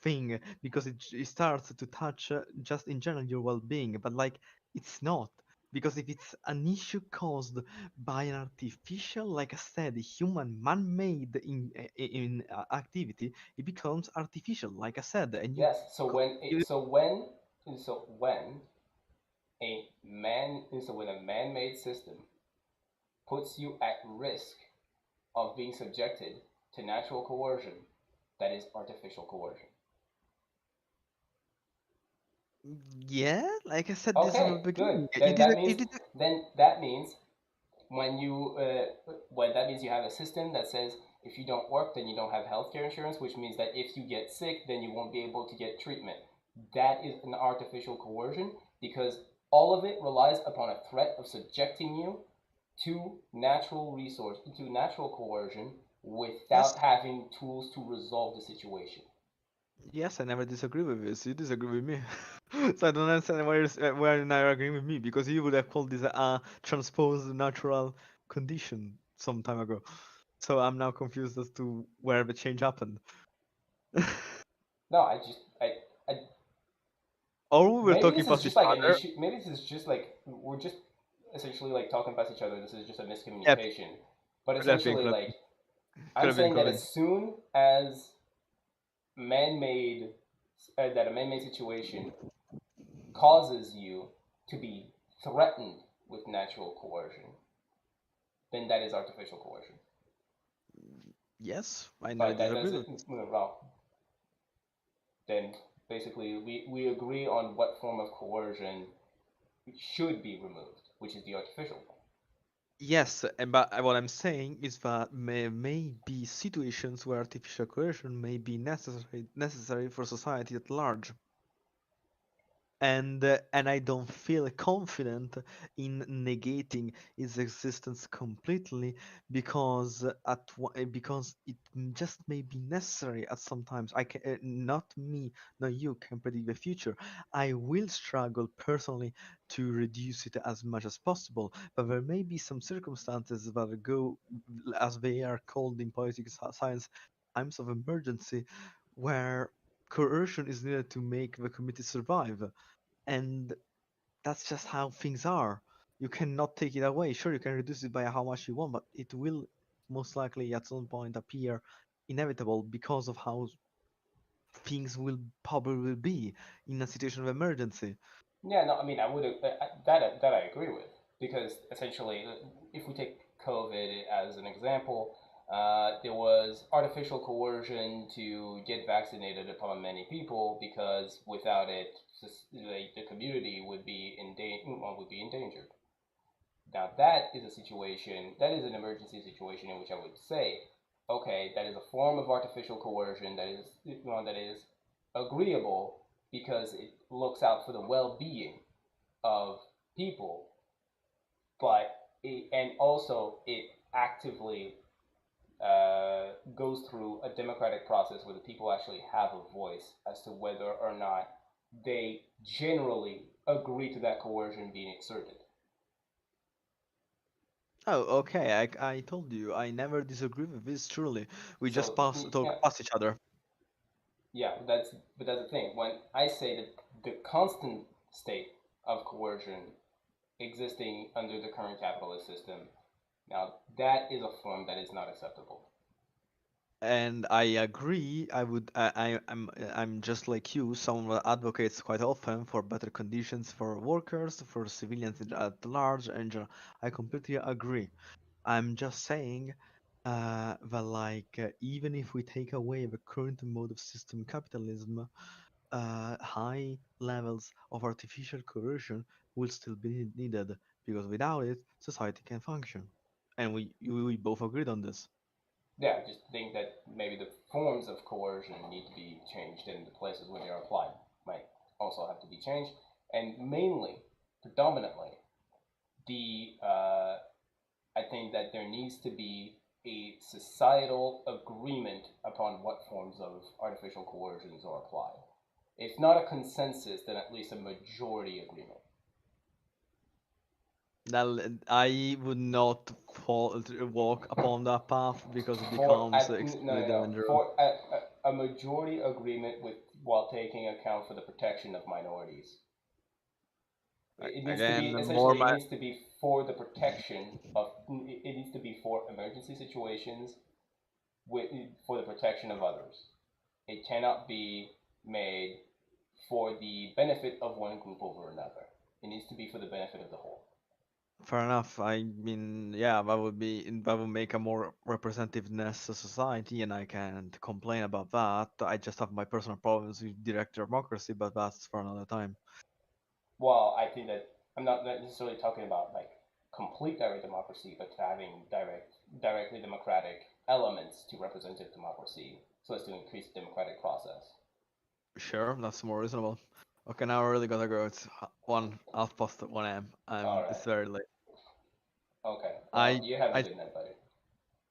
thing because it starts to touch just in general your well-being. But like it's not, because if it's an issue caused by an artificial, like I said, human man-made in activity, it becomes artificial, like I said, and you. Yes. So when when a man-made system puts you at risk of being subjected to natural coercion, that is artificial coercion. Yeah, like I said this from the Okay, good. beginning. You did. Then that means when you when that means you have a system that says if you don't work, then you don't have healthcare insurance, which means that if you get sick, then you won't be able to get treatment. That is an artificial coercion because all of it relies upon a threat of subjecting you to natural coercion Yes. without having tools to resolve the situation. Yes, I never disagree with this. You disagree with me. So I don't understand why you're not agreeing with me, because you would have called this a transposed natural condition some time ago. So I'm now confused as to where the change happened. No, I Or we were maybe talking this is past just each like an other. issue. Maybe this is just like we're just essentially like talking past each other. This is just a Yep, miscommunication. But could have been, essentially, could have like been, could I'm have been, saying could that have been. as soon as man-made that a man-made situation causes you to be threatened with natural coercion, then that is artificial coercion. Yes, I never But that disagree doesn't with this. well, then basically we agree on what form of coercion should be removed, which is the artificial one. Yes, and but what I'm saying is that may be situations where artificial coercion may be necessary for society at large. And I don't feel confident in negating its existence completely, because because it just may be necessary at sometimes. I can not me, not you can predict the future. I will struggle personally to reduce it as much as possible, but there may be some circumstances that go, as they are called in politics science, times of emergency, where coercion is needed to make the community survive. And that's just how things are. You cannot take it away. Sure, you can reduce it by how much you want, but it will most likely at some point appear inevitable because of how things will probably be in a situation of emergency. Yeah, no, I mean, I would that I agree with because essentially, if we take COVID as an example, there was artificial coercion to get vaccinated upon many people because without it, the community would be endangered. Now that is a situation that is an emergency situation in which I would say, okay, that is a form of artificial coercion that is agreeable because it looks out for the well-being of people, and also it actively goes through a democratic process where the people actually have a voice as to whether or not they generally agree to that coercion being exerted. Oh, okay. I told you I never disagree with this. Truly, we just So talk yeah, past each other. yeah, that's the thing. When I say that the constant state of coercion existing under the current capitalist system, now that is a form that is not acceptable. And I agree. I'm just like you. Someone advocates quite often for better conditions for workers, for civilians at large, and I completely agree. I'm just saying that even if we take away the current mode of system capitalism, high levels of artificial coercion will still be needed because without it, society can function. And we both agreed on this. Yeah, I just think that maybe the forms of coercion need to be changed and the places where they are applied might also have to be changed. And mainly, predominantly, the I think that there needs to be a societal agreement upon what forms of artificial coercions are applied. If not a consensus, then at least a majority agreement. That I would not walk upon that path because it For becomes no extremely no no dangerous. for a majority agreement with while taking account for the protection of minorities. It needs to Again, be more essentially it my needs to be for the protection of it needs to be for emergency situations with for the protection of others. It cannot be made for the benefit of one group over another. It needs to be for the benefit of the whole. fair enough. I mean, yeah, that would make a more representativeness of society, and I can't complain about that. I just have my personal problems with direct democracy, but that's for another time. Well, I think that I'm not necessarily talking about like complete direct democracy, but having directly democratic elements to representative democracy so as to increase the democratic process. Sure, that's more reasonable. Okay, now I really gotta go. It's 1:30 p.m. All It's right. very late. Okay. Well, I you have a I good night, buddy.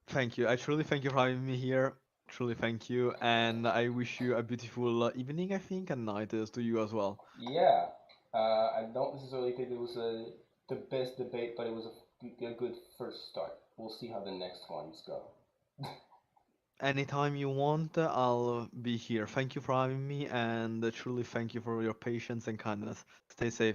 thank you. I truly thank you for having me here. Truly thank you, and I wish you a beautiful evening, I think, and night is to you as well. Yeah. I don't necessarily think it was the best debate, but it was a good first start. We'll see how the next ones go. Anytime you want, I'll be here. Thank you for having me, and truly thank you for your patience and kindness. Stay safe.